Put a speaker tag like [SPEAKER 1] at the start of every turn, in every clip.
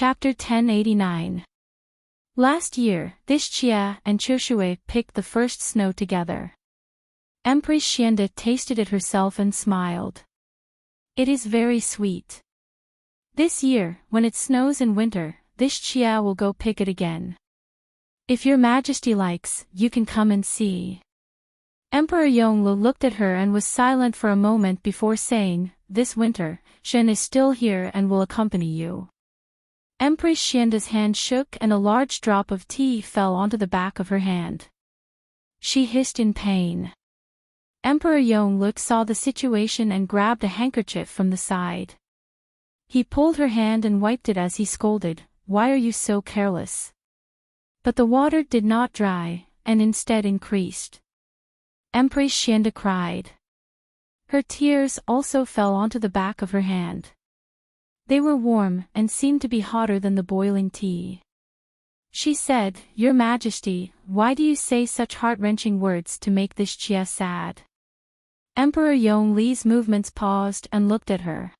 [SPEAKER 1] Chapter 1089. Last year, this Chia and Choshue picked the first snow together. Empress Xianda tasted it herself and smiled. It is very sweet. This year, when it snows in winter, this Chia will go pick it again. If your majesty likes, you can come and see. Emperor Yonglu looked at her and was silent for a moment before saying, this winter, Shen is still here and will accompany you. Empress Xianda's hand shook and a large drop of tea fell onto the back of her hand. She hissed in pain. Emperor Yonglu saw the situation and grabbed a handkerchief from the side. He pulled her hand and wiped it as he scolded, "Why are you so careless?" But the water did not dry, and instead increased. Empress Xianda cried. Her tears also fell onto the back of her hand. They were warm and seemed to be hotter than the boiling tea. She said, "Your Majesty, why do you say such heart-wrenching words to make this Chia sad?" Emperor Yongli's movements paused and looked at her.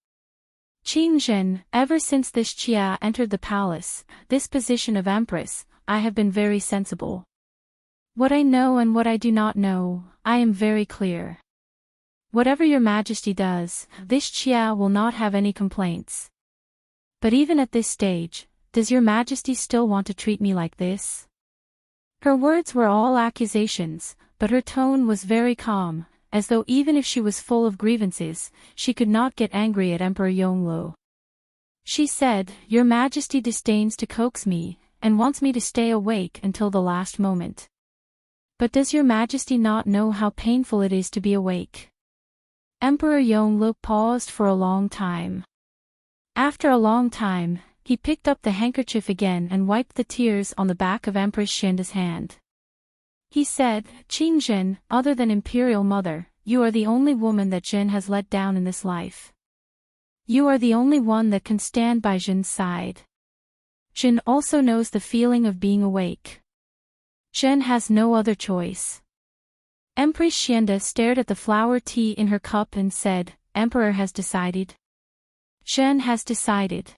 [SPEAKER 1] "Qingzhen, ever since this Chia entered the palace, this position of Empress, I have been very sensible. What I know and what I do not know, I am very clear. Whatever your Majesty does, this Chia will not have any complaints. But even at this stage, does your Majesty still want to treat me like this?" Her words were all accusations, but her tone was very calm, as though even if she was full of grievances, she could not get angry at Emperor Yonglu. She said, "Your Majesty disdains to coax me, and wants me to stay awake until the last moment. But does your Majesty not know how painful it is to be awake?" Emperor Yonglu paused for a long time. After a long time, he picked up the handkerchief again and wiped the tears on the back of Empress Xianda's hand. He said, "Qingzhen, other than Imperial Mother, you are the only woman that Zhen has let down in this life. You are the only one that can stand by Zhen's side. Zhen also knows the feeling of being awake. Zhen has no other choice." Empress Xianda stared at the flower tea in her cup and said, "Emperor has decided. Zhen has decided.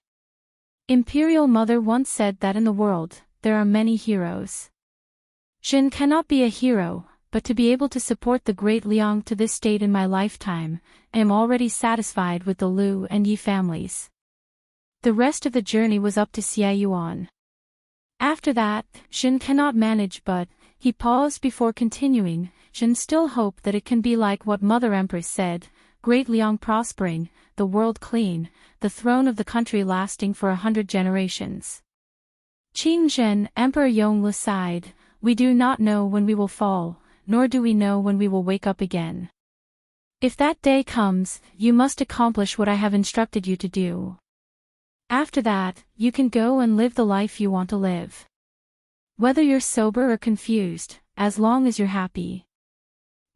[SPEAKER 1] Imperial Mother once said that in the world, there are many heroes. Zhen cannot be a hero, but to be able to support the great Liang to this state in my lifetime, I am already satisfied with the Lu and Yi families. The rest of the journey was up to Xie Yuan. After that, Zhen cannot manage but," he paused before continuing, "Zhen still hope that it can be like what Mother Empress said, great Liang prospering, the world clean, the throne of the country lasting for 100 generations. Qingzhen," Emperor Yonglu sighed, "we do not know when we will fall, nor do we know when we will wake up again. If that day comes, you must accomplish what I have instructed you to do. After that, you can go and live the life you want to live. Whether you're sober or confused, as long as you're happy."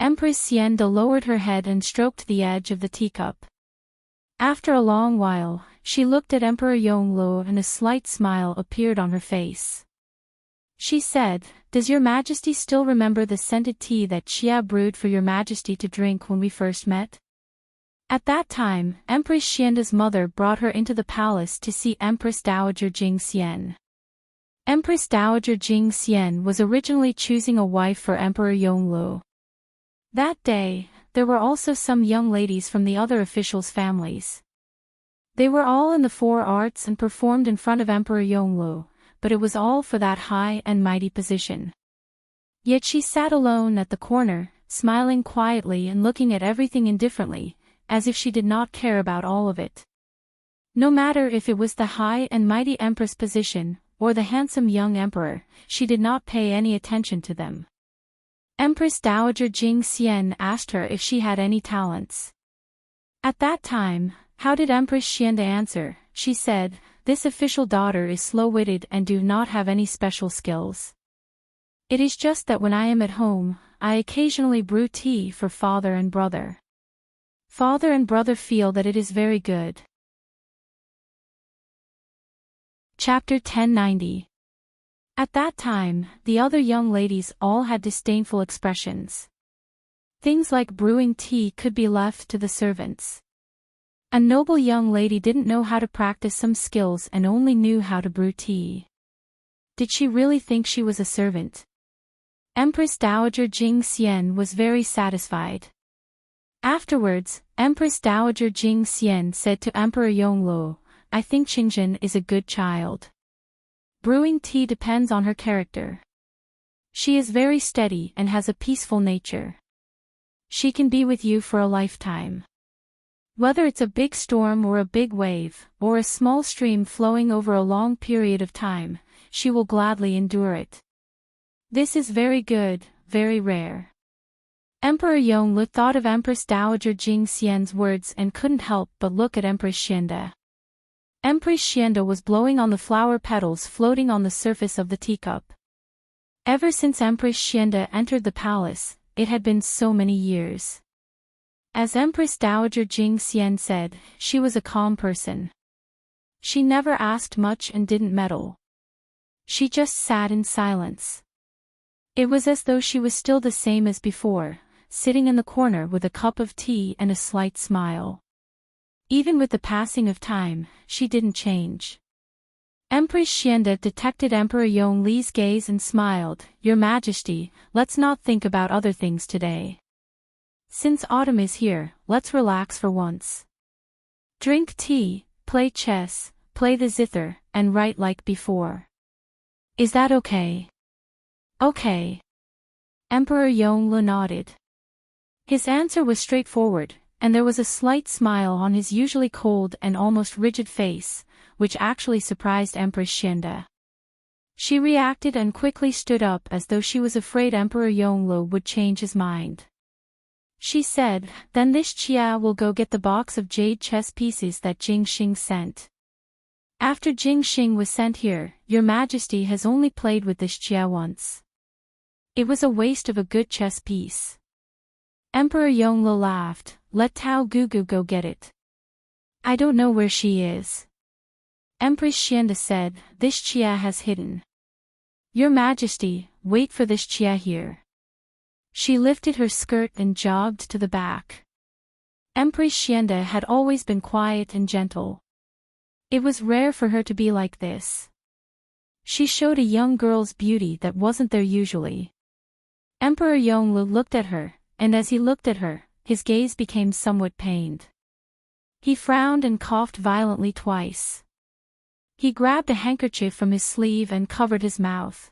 [SPEAKER 1] Empress Xianda lowered her head and stroked the edge of the teacup. After a long while, she looked at Emperor Yonglu and a slight smile appeared on her face. She said, "Does your Majesty still remember the scented tea that Chia brewed for your Majesty to drink when we first met?" At that time, Empress Xianda's mother brought her into the palace to see Empress Dowager Jing Xian. Empress Dowager Jing Xian was originally choosing a wife for Emperor Yonglu. That day, there were also some young ladies from the other officials' families. They were all in the 4 arts and performed in front of Emperor Yonglu, but it was all for that high and mighty position. Yet she sat alone at the corner, smiling quietly and looking at everything indifferently, as if she did not care about all of it. No matter if it was the high and mighty Empress position, or the handsome young emperor, she did not pay any attention to them. Empress Dowager Jing Xian asked her if she had any talents. At that time, how did Empress Xianda answer? She said, "This official daughter is slow-witted and do not have any special skills. It is just that when I am at home, I occasionally brew tea for father and brother. Father and brother feel that it is very good." Chapter 1090. At that time, the other young ladies all had disdainful expressions. Things like brewing tea could be left to the servants. A noble young lady didn't know how to practice some skills and only knew how to brew tea. Did she really think she was a servant? Empress Dowager Jing Xian was very satisfied. Afterwards, Empress Dowager Jing Xian said to Emperor Yongluo, "I think Qingzhen is a good child. Brewing tea depends on her character. She is very steady and has a peaceful nature. She can be with you for a lifetime. Whether it's a big storm or a big wave, or a small stream flowing over a long period of time, she will gladly endure it. This is very good, very rare." Emperor Yonglu thought of Empress Dowager Jing Xian's words and couldn't help but look at Empress Xianda. Empress Xianda was blowing on the flower petals floating on the surface of the teacup. Ever since Empress Xianda entered the palace, it had been so many years. As Empress Dowager Jing Xian said, she was a calm person. She never asked much and didn't meddle. She just sat in silence. It was as though she was still the same as before, sitting in the corner with a cup of tea and a slight smile. Even with the passing of time, she didn't change. Empress Xianda detected Emperor Yongli's gaze and smiled, "Your Majesty, let's not think about other things today. Since autumn is here, let's relax for once. Drink tea, play chess, play the zither, and write like before. Is that okay?" "Okay." Emperor Yonglu nodded. His answer was straightforward, and there was a slight smile on his usually cold and almost rigid face, which actually surprised Empress Xianda. She reacted and quickly stood up as though she was afraid Emperor Yonglu would change his mind. She said, "Then this Chia will go get the box of jade chess pieces that Jing Xing sent. After Jing Xing was sent here, Your Majesty has only played with this Chia once. It was a waste of a good chess piece." Emperor Yonglu laughed, "Let Tao Gugu go get it. I don't know where she is." Empress Xianda said, "This Chia has hidden. Your Majesty, wait for this Chia here." She lifted her skirt and jogged to the back. Empress Xianda had always been quiet and gentle. It was rare for her to be like this. She showed a young girl's beauty that wasn't there usually. Emperor Yonglu looked at her, and as he looked at her, his gaze became somewhat pained. He frowned and coughed violently twice. He grabbed a handkerchief from his sleeve and covered his mouth.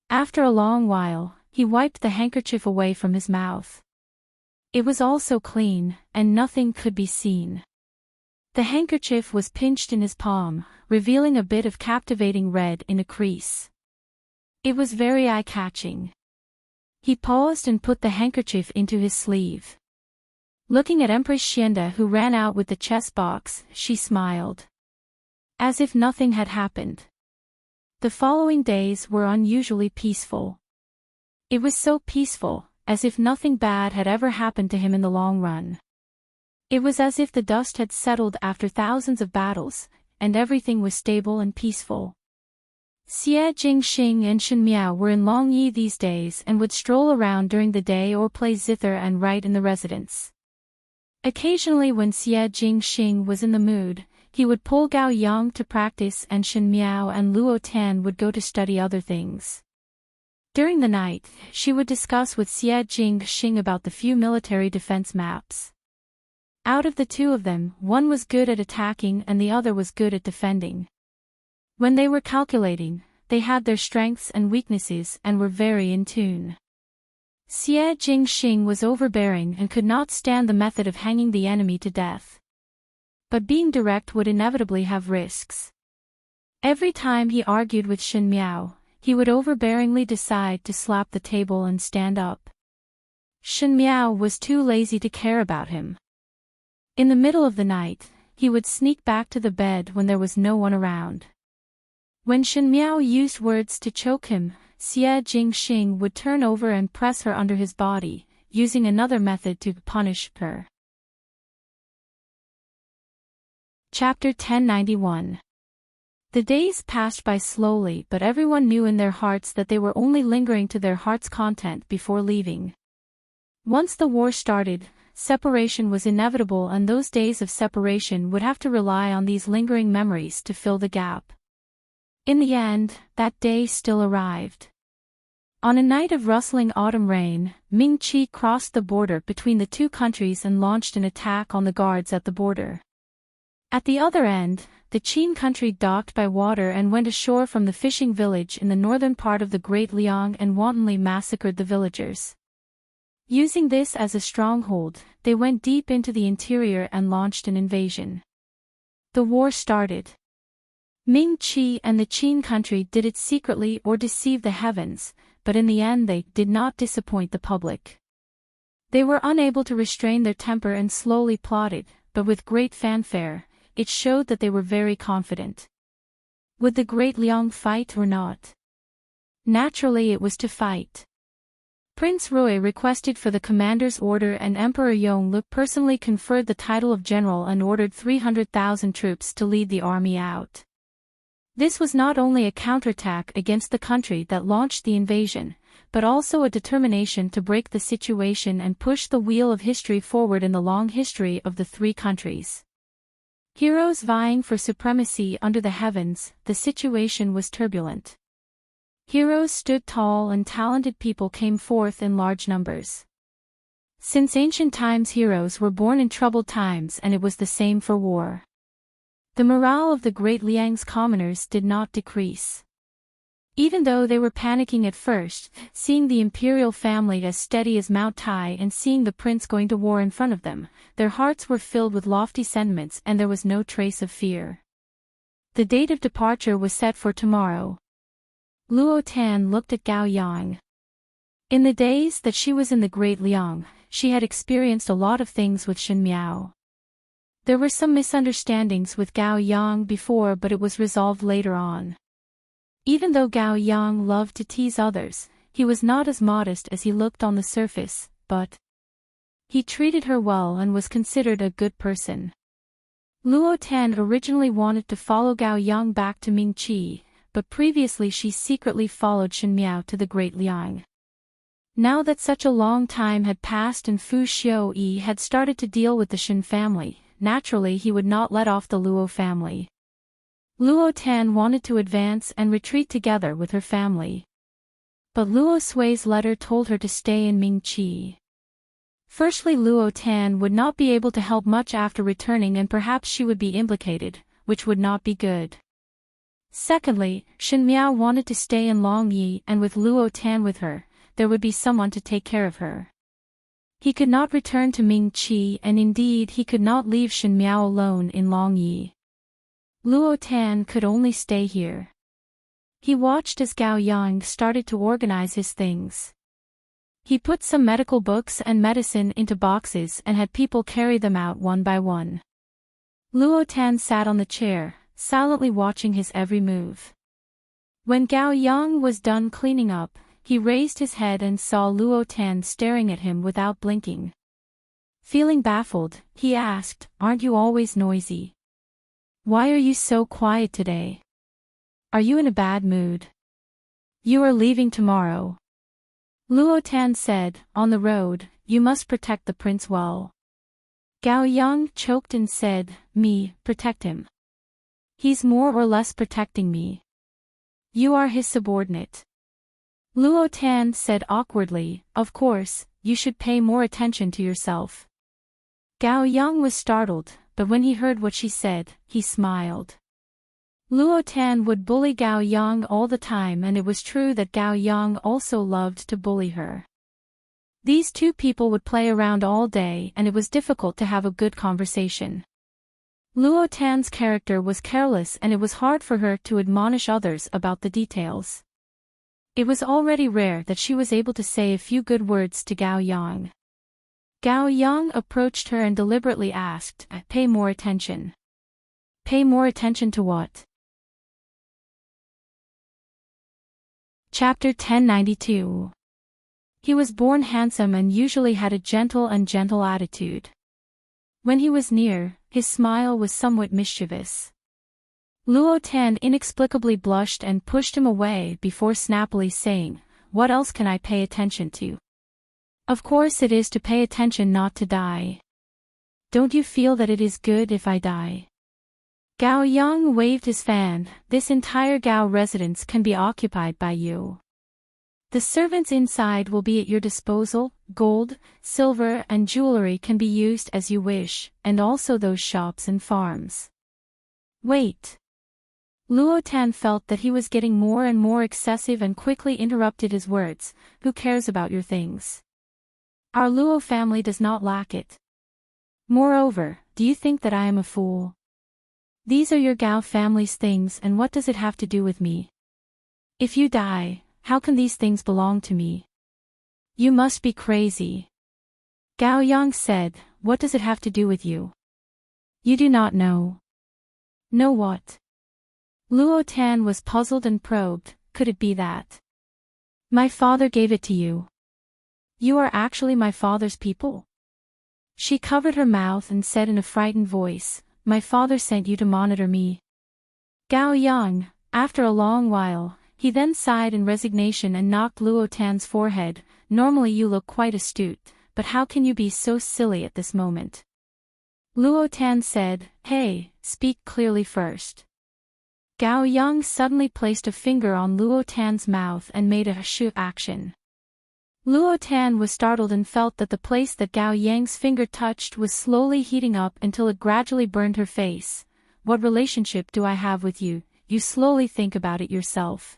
[SPEAKER 1] After a long while, he wiped the handkerchief away from his mouth. It was all so clean, and nothing could be seen. The handkerchief was pinched in his palm, revealing a bit of captivating red in a crease. It was very eye-catching. He paused and put the handkerchief into his sleeve. Looking at Empress Xianda who ran out with the chess box, she smiled. As if nothing had happened. The following days were unusually peaceful. It was so peaceful, as if nothing bad had ever happened to him in the long run. It was as if the dust had settled after thousands of battles, and everything was stable and peaceful. Xie Jingxing and Shen Miao were in Longyi these days and would stroll around during the day or play zither and write in the residence. Occasionally when Xie Jingxing was in the mood, he would pull Gao Yang to practice and Shen Miao and Luo Tan would go to study other things. During the night, she would discuss with Xie Jingxing about the few military defense maps. Out of the two of them, one was good at attacking and the other was good at defending. When they were calculating, they had their strengths and weaknesses and were very in tune. Xie Jingxing was overbearing and could not stand the method of hanging the enemy to death. But being direct would inevitably have risks. Every time he argued with Shen Miao, he would overbearingly decide to slap the table and stand up. Shen Miao was too lazy to care about him. In the middle of the night, he would sneak back to the bed when there was no one around. When Shen Miao used words to choke him, Xie Jingxing would turn over and press her under his body, using another method to punish her. Chapter 1091. The days passed by slowly, but everyone knew in their hearts that they were only lingering to their heart's content before leaving. Once the war started, separation was inevitable, and those days of separation would have to rely on these lingering memories to fill the gap. In the end, that day still arrived. On a night of rustling autumn rain, Ming-Chi crossed the border between the two countries and launched an attack on the guards at the border. At the other end, the Qin country docked by water and went ashore from the fishing village in the northern part of the Great Liang and wantonly massacred the villagers. Using this as a stronghold, they went deep into the interior and launched an invasion. The war started. Ming-Chi and the Qin country did it secretly or deceived the heavens, but in the end they did not disappoint the public. They were unable to restrain their temper and slowly plotted, but with great fanfare. It showed that they were very confident. Would the Great Liang fight or not? Naturally it was to fight. Prince Rui requested for the commander's order, and Emperor Yongle personally conferred the title of general and ordered 300,000 troops to lead the army out. This was not only a counterattack against the country that launched the invasion, but also a determination to break the situation and push the wheel of history forward in the long history of the three countries. Heroes vying for supremacy under the heavens, the situation was turbulent. Heroes stood tall and talented people came forth in large numbers. Since ancient times, heroes were born in troubled times, and it was the same for war. The morale of the Great Liang's commoners did not decrease. Even though they were panicking at first, seeing the imperial family as steady as Mount Tai and seeing the prince going to war in front of them, their hearts were filled with lofty sentiments and there was no trace of fear. The date of departure was set for tomorrow. Luo Tan looked at Gao Yang. In the days that she was in the Great Liang, she had experienced a lot of things with Shen Miao. There were some misunderstandings with Gao Yang before, but it was resolved later on. Even though Gao Yang loved to tease others, he was not as modest as he looked on the surface, but he treated her well and was considered a good person. Luo Tan originally wanted to follow Gao Yang back to Ming-Chi, but previously she secretly followed Shen Miao to the Great Liang. Now that such a long time had passed and Fu Xiaoyi had started to deal with the Shen family, naturally he would not let off the Luo family. Luo Tan wanted to advance and retreat together with her family. But Luo Sui's letter told her to stay in Ming-Chi. Firstly, Luo Tan would not be able to help much after returning, and perhaps she would be implicated, which would not be good. Secondly, Shen Miao wanted to stay in Longyi, and with Luo Tan with her, there would be someone to take care of her. He could not return to Ming-Chi, and indeed he could not leave Shen Miao alone in Longyi. Luo Tan could only stay here. He watched as Gao Yang started to organize his things. He put some medical books and medicine into boxes and had people carry them out one by one. Luo Tan sat on the chair, silently watching his every move. When Gao Yang was done cleaning up, he raised his head and saw Luo Tan staring at him without blinking. Feeling baffled, he asked, "Aren't you always noisy? Why are you so quiet today? Are you in a bad mood? You are leaving tomorrow." Luo Tan said, "On the road, you must protect the prince well." Gao Yang choked and said, "Me, protect him? He's more or less protecting me. You are his subordinate." Luo Tan said awkwardly, "Of course, you should pay more attention to yourself." Gao Yang was startled, but when he heard what she said, he smiled. Luo Tan would bully Gao Yang all the time, and it was true that Gao Yang also loved to bully her. These two people would play around all day, and it was difficult to have a good conversation. Luo Tan's character was careless, and it was hard for her to admonish others about the details. It was already rare that she was able to say a few good words to Gao Yang. Gao Yang approached her and deliberately asked, "Pay more attention." "Pay more attention to what?" Chapter 1092. He was born handsome and usually had a gentle attitude. When he was near, his smile was somewhat mischievous. Luo Tan inexplicably blushed and pushed him away before snappily saying, "What else can I pay attention to?" Of course it is to pay attention not to die. Don't you feel that it is good if I die? Gao Yang waved his fan. This entire Gao residence can be occupied by you. The servants inside will be at your disposal. Gold, silver and jewelry can be used as you wish, and also those shops and farms. Wait. Luo Tan felt that he was getting more and more excessive and quickly interrupted his words. Who cares about your things? Our Luo family does not lack it. Moreover, do you think that I am a fool? These are your Gao family's things, and what does it have to do with me? If you die, how can these things belong to me? You must be crazy. Gao Yang said, what does it have to do with you? You do not know. Know what? Luo Tan was puzzled and probed. Could it be that my father gave it to you? You are actually my father's people? She covered her mouth and said in a frightened voice, my father sent you to monitor me. Gao Yang, after a long while, he then sighed in resignation and knocked Luo Tan's forehead. Normally you look quite astute, but how can you be so silly at this moment? Luo Tan said, hey, speak clearly first. Gao Yang suddenly placed a finger on Luo Tan's mouth and made a shu action. Luo Tan was startled and felt that the place that Gao Yang's finger touched was slowly heating up until it gradually burned her face. What relationship do I have with you? You slowly think about it yourself.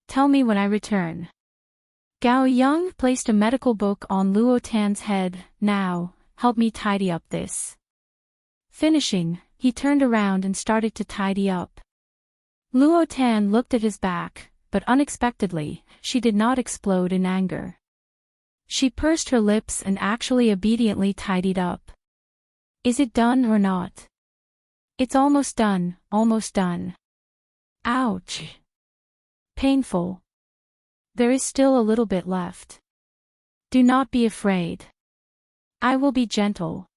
[SPEAKER 1] Tell me when I return. Gao Yang placed a medical book on Luo Tan's head. Now, help me tidy up this. Finishing, he turned around and started to tidy up. Luo Tan looked at his back, but unexpectedly, she did not explode in anger. She pursed her lips and actually obediently tidied up. Is it done or not? It's almost done, almost done. Ouch. Painful. There is still a little bit left. Do not be afraid. I will be gentle.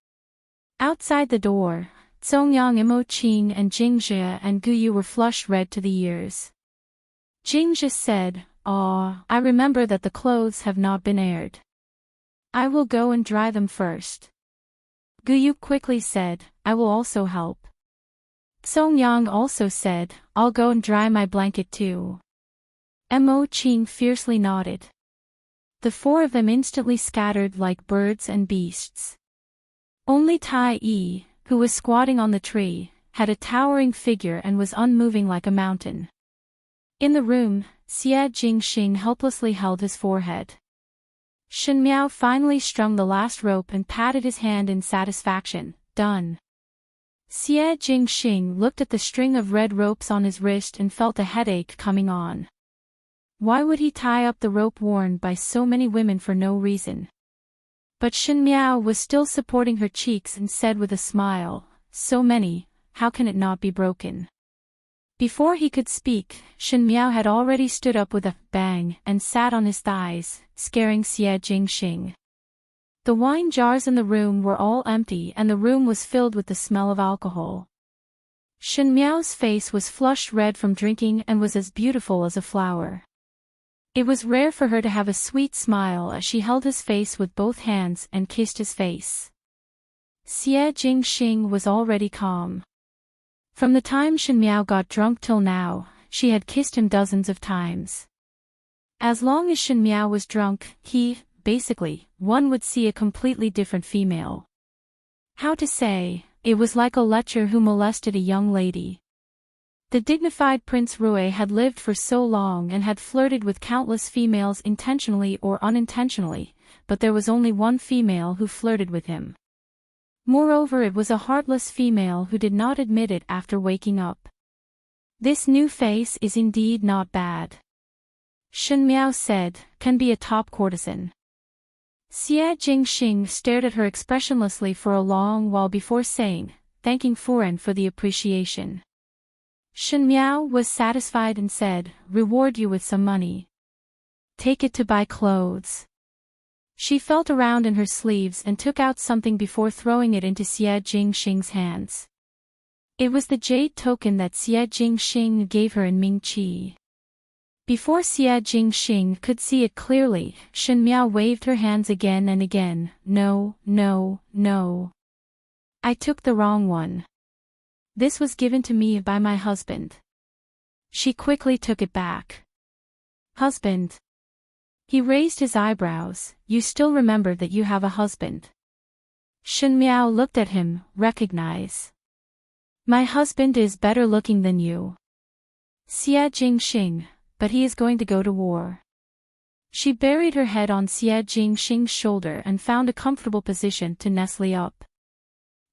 [SPEAKER 1] Outside the door, Zongyang Imoqing and Jingjie and Guyu were flushed red to the ears. Jingjie said, I remember that the clothes have not been aired. I will go and dry them first. Guyu quickly said, I will also help. Zongyang also said, I'll go and dry my blanket too. Imoqing fiercely nodded. The four of them instantly scattered like birds and beasts. Only Tai Yi, who was squatting on the tree, had a towering figure and was unmoving like a mountain. In the room, Xie Jingxing helplessly held his forehead. Shen Miao finally strung the last rope and patted his hand in satisfaction. Done. Xie Jingxing looked at the string of red ropes on his wrist and felt a headache coming on. Why would he tie up the rope worn by so many women for no reason? But Shen Miao was still supporting her cheeks and said with a smile, so many, how can it not be broken? Before he could speak, Shen Miao had already stood up with a bang and sat on his thighs, scaring Xie Jingxing. The wine jars in the room were all empty and the room was filled with the smell of alcohol. Shen Miao's face was flushed red from drinking and was as beautiful as a flower. It was rare for her to have a sweet smile as she held his face with both hands and kissed his face. Xie Jingxing was already calm. From the time Shen Miao got drunk till now, she had kissed him dozens of times. As long as Shen Miao was drunk, basically, one would see a completely different female. How to say, it was like a lecher who molested a young lady. The dignified Prince Rui had lived for so long and had flirted with countless females intentionally or unintentionally, but there was only one female who flirted with him. Moreover, it was a heartless female who did not admit it after waking up. This new face is indeed not bad. Shen Miao said, can be a top courtesan. Xie Jingxing stared at her expressionlessly for a long while before saying, thanking Furen for the appreciation. Shen Miao was satisfied and said, reward you with some money. Take it to buy clothes. She felt around in her sleeves and took out something before throwing it into Xie Jingxing's hands. It was the jade token that Xie Jingxing gave her in Mingqi. Before Xie Jingxing could see it clearly, Shen Miao waved her hands again and again. No, no, no. I took the wrong one. This was given to me by my husband. She quickly took it back. Husband? He raised his eyebrows. You still remember that you have a husband? Shen Miao looked at him. Recognize. My husband is better looking than you. Xie Jingxing, but he is going to go to war. She buried her head on Xie Jingxing's shoulder and found a comfortable position to nestle up.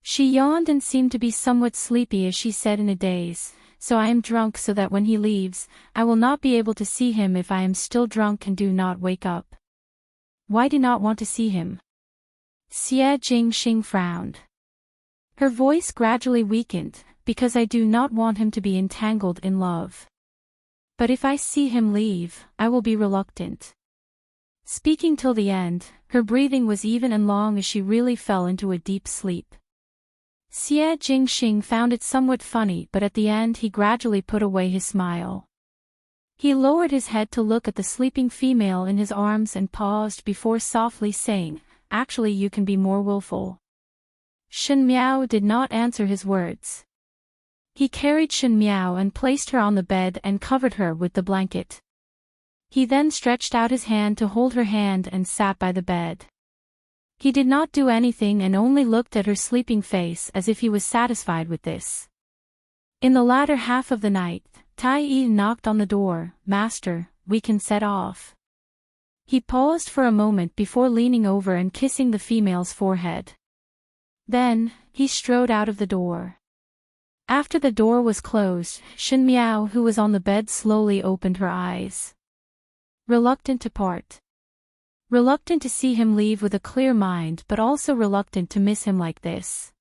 [SPEAKER 1] She yawned and seemed to be somewhat sleepy as she said in a daze, so I am drunk so that when he leaves, I will not be able to see him if I am still drunk and do not wake up. Why do not want to see him? Xie Jingxing frowned. Her voice gradually weakened, because I do not want him to be entangled in love. But if I see him leave, I will be reluctant. Speaking till the end, her breathing was even and long as she really fell into a deep sleep. Xie Jingxing found it somewhat funny, but at the end he gradually put away his smile. He lowered his head to look at the sleeping female in his arms and paused before softly saying, "Actually, you can be more willful." Shen Miao did not answer his words. He carried Shen Miao and placed her on the bed and covered her with the blanket. He then stretched out his hand to hold her hand and sat by the bed. He did not do anything and only looked at her sleeping face as if he was satisfied with this. In the latter half of the night, Tai Yi knocked on the door. "Master, we can set off." He paused for a moment before leaning over and kissing the female's forehead. Then, he strode out of the door. After the door was closed, Shen Miao, who was on the bed, slowly opened her eyes. Reluctant to part. Reluctant to see him leave with a clear mind, but also reluctant to miss him like this.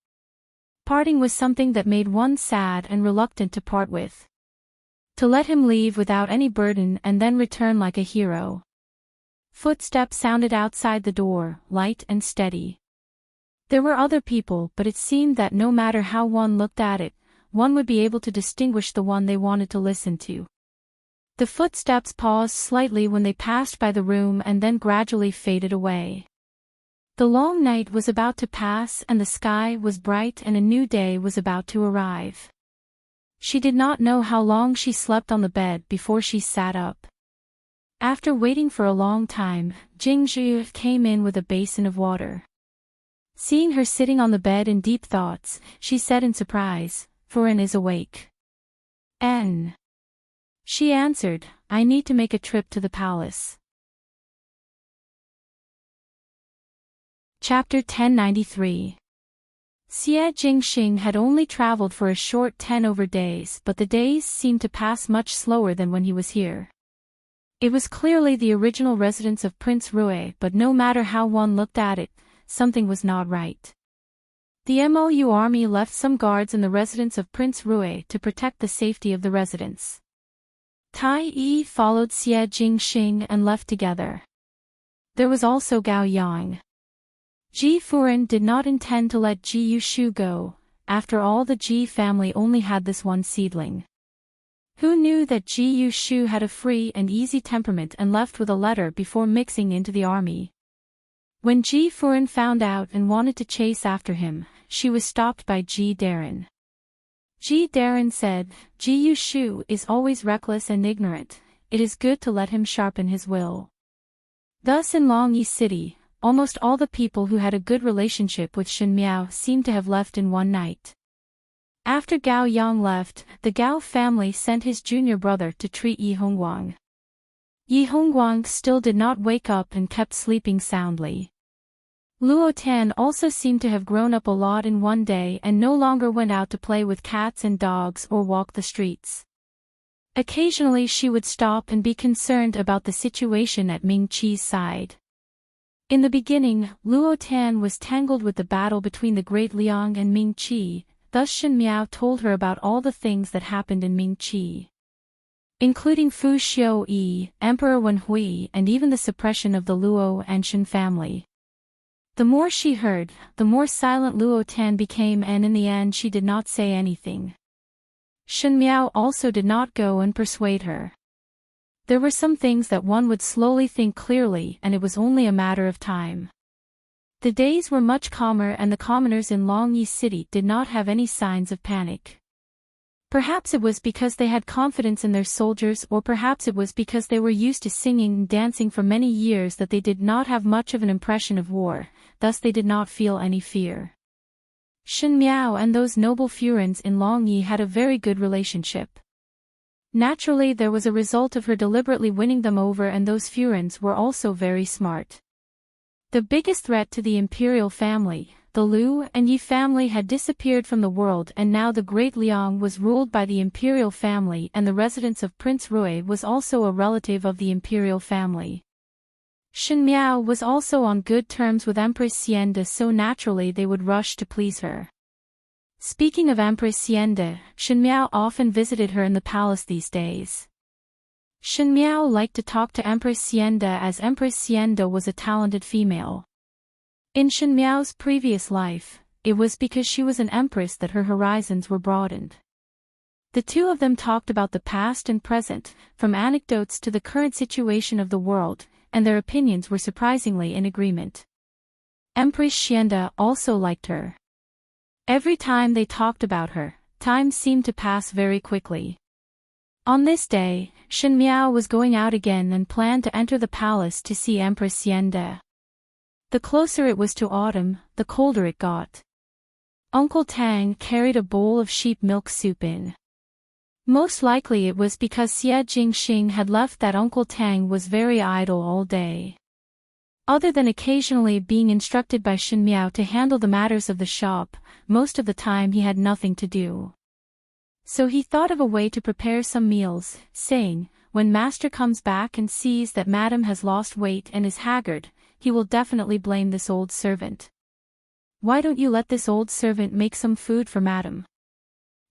[SPEAKER 1] Parting was something that made one sad and reluctant to part with. To let him leave without any burden and then return like a hero. Footsteps sounded outside the door, light and steady. There were other people, but it seemed that no matter how one looked at it, one would be able to distinguish the one they wanted to listen to. The footsteps paused slightly when they passed by the room and then gradually faded away. The long night was about to pass and the sky was bright and a new day was about to arrive. She did not know how long she slept on the bed before she sat up. After waiting for a long time, Jingzhu came in with a basin of water. Seeing her sitting on the bed in deep thoughts, she said in surprise, "Furen is awake." "N." She answered, "I need to make a trip to the palace." Chapter 1093. Xie Jingxing had only traveled for a short 10 days, but the days seemed to pass much slower than when he was here. It was clearly the original residence of Prince Rui, but no matter how one looked at it, something was not right. The MOU army left some guards in the residence of Prince Rui to protect the safety of the residence. Tai Yi followed Xie Jingxing and left together. There was also Gao Yang. Ji Furen did not intend to let Ji Yushu go. After all, the Ji family only had this one seedling. Who knew that Ji Yushu had a free and easy temperament and left with a letter before mixing into the army? When Ji Furen found out and wanted to chase after him, she was stopped by Ji Darren. Ji Darren said, "Ji Yushu is always reckless and ignorant. It is good to let him sharpen his will." Thus in Longyi City, almost all the people who had a good relationship with Shen Miao seemed to have left in one night. After Gao Yang left, the Gao family sent his junior brother to treat Yi Hongguang. Yi Hongguang still did not wake up and kept sleeping soundly. Luo Tan also seemed to have grown up a lot in one day and no longer went out to play with cats and dogs or walk the streets. Occasionally she would stop and be concerned about the situation at Ming Qi's side. In the beginning, Luo Tan was tangled with the battle between the great Liang and Ming Qi, thus Shen Miao told her about all the things that happened in Ming Qi, including Fu Xiuyi, Emperor Wen Hui, and even the suppression of the Luo and Shen family. The more she heard, the more silent Luo Tan became, and in the end she did not say anything. Shen Miao also did not go and persuade her. There were some things that one would slowly think clearly, and it was only a matter of time. The days were much calmer, and the commoners in Longyi City did not have any signs of panic. Perhaps it was because they had confidence in their soldiers, or perhaps it was because they were used to singing and dancing for many years that they did not have much of an impression of war, thus they did not feel any fear. Shen Miao and those noble Furins in Longyi had a very good relationship. Naturally, there was a result of her deliberately winning them over, and those Furins were also very smart. The biggest threat to the imperial family, the Liu and Yi family, had disappeared from the world, and now the Great Liang was ruled by the imperial family, and the residence of Prince Rui was also a relative of the imperial family. Shen Miao was also on good terms with Empress Xiande, so naturally they would rush to please her. Speaking of Empress Xiande, Shen Miao often visited her in the palace these days. Shen Miao liked to talk to Empress Xiande, as Empress Xiande was a talented female. In Shen Miao's previous life, it was because she was an empress that her horizons were broadened. The two of them talked about the past and present, from anecdotes to the current situation of the world, and their opinions were surprisingly in agreement. Empress Xiande also liked her. Every time they talked about her, time seemed to pass very quickly. On this day, Shen Miao was going out again and planned to enter the palace to see Empress Xiande. The closer it was to autumn, the colder it got. Uncle Tang carried a bowl of sheep milk soup in. Most likely it was because Xie Jingxing had left that Uncle Tang was very idle all day. Other than occasionally being instructed by Shen Miao to handle the matters of the shop, most of the time he had nothing to do. So he thought of a way to prepare some meals, saying, "When master comes back and sees that madam has lost weight and is haggard, he will definitely blame this old servant. Why don't you let this old servant make some food for madam?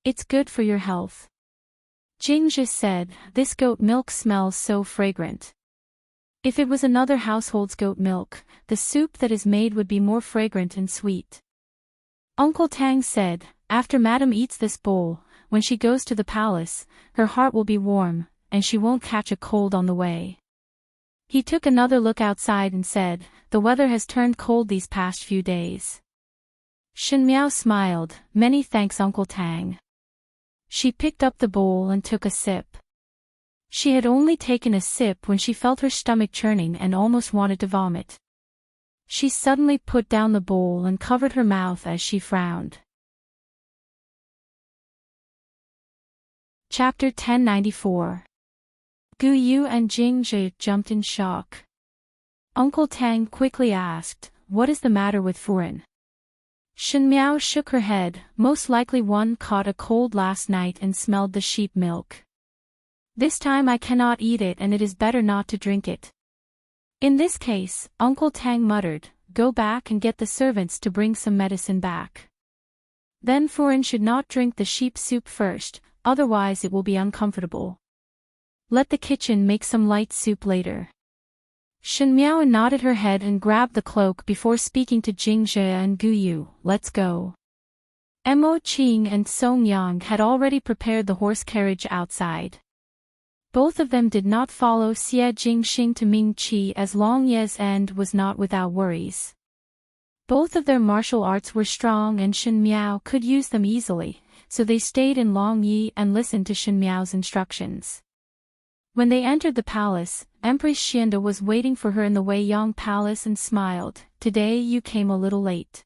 [SPEAKER 1] It's good for your health." Jingzhi said, "This goat milk smells so fragrant. If it was another household's goat milk, the soup that is made would be more fragrant and sweet." Uncle Tang said, "After madam eats this bowl, when she goes to the palace, her heart will be warm, and she won't catch a cold on the way." He took another look outside and said, "The weather has turned cold these past few days." Shen Miao smiled, "Many thanks, Uncle Tang." She picked up the bowl and took a sip. She had only taken a sip when she felt her stomach churning and almost wanted to vomit. She suddenly put down the bowl and covered her mouth as she frowned. Chapter 1094. Gu Yu and Jingzhi jumped in shock. Uncle Tang quickly asked, "What is the matter with Furin?" Shen Miao shook her head, "Most likely one caught a cold last night and smelled the sheep milk. This time I cannot eat it, and it is better not to drink it." In this case, Uncle Tang muttered, "Go back and get the servants to bring some medicine back. Then Furin should not drink the sheep soup first, otherwise it will be uncomfortable. Let the kitchen make some light soup later." Shen Miao nodded her head and grabbed the cloak before speaking to Jingzhi and Gu Yu, "Let's go." Mo Qing and Song Yang had already prepared the horse carriage outside. Both of them did not follow Xie Jingxing to Mingqi, as Long Ye's end was not without worries. Both of their martial arts were strong and Shen Miao could use them easily, so they stayed in Longyi and listened to Shen Miao's instructions. When they entered the palace, Empress Xiande was waiting for her in the Weiyang Palace and smiled, "Today you came a little late.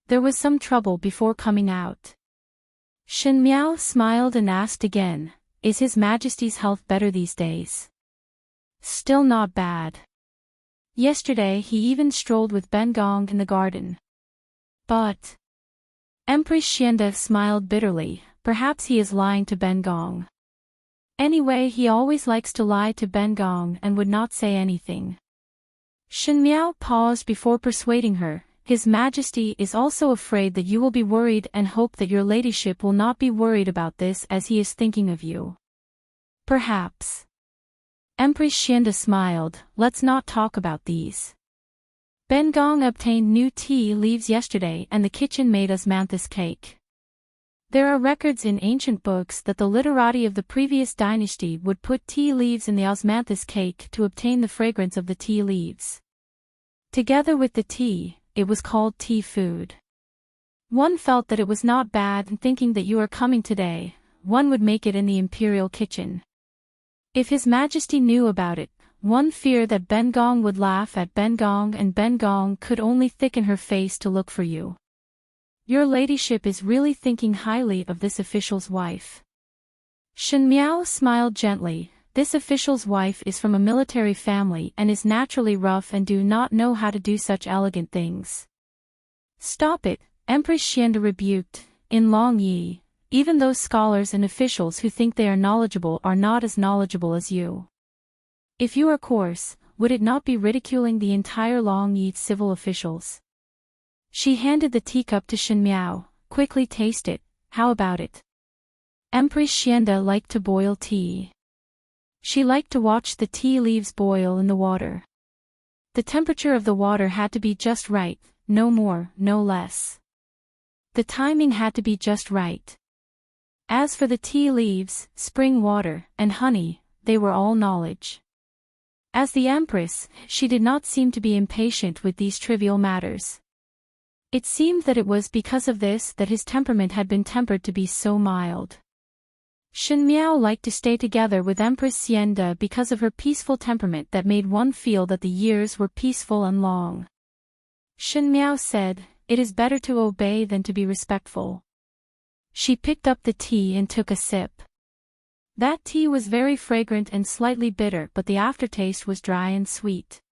[SPEAKER 1] There was some trouble before coming out." Shen Miao smiled and asked again, "Is His Majesty's health better these days?" "Still not bad. Yesterday he even strolled with Ben Gong in the garden." "But..." Empress Xiande smiled bitterly, "Perhaps he is lying to Ben Gong. Anyway, he always likes to lie to Ben Gong and would not say anything." Shen Miao paused before persuading her, "His Majesty is also afraid that you will be worried and hope that your ladyship will not be worried about this, as he is thinking of you." "Perhaps." Empress Xiande smiled, "Let's not talk about these. Ben Gong obtained new tea leaves yesterday and the kitchen made us manthus cake. There are records in ancient books that the literati of the previous dynasty would put tea leaves in the osmanthus cake to obtain the fragrance of the tea leaves. Together with the tea, it was called tea food. One felt that it was not bad, and thinking that you are coming today, one would make it in the imperial kitchen. If His Majesty knew about it, one feared that Ben Gong would laugh at Ben Gong, and Ben Gong could only thicken her face to look for you. Your ladyship is really thinking highly of this official's wife. Shen Miao smiled gently. This official's wife is from a military family and is naturally rough and do not know how to do such elegant things. Stop it, Empress Xianda rebuked. In Long Yi, even those scholars and officials who think they are knowledgeable are not as knowledgeable as you. If you are coarse, would it not be ridiculing the entire Long Yi civil officials? She handed the teacup to Shen Miao. Quickly taste it, how about it? Empress Xianda liked to boil tea. She liked to watch the tea leaves boil in the water. The temperature of the water had to be just right, no more, no less. The timing had to be just right. As for the tea leaves, spring water, and honey, they were all knowledge. As the Empress, she did not seem to be impatient with these trivial matters. It seemed that it was because of this that his temperament had been tempered to be so mild. Shen Miao liked to stay together with Empress Xianda because of her peaceful temperament that made one feel that the years were peaceful and long. Shen Miao said, "It is better to obey than to be respectful." She picked up the tea and took a sip. That tea was very fragrant and slightly bitter, but the aftertaste was dry and sweet.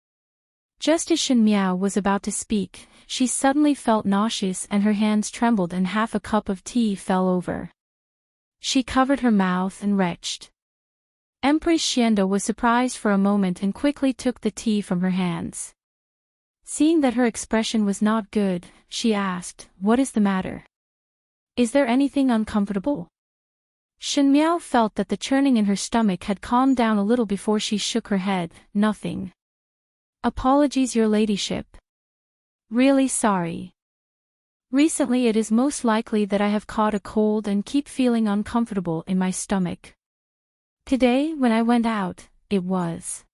[SPEAKER 1] Just as Shen Miao was about to speak, she suddenly felt nauseous and her hands trembled and half a cup of tea fell over. She covered her mouth and retched. Empress Xianda was surprised for a moment and quickly took the tea from her hands. Seeing that her expression was not good, she asked, "What is the matter? Is there anything uncomfortable?" Shen Miao felt that the churning in her stomach had calmed down a little before she shook her head. "Nothing. Apologies, your ladyship. Really sorry. Recently it is most likely that I have caught a cold and keep feeling uncomfortable in my stomach. Today, when I went out, it was."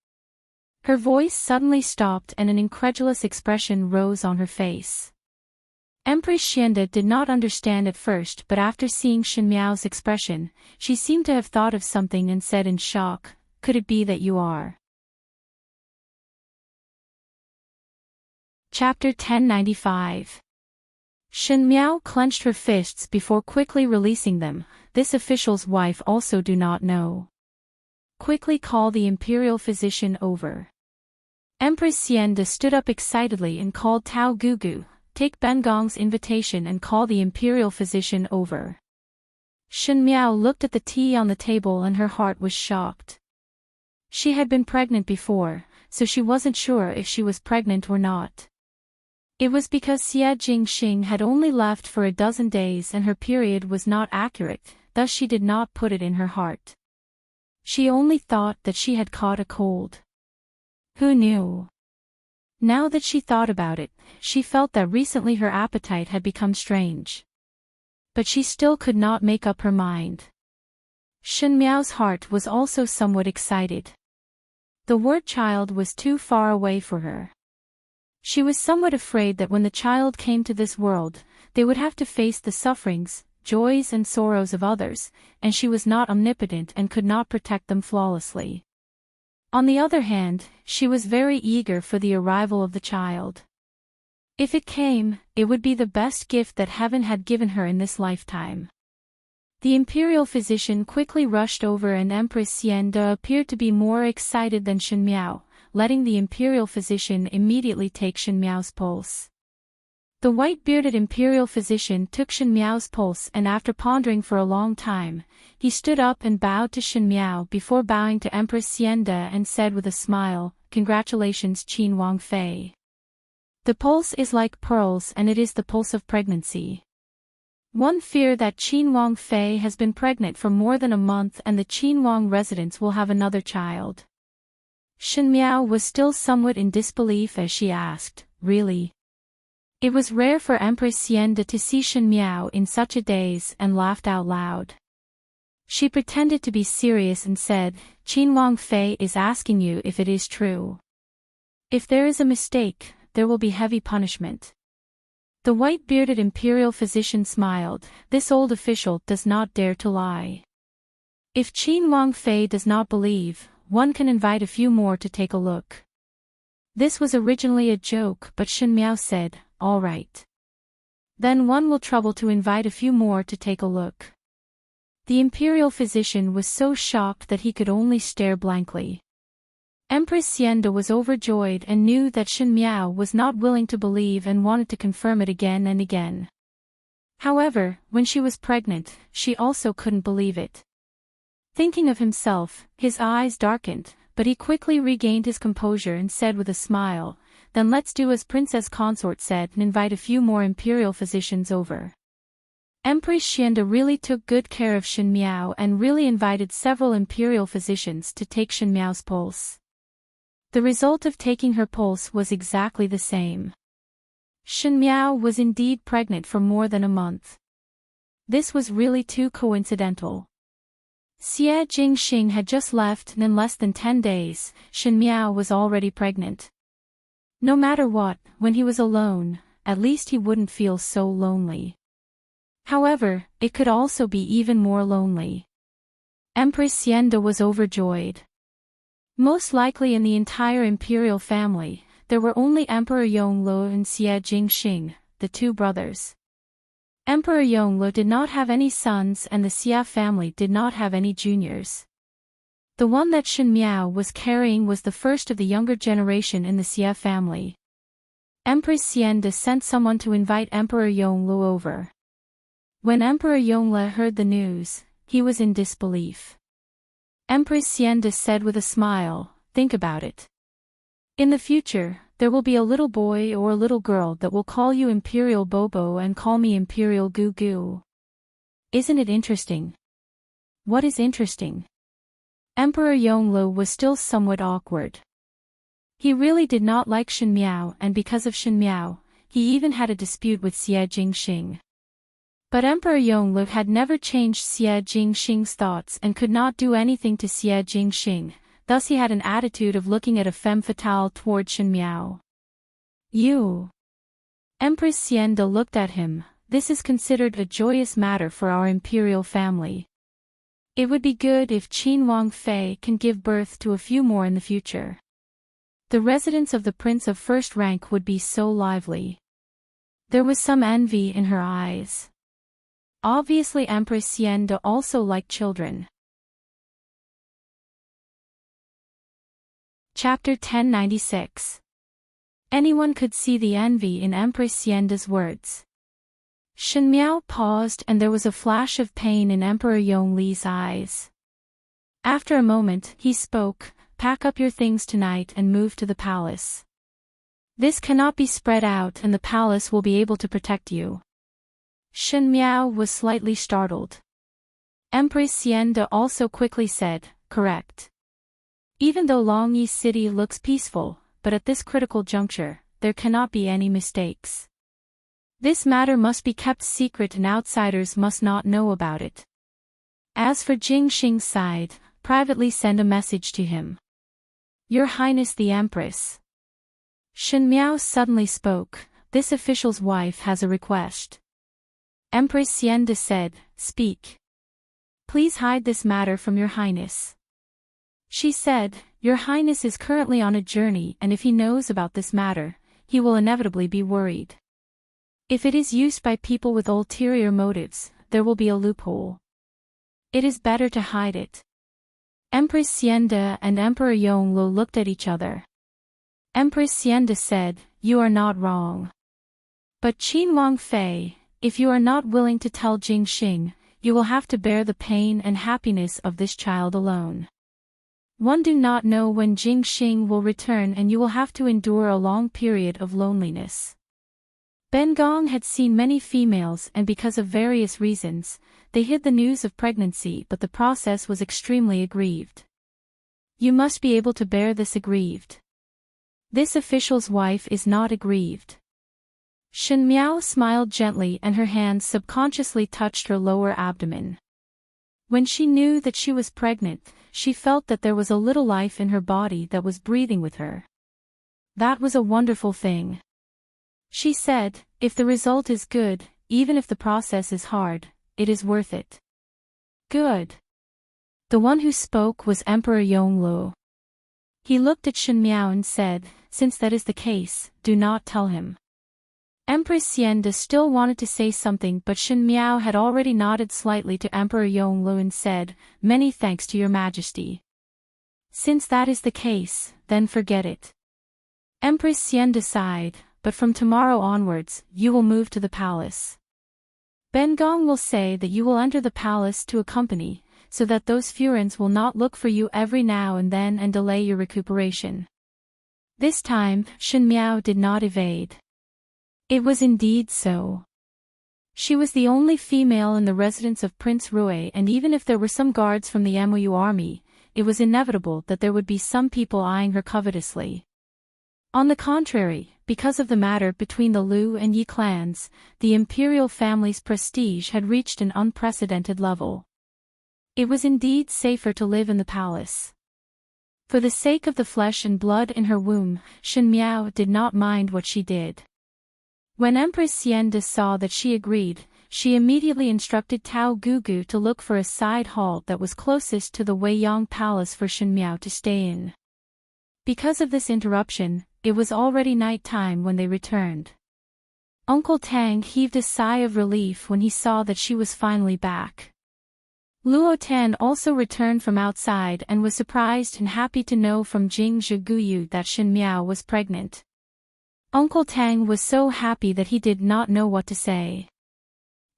[SPEAKER 1] Her voice suddenly stopped and an incredulous expression rose on her face. Empress Xianda did not understand at first, but after seeing Shen Miao's expression, she seemed to have thought of something and said in shock, "Could it be that you are?" Chapter 1095. Shen Miao clenched her fists before quickly releasing them. This official's wife also do not know. Quickly call the imperial physician over. Empress Xianda stood up excitedly and called Tao Gugu, take Ben Gong's invitation and call the imperial physician over. Shen Miao looked at the tea on the table and her heart was shocked. She had been pregnant before, so she wasn't sure if she was pregnant or not. It was because Xie Jingxing had only left for a dozen days and her period was not accurate, thus she did not put it in her heart. She only thought that she had caught a cold. Who knew? Now that she thought about it, she felt that recently her appetite had become strange. But she still could not make up her mind. Shen Miao's heart was also somewhat excited. The word child was too far away for her. She was somewhat afraid that when the child came to this world, they would have to face the sufferings, joys and sorrows of others, and she was not omnipotent and could not protect them flawlessly. On the other hand, she was very eager for the arrival of the child. If it came, it would be the best gift that heaven had given her in this lifetime. The imperial physician quickly rushed over and Empress Xianda appeared to be more excited than Shen Miao, letting the imperial physician immediately take Shen Miao's pulse. The white-bearded imperial physician took Shen Miao's pulse and after pondering for a long time, he stood up and bowed to Shen Miao before bowing to Empress Xianda and said with a smile, "Congratulations, Qin Wang Fei. The pulse is like pearls and it is the pulse of pregnancy. One fear that Qin Wang Fei has been pregnant for more than a month and the Qin Wang residents will have another child." Shen Miao was still somewhat in disbelief as she asked, "Really? It was rare for Empress Xianda to see Shen Miao in such a daze and laughed out loud. She pretended to be serious and said, "Qin Wangfei is asking you if it is true. If there is a mistake, there will be heavy punishment." The white-bearded imperial physician smiled. This old official does not dare to lie. If Qin Wangfei does not believe, one can invite a few more to take a look. This was originally a joke, but Shen Miao said, "All right. Then one will trouble to invite a few more to take a look." The imperial physician was so shocked that he could only stare blankly. Empress Xianda was overjoyed and knew that Shen Miao was not willing to believe and wanted to confirm it again and again. However, when she was pregnant, she also couldn't believe it. Thinking of himself, his eyes darkened, but he quickly regained his composure and said with a smile, "Then let's do as Princess Consort said and invite a few more imperial physicians over." Empress Xianda really took good care of Shen Miao and really invited several imperial physicians to take Shen Miao's pulse. The result of taking her pulse was exactly the same. Shen Miao was indeed pregnant for more than a month. This was really too coincidental. Xie Jingxing had just left and in less than 10 days, Shen Miao was already pregnant. No matter what, when he was alone, at least he wouldn't feel so lonely. However, it could also be even more lonely. Empress Xianda was overjoyed. Most likely in the entire imperial family, there were only Emperor Yongluo and Xie Jingxing, the two brothers. Emperor Yongluo did not have any sons and the Xia family did not have any juniors. The one that Shen Miao was carrying was the first of the younger generation in the Xia family. Empress Xianda sent someone to invite Emperor Yongluo over. When Emperor Yongle heard the news, he was in disbelief. Empress Xianda said with a smile, "Think about it. In the future, there will be a little boy or a little girl that will call you Imperial Bobo and call me Imperial Goo Goo. Isn't it interesting?" "What is interesting?" Emperor Yongluo was still somewhat awkward. He really did not like Shen Miao and because of Shen Miao, he even had a dispute with Xie Jingxing. But Emperor Yongluo had never changed Xie Jingxing's thoughts and could not do anything to Xie Jingxing, thus he had an attitude of looking at a femme fatale toward Shen Miao. "You." Empress Xianda looked at him. "This is considered a joyous matter for our imperial family. It would be good if Qin Wangfei can give birth to a few more in the future. The residence of the prince of first rank would be so lively." There was some envy in her eyes. Obviously Empress Xianda also liked children. Chapter 1096. Anyone could see the envy in Empress Xianda's words. Shen Miao paused and there was a flash of pain in Emperor Yongli's eyes. After a moment, he spoke, "Pack up your things tonight and move to the palace. This cannot be spread out and the palace will be able to protect you." Shen Miao was slightly startled. Empress Xianda also quickly said, "Correct. Even though Longyi City looks peaceful, but at this critical juncture, there cannot be any mistakes. This matter must be kept secret and outsiders must not know about it. As for Jingxing's side, privately send a message to him. Your Highness the Empress." Shen Miao suddenly spoke, "This official's wife has a request." Empress Xianda said, "Speak. Please hide this matter from your Highness." She said, "Your Highness is currently on a journey and if he knows about this matter, he will inevitably be worried. If it is used by people with ulterior motives, there will be a loophole. It is better to hide it." Empress Xianda and Emperor Yongluo looked at each other. Empress Xianda said, "You are not wrong. But Qin Wangfei, if you are not willing to tell Jingxing, you will have to bear the pain and happiness of this child alone. One do not know when Jingxing will return and you will have to endure a long period of loneliness." Ben Gong had seen many females and because of various reasons, they hid the news of pregnancy but the process was extremely aggrieved. You must be able to bear this aggrieved. This official's wife is not aggrieved. Shen Miao smiled gently and her hands subconsciously touched her lower abdomen. When she knew that she was pregnant, she felt that there was a little life in her body that was breathing with her. That was a wonderful thing. She said, if the result is good, even if the process is hard, it is worth it. Good. The one who spoke was Emperor Yonglu. He looked at Shen Miao and said, since that is the case, do not tell him. Empress Xianda still wanted to say something, but Shen Miao had already nodded slightly to Emperor Yonglu and said, many thanks to your majesty. Since that is the case, then forget it. Empress Xianda sighed, but from tomorrow onwards, you will move to the palace. Ben Gong will say that you will enter the palace to accompany, so that those Furins will not look for you every now and then and delay your recuperation. This time, Shen Miao did not evade. It was indeed so. She was the only female in the residence of Prince Rui, and even if there were some guards from the Mu army, it was inevitable that there would be some people eyeing her covetously. On the contrary, because of the matter between the Lu and Yi clans, the imperial family's prestige had reached an unprecedented level. It was indeed safer to live in the palace. For the sake of the flesh and blood in her womb, Shen Miao did not mind what she did. When Empress Xianda saw that she agreed, she immediately instructed Tao Gugu to look for a side hall that was closest to the Weiyang Palace for Shen Miao to stay in. Because of this interruption, it was already night time when they returned. Uncle Tang heaved a sigh of relief when he saw that she was finally back. Luo Tan also returned from outside and was surprised and happy to know from Jing Zhiguyu that Shen Miao was pregnant. Uncle Tang was so happy that he did not know what to say.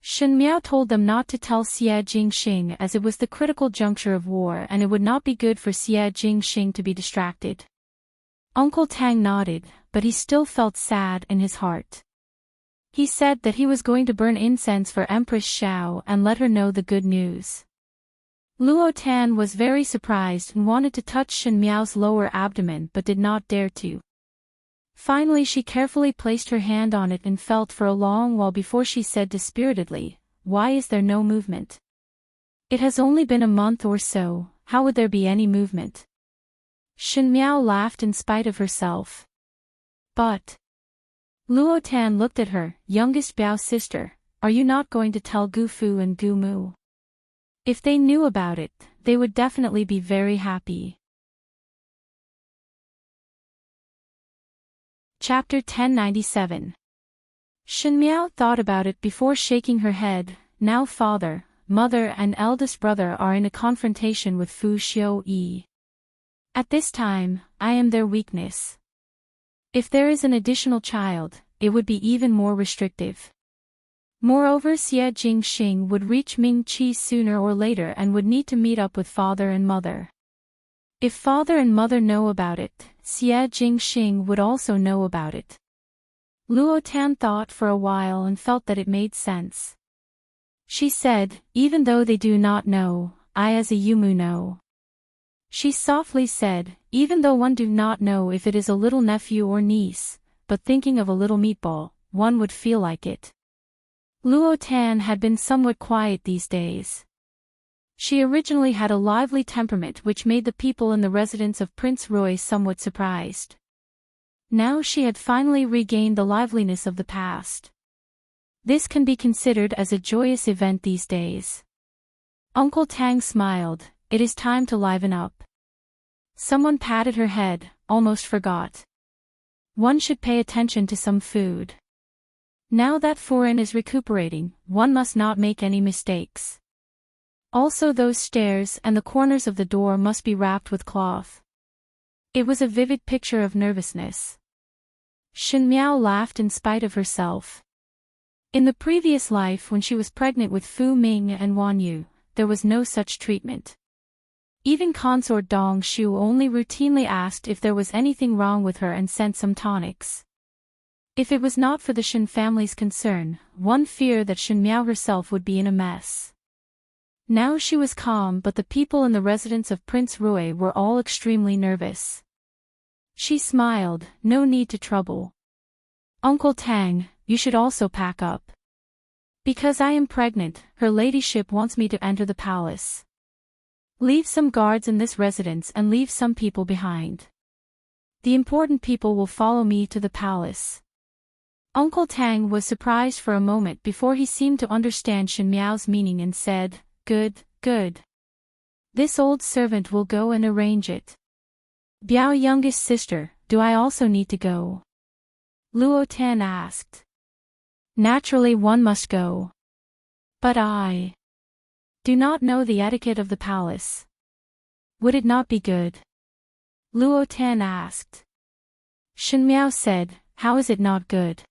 [SPEAKER 1] Shen Miao told them not to tell Xie Jingxing as it was the critical juncture of war and it would not be good for Xie Jingxing to be distracted. Uncle Tang nodded, but he still felt sad in his heart. He said that he was going to burn incense for Empress Xiao and let her know the good news. Luo Tan was very surprised and wanted to touch Shen Miao's lower abdomen but did not dare to. Finally she carefully placed her hand on it and felt for a long while before she said dispiritedly, why is there no movement? It has only been a month or so, how would there be any movement? Shen Miao laughed in spite of herself. But Luo Tan looked at her, youngest Biao's sister, are you not going to tell Gu Fu and Gu Mu? If they knew about it, they would definitely be very happy. Chapter 1097. Shen Miao thought about it before shaking her head. Now father, mother and eldest brother are in a confrontation with Fu Xiu Yi. At this time, I am their weakness. If there is an additional child, it would be even more restrictive. Moreover, Xie Jingxing would reach Ming Qi sooner or later and would need to meet up with father and mother. If father and mother know about it, Xie Jingxing would also know about it. Luo Tan thought for a while and felt that it made sense. She said, even though they do not know, I as a Yumu know. She softly said, even though one do not know if it is a little nephew or niece, but thinking of a little meatball, one would feel like it. Luo Tan had been somewhat quiet these days. She originally had a lively temperament which made the people in the residence of Prince Rui somewhat surprised. Now she had finally regained the liveliness of the past. This can be considered as a joyous event these days. Uncle Tang smiled, it is time to liven up. Someone patted her head, almost forgot. One should pay attention to some food. Now that Furin is recuperating, one must not make any mistakes. Also those stairs and the corners of the door must be wrapped with cloth. It was a vivid picture of nervousness. Shen Miao laughed in spite of herself. In the previous life when she was pregnant with Fu Ming and Wan Yu, there was no such treatment. Even consort Dong Shu only routinely asked if there was anything wrong with her and sent some tonics. If it was not for the Shen family's concern, one feared that Shen Miao herself would be in a mess. Now she was calm, but the people in the residence of Prince Rui were all extremely nervous. She smiled, no need to trouble. Uncle Tang, you should also pack up. Because I am pregnant, her ladyship wants me to enter the palace. Leave some guards in this residence and leave some people behind. The important people will follow me to the palace. Uncle Tang was surprised for a moment before he seemed to understand Shen Miao's meaning and said, Good, good. This old servant will go and arrange it. Biao youngest sister, do I also need to go? Luo Tan asked. Naturally one must go. But I do not know the etiquette of the palace. Would it not be good? Luo Tan asked. Shen Miao said, how is it not good?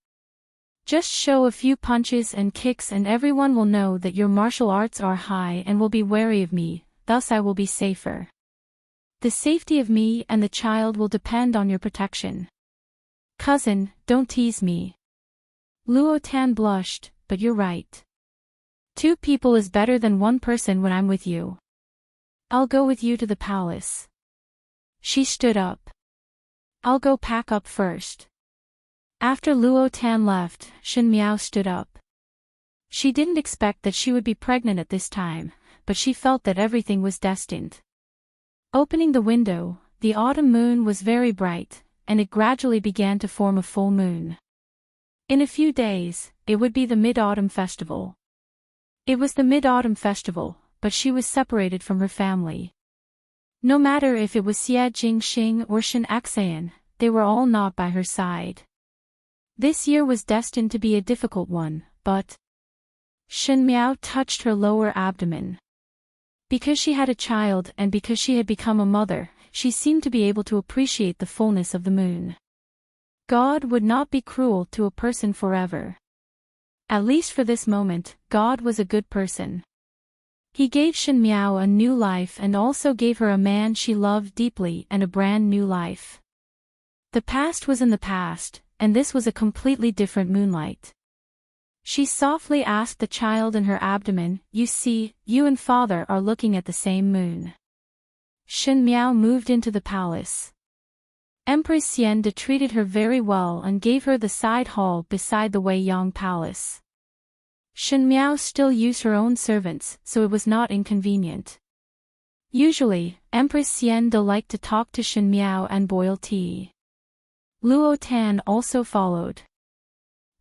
[SPEAKER 1] Just show a few punches and kicks and everyone will know that your martial arts are high and will be wary of me, thus I will be safer. The safety of me and the child will depend on your protection. Cousin, don't tease me. Luo Tan blushed, but you're right. 2 people is better than 1 person when I'm with you. I'll go with you to the palace. She stood up. I'll go pack up first. After Luo Tan left, Shen Miao stood up. She didn't expect that she would be pregnant at this time, but she felt that everything was destined. Opening the window, the autumn moon was very bright, and it gradually began to form a full moon. In a few days, it would be the Mid-Autumn Festival. It was the Mid-Autumn Festival, but she was separated from her family. No matter if it was Xie Jingxing or Shen Axan, they were all not by her side. This year was destined to be a difficult one, but Shen Miao touched her lower abdomen. Because she had a child and because she had become a mother, she seemed to be able to appreciate the fullness of the moon. God would not be cruel to a person forever. At least for this moment, God was a good person. He gave Shen Miao a new life and also gave her a man she loved deeply and a brand new life. The past was in the past, and this was a completely different moonlight. She softly asked the child in her abdomen, you see, you and father are looking at the same moon. Shen Miao moved into the palace. Empress Xiande treated her very well and gave her the side hall beside the Wei Yang Palace. Shen Miao still used her own servants, so it was not inconvenient. Usually, Empress Xiande liked to talk to Shen Miao and boil tea. Luo Tan also followed.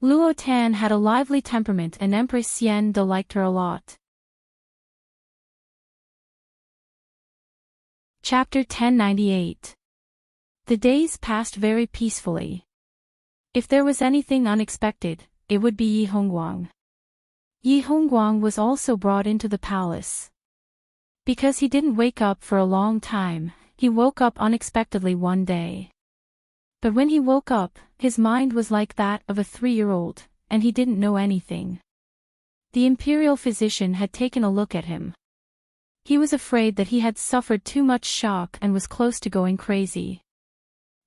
[SPEAKER 1] Luo Tan had a lively temperament and Empress Xiande liked her a lot. Chapter 1098. The days passed very peacefully. If there was anything unexpected, it would be Yi Hongguang. Yi Hongguang was also brought into the palace. Because he didn't wake up for a long time, he woke up unexpectedly one day. But when he woke up, his mind was like that of a 3-year-old, and he didn't know anything. The imperial physician had taken a look at him. He was afraid that he had suffered too much shock and was close to going crazy.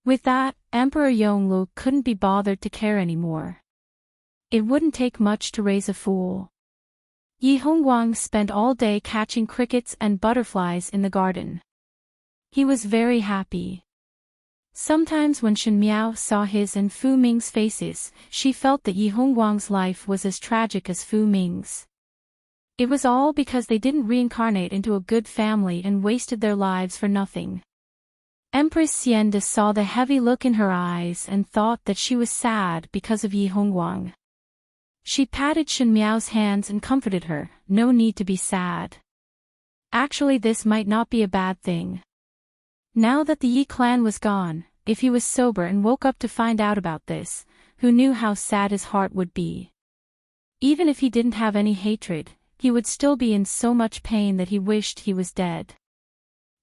[SPEAKER 1] With that, Emperor Yonglu couldn't be bothered to care anymore. It wouldn't take much to raise a fool. Yi Hongguang spent all day catching crickets and butterflies in the garden. He was very happy. Sometimes when Shen Miao saw his and Fu Ming's faces, she felt that Yi Hongguang's life was as tragic as Fu Ming's. It was all because they didn't reincarnate into a good family and wasted their lives for nothing. Empress Xiande saw the heavy look in her eyes and thought that she was sad because of Yi Hongguang. She patted Shen Miao's hands and comforted her, no need to be sad. Actually, this might not be a bad thing. Now that the Yi clan was gone, if he was sober and woke up to find out about this, who knew how sad his heart would be? Even if he didn't have any hatred, he would still be in so much pain that he wished he was dead.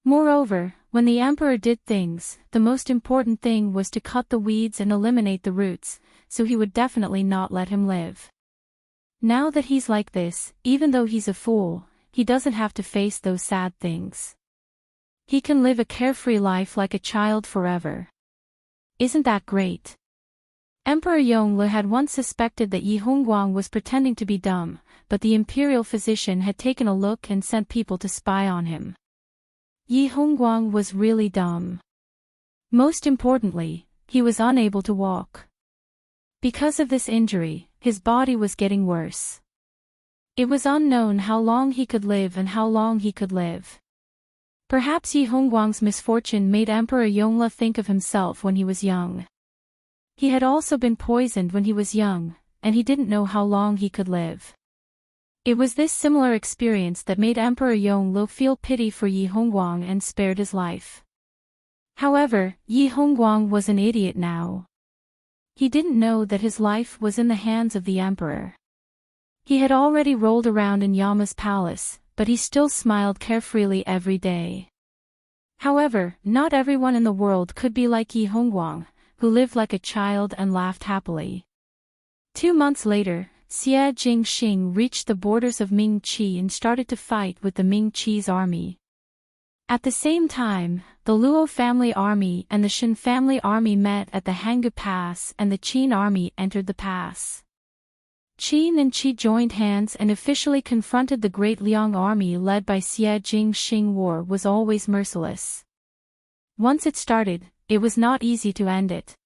[SPEAKER 1] Moreover, when the emperor did things, the most important thing was to cut the weeds and eliminate the roots, so he would definitely not let him live. Now that he's like this, even though he's a fool, he doesn't have to face those sad things. He can live a carefree life like a child forever. Isn't that great? Emperor Yongle had once suspected that Yi Hongguang was pretending to be dumb, but the imperial physician had taken a look and sent people to spy on him. Yi Hongguang was really dumb. Most importantly, he was unable to walk. Because of this injury, his body was getting worse. It was unknown how long he could live and how long he could live. Perhaps Yi Hongguang's misfortune made Emperor Yongle think of himself when he was young. He had also been poisoned when he was young, and he didn't know how long he could live. It was this similar experience that made Emperor Yongle feel pity for Yi Hongguang and spared his life. However, Yi Hongguang was an idiot now. He didn't know that his life was in the hands of the emperor. He had already rolled around in Yama's palace, but he still smiled carefreely every day. However, not everyone in the world could be like Yi Hongguang, who lived like a child and laughed happily. 2 months later, Xie Jingxing reached the borders of Ming Qi and started to fight with the Ming Qi's army. At the same time, the Luo family army and the Shen family army met at the Hangu Pass and the Qin army entered the pass. Qin and Qi joined hands and officially confronted the Great Liang army led by Xie Jingxing. War was always merciless. Once it started, it was not easy to end it.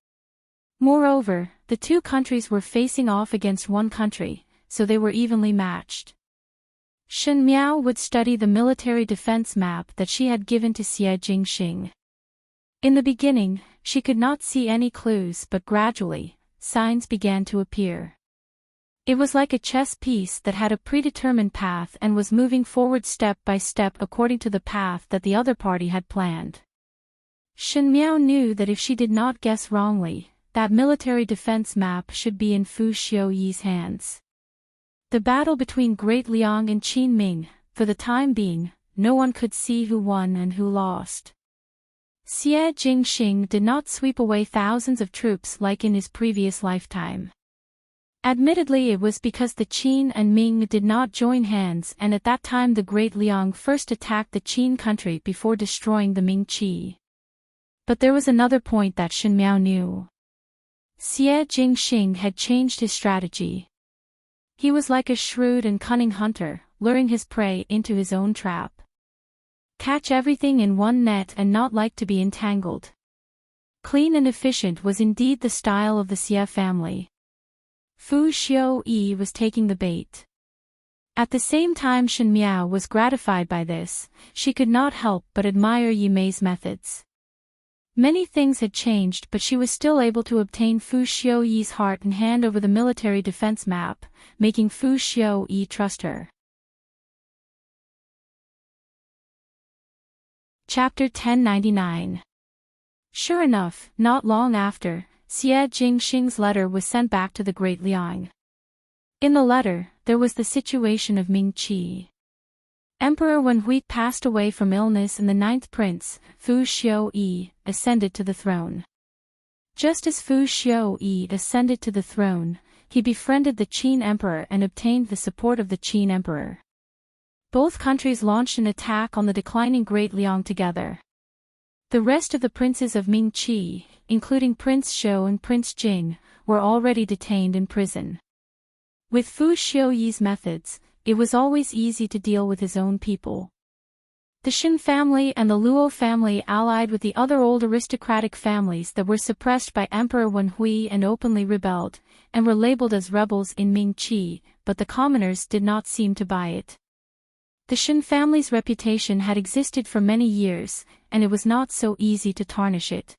[SPEAKER 1] Moreover, the two countries were facing off against one country, so they were evenly matched. Shen Miao would study the military defense map that she had given to Xie Jingxing. In the beginning, she could not see any clues, but gradually, signs began to appear. It was like a chess piece that had a predetermined path and was moving forward step by step according to the path that the other party had planned. Shen Miao knew that if she did not guess wrongly, that military defense map should be in Fu Xiuyi's hands. The battle between Great Liang and Qin Ming, for the time being, no one could see who won and who lost. Xie Jingxing did not sweep away thousands of troops like in his previous lifetime. Admittedly, it was because the Qin and Ming did not join hands, and at that time the Great Liang first attacked the Qin country before destroying the Ming Qi. But there was another point that Shen Miao knew. Xie Jingxing had changed his strategy. He was like a shrewd and cunning hunter, luring his prey into his own trap. Catch everything in one net and not like to be entangled. Clean and efficient was indeed the style of the Xie family. Fu Xiuyi was taking the bait. At the same time Shen Miao was gratified by this, she could not help but admire Yi Mei's methods. Many things had changed, but she was still able to obtain Fu Xiuyi's heart and hand over the military defense map, making Fu Xiuyi trust her. Chapter 1099. Sure enough, not long after, Xie Jingxing's letter was sent back to the Great Liang. In the letter, there was the situation of Ming Qi. Emperor Wenhui passed away from illness and the 9th prince, Fu Xiuyi, ascended to the throne. Just as Fu Xiuyi ascended to the throne, he befriended the Qin emperor and obtained the support of the Qin emperor. Both countries launched an attack on the declining Great Liang together. The rest of the princes of Ming Qi, including Prince Shou and Prince Jing, were already detained in prison. With Fu Xiuyi's methods, it was always easy to deal with his own people. The Shen family and the Luo family allied with the other old aristocratic families that were suppressed by Emperor Wenhui and openly rebelled, and were labeled as rebels in Ming Qi, but the commoners did not seem to buy it. The Shen family's reputation had existed for many years, and it was not so easy to tarnish it.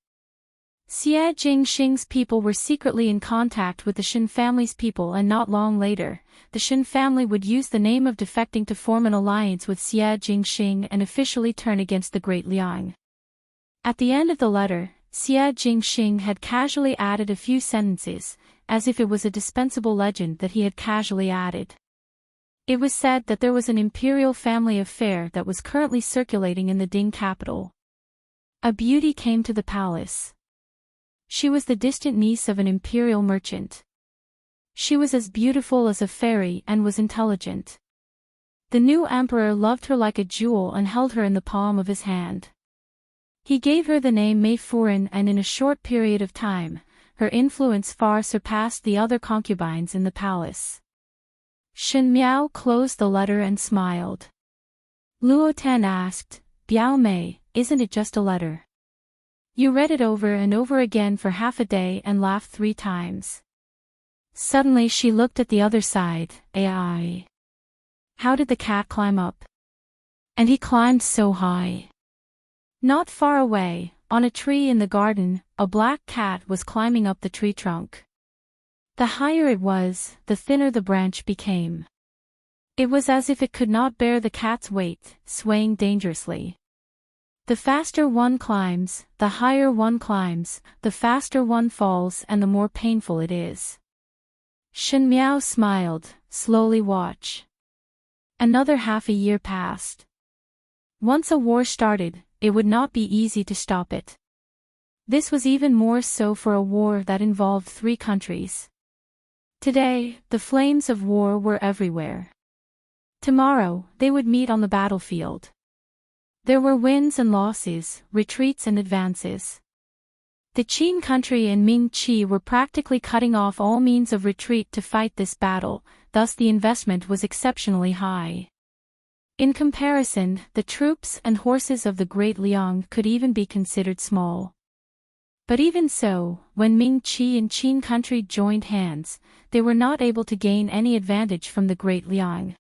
[SPEAKER 1] Xie Jingxing's people were secretly in contact with the Shen family's people, and not long later, the Shen family would use the name of defecting to form an alliance with Xie Jingxing and officially turn against the Great Liang. At the end of the letter, Xie Jingxing had casually added a few sentences, as if it was a dispensable legend that he had casually added. It was said that there was an imperial family affair that was currently circulating in the Ding capital. A beauty came to the palace. She was the distant niece of an imperial merchant. She was as beautiful as a fairy and was intelligent. The new emperor loved her like a jewel and held her in the palm of his hand. He gave her the name Mei Furen, and in a short period of time, her influence far surpassed the other concubines in the palace. Shen Miao closed the letter and smiled. Luo Ten asked, "Biao Mei, isn't it just a letter?" You read it over and over again for half a day and laughed 3 times. Suddenly she looked at the other side. AI. How did the cat climb up? And he climbed so high. Not far away, on a tree in the garden, a black cat was climbing up the tree trunk. The higher it was, the thinner the branch became. It was as if it could not bear the cat's weight, swaying dangerously. The faster one climbs, the higher one climbs, the faster one falls and the more painful it is. Shen Miao smiled. Slowly watch. Another half a year passed. Once a war started, it would not be easy to stop it. This was even more so for a war that involved 3 countries. Today, the flames of war were everywhere. Tomorrow, they would meet on the battlefield. There were wins and losses, retreats and advances. The Qin country and Ming Qi were practically cutting off all means of retreat to fight this battle, thus the investment was exceptionally high. In comparison, the troops and horses of the Great Liang could even be considered small. But even so, when Ming Qi and Qin country joined hands, they were not able to gain any advantage from the Great Liang.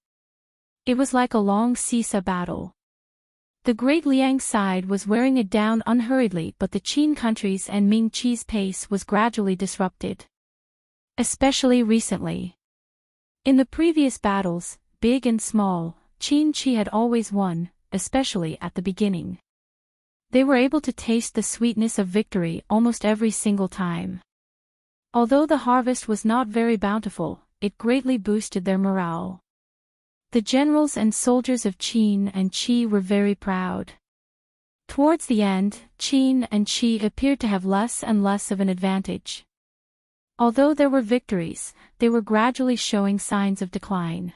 [SPEAKER 1] It was like a long seesaw battle. The Great Liang side was wearing it down unhurriedly, but the Qin countries and Ming Qi's pace was gradually disrupted. Especially recently. In the previous battles, big and small, Qin Qi had always won, especially at the beginning. They were able to taste the sweetness of victory almost every single time. Although the harvest was not very bountiful, it greatly boosted their morale. The generals and soldiers of Qin and Qi were very proud. Towards the end, Qin and Qi appeared to have less and less of an advantage. Although there were victories, they were gradually showing signs of decline.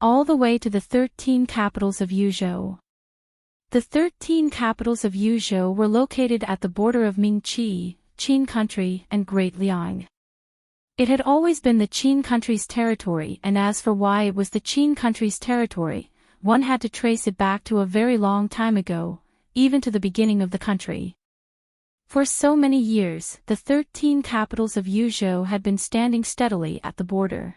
[SPEAKER 1] All the way to the 13 capitals of Yuzhou. The 13 capitals of Yuzhou were located at the border of Ming Qi, Qin country and Great Liang. It had always been the Qin country's territory, and as for why it was the Qin country's territory, one had to trace it back to a very long time ago, even to the beginning of the country. For so many years, the 13 capitals of Yuzhou had been standing steadily at the border.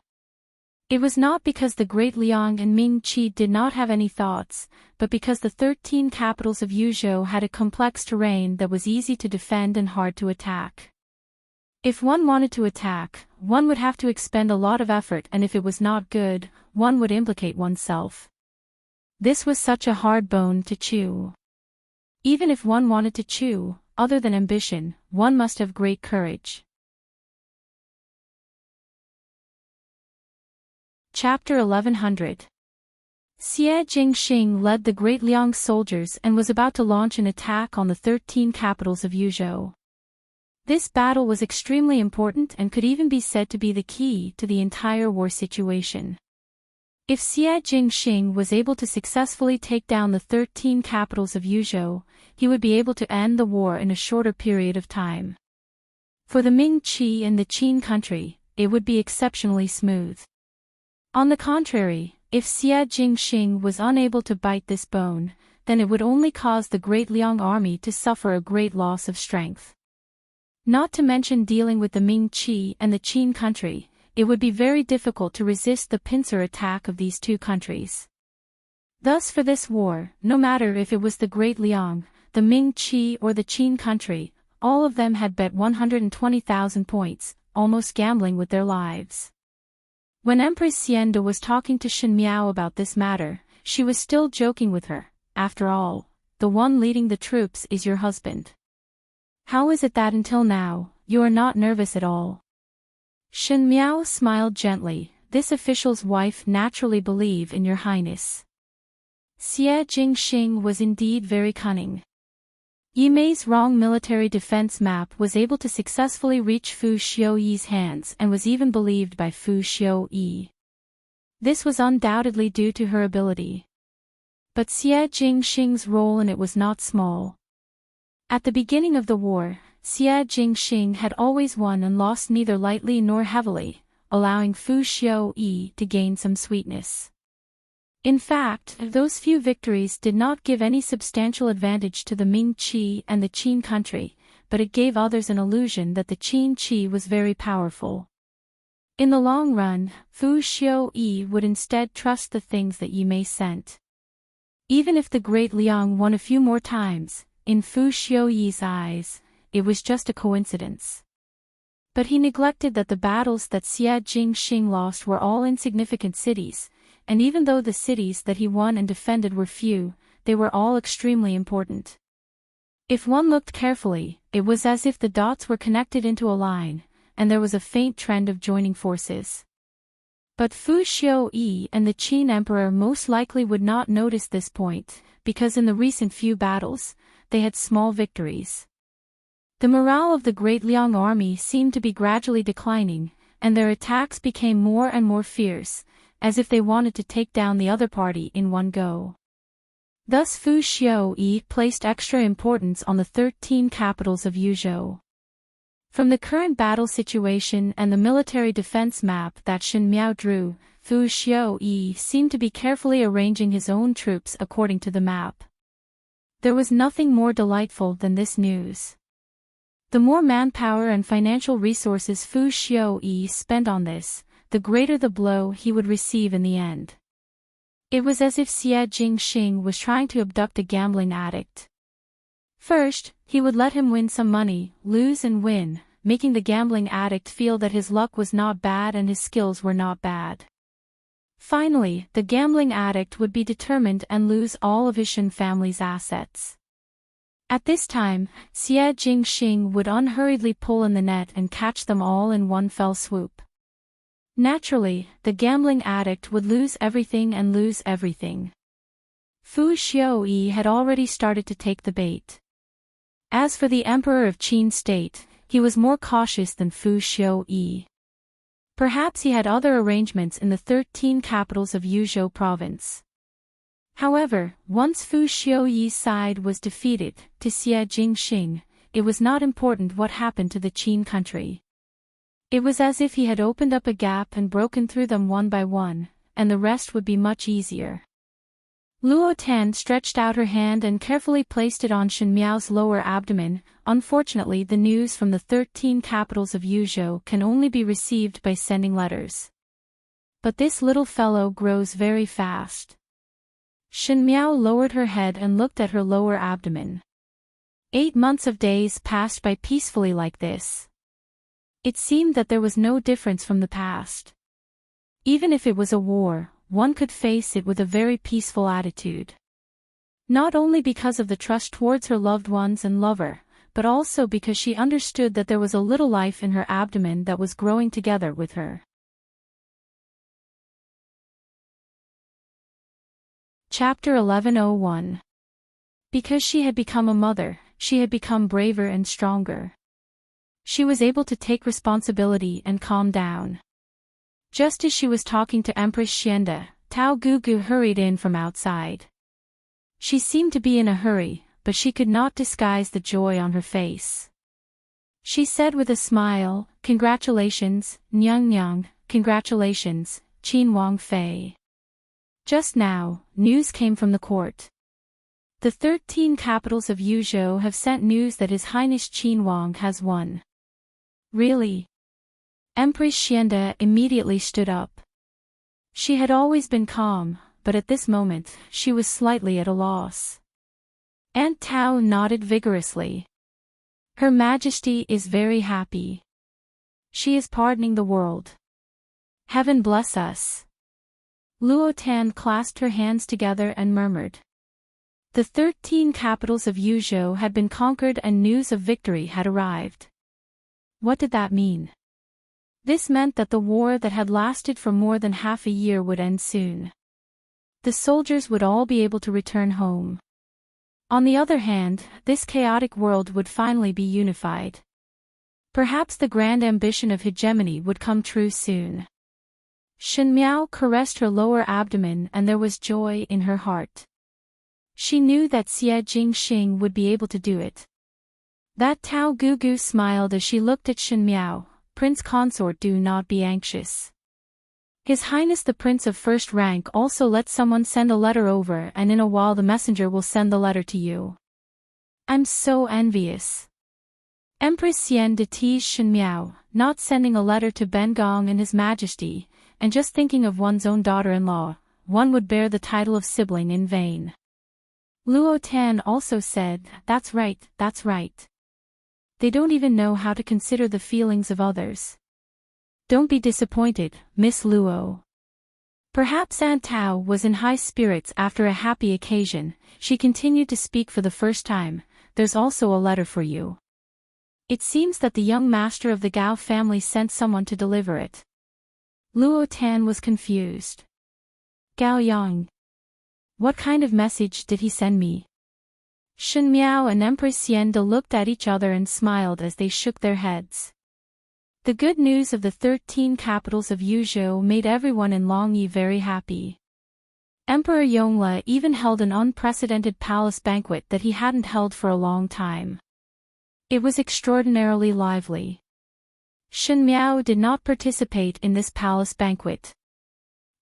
[SPEAKER 1] It was not because the Great Liang and Ming Qi did not have any thoughts, but because the 13 capitals of Yuzhou had a complex terrain that was easy to defend and hard to attack. If one wanted to attack, one would have to expend a lot of effort, and if it was not good, one would implicate oneself. This was such a hard bone to chew. Even if one wanted to chew, other than ambition, one must have great courage. Chapter 1100. Xie Jingxing led the Great Liang soldiers and was about to launch an attack on the 13 capitals of Yuzhou. This battle was extremely important and could even be said to be the key to the entire war situation. If Xie Jingxing was able to successfully take down the 13 capitals of Yuzhou, he would be able to end the war in a shorter period of time. For the Ming Qi and the Qin country, it would be exceptionally smooth. On the contrary, if Xie Jingxing was unable to bite this bone, then it would only cause the Great Liang army to suffer a great loss of strength. Not to mention dealing with the Ming Qi and the Qin country, it would be very difficult to resist the pincer attack of these 2 countries. Thus for this war, no matter if it was the Great Liang, the Ming Qi or the Qin country, all of them had bet 120,000 points, almost gambling with their lives. When Empress Xianda was talking to Shen Miao about this matter, she was still joking with her. After all, the one leading the troops is your husband. How is it that until now, you are not nervous at all? Shen Miao smiled gently. This official's wife naturally believe in your highness. Xie Jingxing was indeed very cunning. Yimei's wrong military defense map was able to successfully reach Fu Xiuyi's hands and was even believed by Fu Xiuyi. This was undoubtedly due to her ability. But Xie Jingxing's role in it was not small. At the beginning of the war, Xie Jingxing had always won and lost neither lightly nor heavily, allowing Fu Xiuyi to gain some sweetness. In fact, those few victories did not give any substantial advantage to the Ming Qi and the Qin country, but it gave others an illusion that the Qin Qi was very powerful. In the long run, Fu Xiu-yi would instead trust the things that Yi Mei sent. Even if the Great Liang won a few more times, in Fu Xiu-yi's eyes, it was just a coincidence. But he neglected that the battles that Xie Jingxing lost were all insignificant cities, and even though the cities that he won and defended were few, they were all extremely important. If one looked carefully, it was as if the dots were connected into a line, and there was a faint trend of joining forces. But Fu Xiu-yi and the Qin Emperor most likely would not notice this point, because in the recent few battles, they had small victories. The morale of the Great Liang army seemed to be gradually declining, and their attacks became more and more fierce, as if they wanted to take down the other party in one go. Thus Fu Xiu-yi placed extra importance on the 13 capitals of Yuzhou. From the current battle situation and the military defense map that Shen Miao drew, Fu Xiu-yi seemed to be carefully arranging his own troops according to the map. There was nothing more delightful than this news. The more manpower and financial resources Fu Xiu-yi spent on this, the greater the blow he would receive in the end. It was as if Xie Jingxing was trying to abduct a gambling addict. First, he would let him win some money, lose and win, making the gambling addict feel that his luck was not bad and his skills were not bad. Finally, the gambling addict would be determined and lose all of his Shen family's assets. At this time, Xie Jingxing would unhurriedly pull in the net and catch them all in one fell swoop. Naturally, the gambling addict would lose everything and lose everything. Fu Xiu-yi had already started to take the bait. As for the Emperor of Qin State, he was more cautious than Fu Xiu-yi. Perhaps he had other arrangements in the 13 capitals of Yuzhou province. However, once Fu Xiu-yi's side was defeated, to Xie Jingxing, it was not important what happened to the Qin country. It was as if he had opened up a gap and broken through them one by one, and the rest would be much easier. Luo Tan stretched out her hand and carefully placed it on Shen Miao's lower abdomen. Unfortunately, the news from the 13 capitals of Yuzhou can only be received by sending letters. But this little fellow grows very fast. Shen Miao lowered her head and looked at her lower abdomen. 8 months of days passed by peacefully like this. It seemed that there was no difference from the past. Even if it was a war, one could face it with a very peaceful attitude. Not only because of the trust towards her loved ones and lover, but also because she understood that there was a little life in her abdomen that was growing together with her. Chapter 1101. Because she had become a mother, she had become braver and stronger. She was able to take responsibility and calm down. Just as she was talking to Empress Xianda, Tao Gugu hurried in from outside. She seemed to be in a hurry, but she could not disguise the joy on her face. She said with a smile, "Congratulations, Nyang Nyang, congratulations, Qin Wang Fei." Just now, news came from the court. The 13 capitals of Yuzhou have sent news that His Highness Qin Wang has won. Really? Empress Xianda immediately stood up. She had always been calm, but at this moment, she was slightly at a loss. Aunt Tao nodded vigorously. Her Majesty is very happy. She is pardoning the world. Heaven bless us. Luo Tan clasped her hands together and murmured. The 13 capitals of Yuzhou had been conquered and news of victory had arrived. What did that mean? This meant that the war that had lasted for more than half a year would end soon. The soldiers would all be able to return home. On the other hand, this chaotic world would finally be unified. Perhaps the grand ambition of hegemony would come true soon. Shen Miao caressed her lower abdomen and there was joy in her heart. She knew that Xie Jingxing would be able to do it. That Tao Gugu smiled as she looked at Shen Miao. Prince Consort, do not be anxious. His Highness the Prince of First Rank also let someone send a letter over and in a while the messenger will send the letter to you. I'm so envious. Empress Xian de tease Shen Miao, not sending a letter to Ben Gong and His Majesty, and just thinking of one's own daughter-in-law, one would bear the title of sibling in vain. Luo Tan also said, that's right, that's right. They don't even know how to consider the feelings of others. Don't be disappointed, Miss Luo. Perhaps Aunt Tao was in high spirits after a happy occasion. She continued to speak for the first time. There's also a letter for you. It seems that the young master of the Gao family sent someone to deliver it. Luo Tan was confused. Gao Yang. What kind of message did he send me? Shen Miao and Empress Xian De looked at each other and smiled as they shook their heads. The good news of the 13 capitals of Yuzhou made everyone in Longyi very happy. Emperor Yongle even held an unprecedented palace banquet that he hadn't held for a long time. It was extraordinarily lively. Shen Miao did not participate in this palace banquet.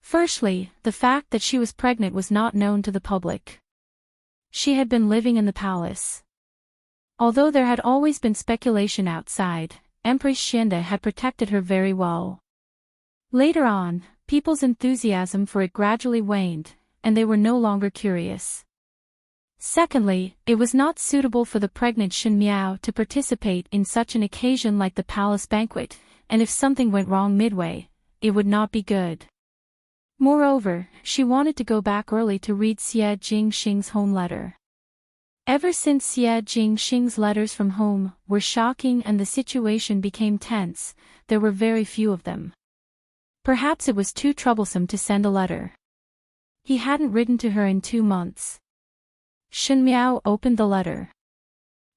[SPEAKER 1] Firstly, the fact that she was pregnant was not known to the public. She had been living in the palace. Although there had always been speculation outside, Empress Xiande had protected her very well. Later on, people's enthusiasm for it gradually waned, and they were no longer curious. Secondly, it was not suitable for the pregnant Shen Miao to participate in such an occasion like the palace banquet, and if something went wrong midway, it would not be good. Moreover, she wanted to go back early to read Xie Jingxing's home letter. Ever since Xie Jingxing's letters from home were shocking and the situation became tense, there were very few of them. Perhaps it was too troublesome to send a letter. He hadn't written to her in 2 months. Shen Miao opened the letter.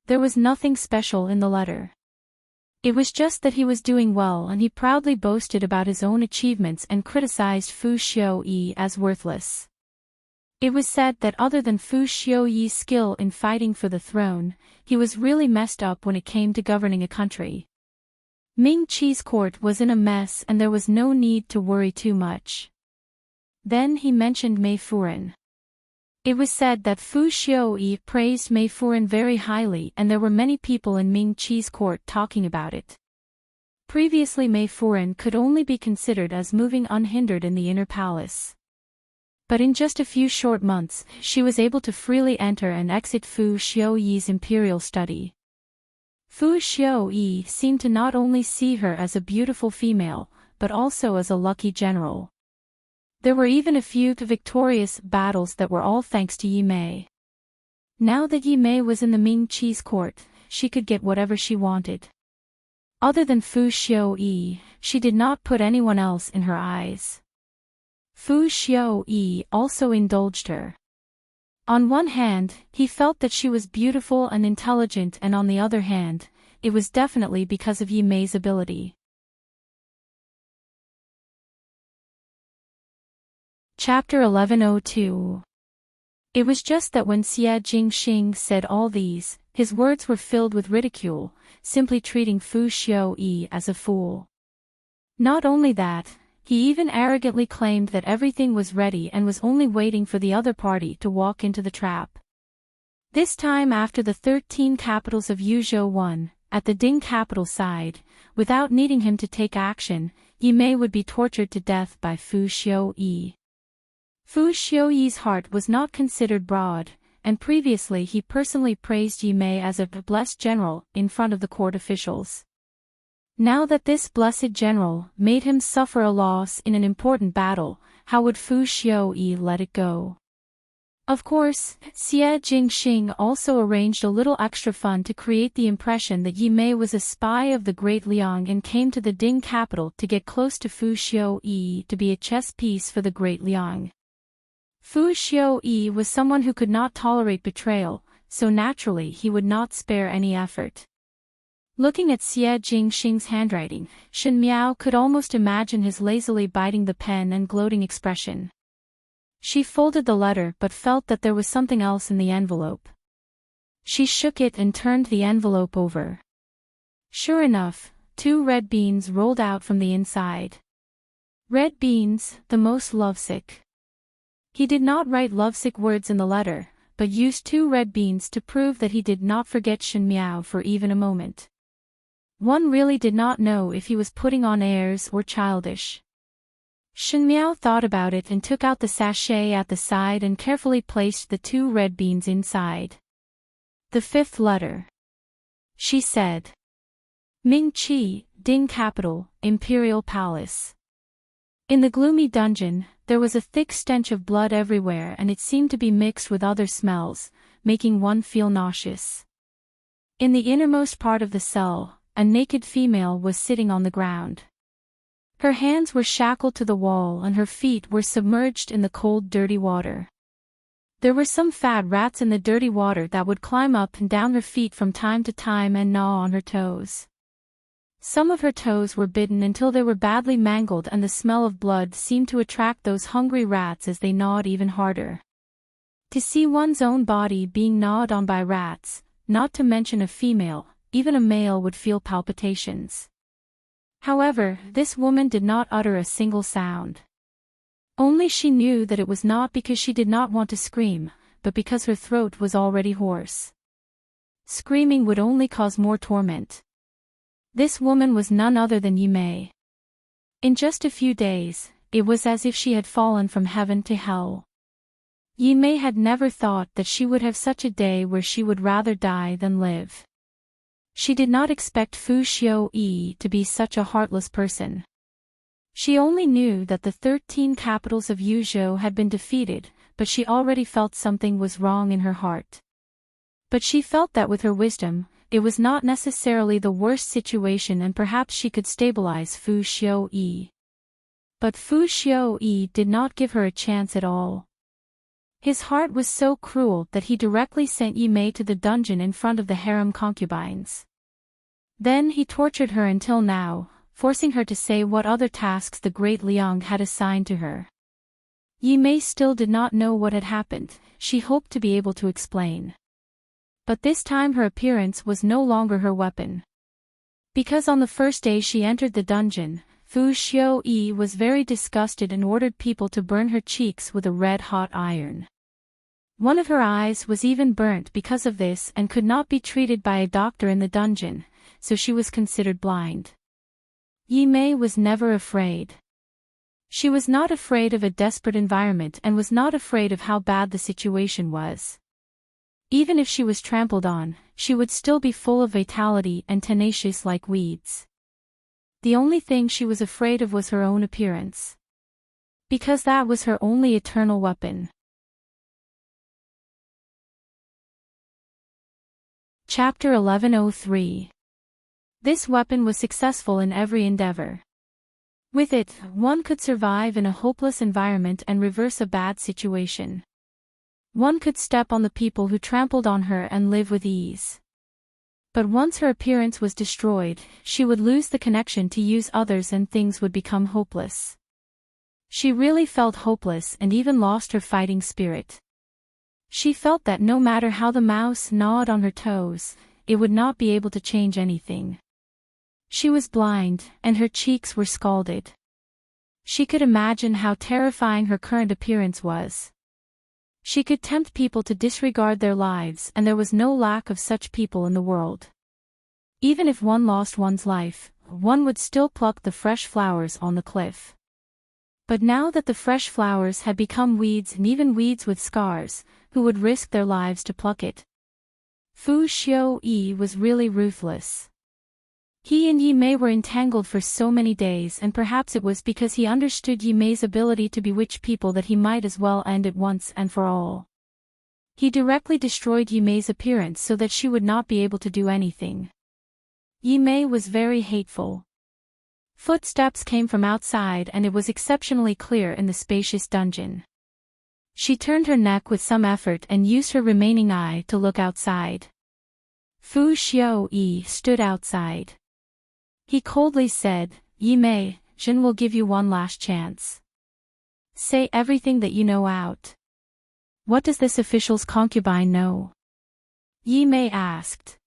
[SPEAKER 1] There was nothing special in the letter. It was just that he was doing well, and he proudly boasted about his own achievements and criticized Fu Xiuyi as worthless. It was said that other than Fu Xiuyi's skill in fighting for the throne, he was really messed up when it came to governing a country. Ming Qi's court was in a mess and there was no need to worry too much. Then he mentioned Mei Furan. It was said that Fu Xiuyi praised Mei Furan very highly, and there were many people in Ming Qi's court talking about it. Previously Mei Furan could only be considered as moving unhindered in the inner palace. But in just a few short months, she was able to freely enter and exit Fu Xiuyi's imperial study. Fu Xiuyi seemed to not only see her as a beautiful female, but also as a lucky general. There were even a few victorious battles that were all thanks to Yi Mei. Now that Yi Mei was in the Ming Qi's court, she could get whatever she wanted. Other than Fu Xiuyi, she did not put anyone else in her eyes. Fu Xiuyi also indulged her. On one hand, he felt that she was beautiful and intelligent, and on the other hand, it was definitely because of Yi Mei's ability. Chapter 1102. It was just that when Xie Jingxing said all these, his words were filled with ridicule, simply treating Fu Xiuyi as a fool. Not only that, he even arrogantly claimed that everything was ready and was only waiting for the other party to walk into the trap. This time after the 13 capitals of Yuzhou won, at the Ding capital side, without needing him to take action, Yi Mei would be tortured to death by Fu Xiuyi. Fu Xiuyi's heart was not considered broad, and previously he personally praised Yi Mei as a blessed general in front of the court officials. Now that this blessed general made him suffer a loss in an important battle, how would Fu Xiuyi let it go? Of course, Xie Jingxing also arranged a little extra fun to create the impression that Yi Mei was a spy of the Great Liang and came to the Ding capital to get close to Fu Xiuyi to be a chess piece for the Great Liang. Fu Xiuyi was someone who could not tolerate betrayal, so naturally he would not spare any effort. Looking at Xie Jingxing's handwriting, Shen Miao could almost imagine his lazily biting the pen and gloating expression. She folded the letter but felt that there was something else in the envelope. She shook it and turned the envelope over. Sure enough, 2 red beans rolled out from the inside. Red beans, the most lovesick. He did not write lovesick words in the letter, but used 2 red beans to prove that he did not forget Shen Miao for even a moment. One really did not know if he was putting on airs or childish. Shen Miao thought about it and took out the sachet at the side and carefully placed the 2 red beans inside. The 5th letter. She said. Ming-Chi, Ding Capital, Imperial Palace. In the gloomy dungeon, there was a thick stench of blood everywhere and it seemed to be mixed with other smells, making one feel nauseous. In the innermost part of the cell, a naked female was sitting on the ground. Her hands were shackled to the wall and her feet were submerged in the cold dirty water. There were some fat rats in the dirty water that would climb up and down her feet from time to time and gnaw on her toes. Some of her toes were bitten until they were badly mangled and the smell of blood seemed to attract those hungry rats as they gnawed even harder. To see one's own body being gnawed on by rats, not to mention a female, even a male would feel palpitations. However, this woman did not utter a single sound. Only she knew that it was not because she did not want to scream, but because her throat was already hoarse. Screaming would only cause more torment. This woman was none other than Yi Mei. In just a few days, it was as if she had fallen from heaven to hell. Yi Mei had never thought that she would have such a day where she would rather die than live. She did not expect Fu Xiu-yi to be such a heartless person. She only knew that the 13 capitals of Yuzhou had been defeated, but she already felt something was wrong in her heart. But she felt that with her wisdom, it was not necessarily the worst situation and perhaps she could stabilize Fu Xiu-yi. But Fu Xiu-yi did not give her a chance at all. His heart was so cruel that he directly sent Yi Mei to the dungeon in front of the harem concubines. Then he tortured her until now, forcing her to say what other tasks the great Liang had assigned to her. Yi Mei still did not know what had happened, she hoped to be able to explain. But this time her appearance was no longer her weapon. Because on the first day she entered the dungeon, Fu Xiu-yi was very disgusted and ordered people to burn her cheeks with a red-hot iron. One of her eyes was even burnt because of this and could not be treated by a doctor in the dungeon, so she was considered blind. Yi Mei was never afraid. She was not afraid of a desperate environment and was not afraid of how bad the situation was. Even if she was trampled on, she would still be full of vitality and tenacious like weeds. The only thing she was afraid of was her own appearance. Because that was her only eternal weapon. Chapter 1103. This weapon was successful in every endeavor. With it, one could survive in a hopeless environment and reverse a bad situation. One could step on the people who trampled on her and live with ease. But once her appearance was destroyed, she would lose the connection to use others and things would become hopeless. She really felt hopeless and even lost her fighting spirit. She felt that no matter how the mouse gnawed on her toes, it would not be able to change anything. She was blind, and her cheeks were scalded. She could imagine how terrifying her current appearance was. She could tempt people to disregard their lives and there was no lack of such people in the world. Even if one lost one's life, one would still pluck the fresh flowers on the cliff. But now that the fresh flowers had become weeds and even weeds with scars, who would risk their lives to pluck it? Fu Xiu-yi was really ruthless. He and Yi Mei were entangled for so many days and perhaps it was because he understood Yi Mei's ability to bewitch people that he might as well end it once and for all. He directly destroyed Yi Mei's appearance so that she would not be able to do anything. Yi Mei was very hateful. Footsteps came from outside and it was exceptionally clear in the spacious dungeon. She turned her neck with some effort and used her remaining eye to look outside. Fu Xiu-yi stood outside. He coldly said, "Yi Mei, Jin will give you one last chance. Say everything that you know out." "What does this official's concubine know?" Yi Mei asked.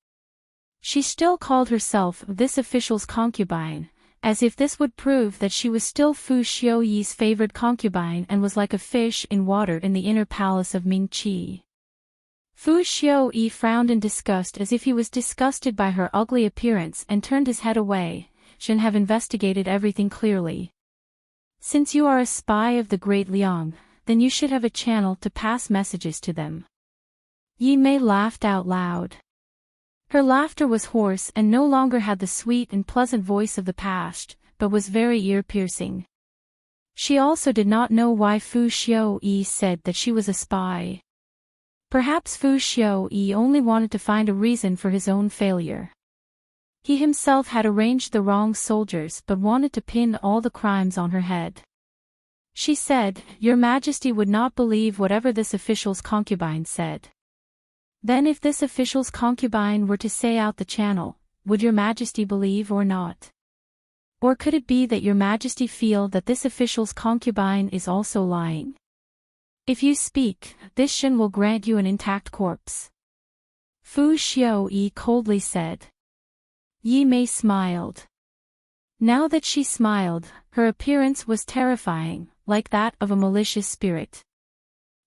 [SPEAKER 1] She still called herself this official's concubine, as if this would prove that she was still Fu Xiu-yi's favored concubine and was like a fish in water in the inner palace of Ming-Chi. Fu Xiaoyi frowned in disgust as if he was disgusted by her ugly appearance and turned his head away. Should have investigated everything clearly. Since you are a spy of the Great Liang, then you should have a channel to pass messages to them. Yi Mei laughed out loud. Her laughter was hoarse and no longer had the sweet and pleasant voice of the past, but was very ear-piercing. She also did not know why Fu Xiaoyi said that she was a spy. Perhaps Fu Xiaoyi only wanted to find a reason for his own failure. He himself had arranged the wrong soldiers but wanted to pin all the crimes on her head. She said, "Your Majesty would not believe whatever this official's concubine said." Then if this official's concubine were to say out the channel, would your Majesty believe or not? Or could it be that your Majesty feel that this official's concubine is also lying? If you speak, this Shin will grant you an intact corpse. Fu Xiaoyi coldly said. Yi Mei smiled. Now that she smiled, her appearance was terrifying, like that of a malicious spirit.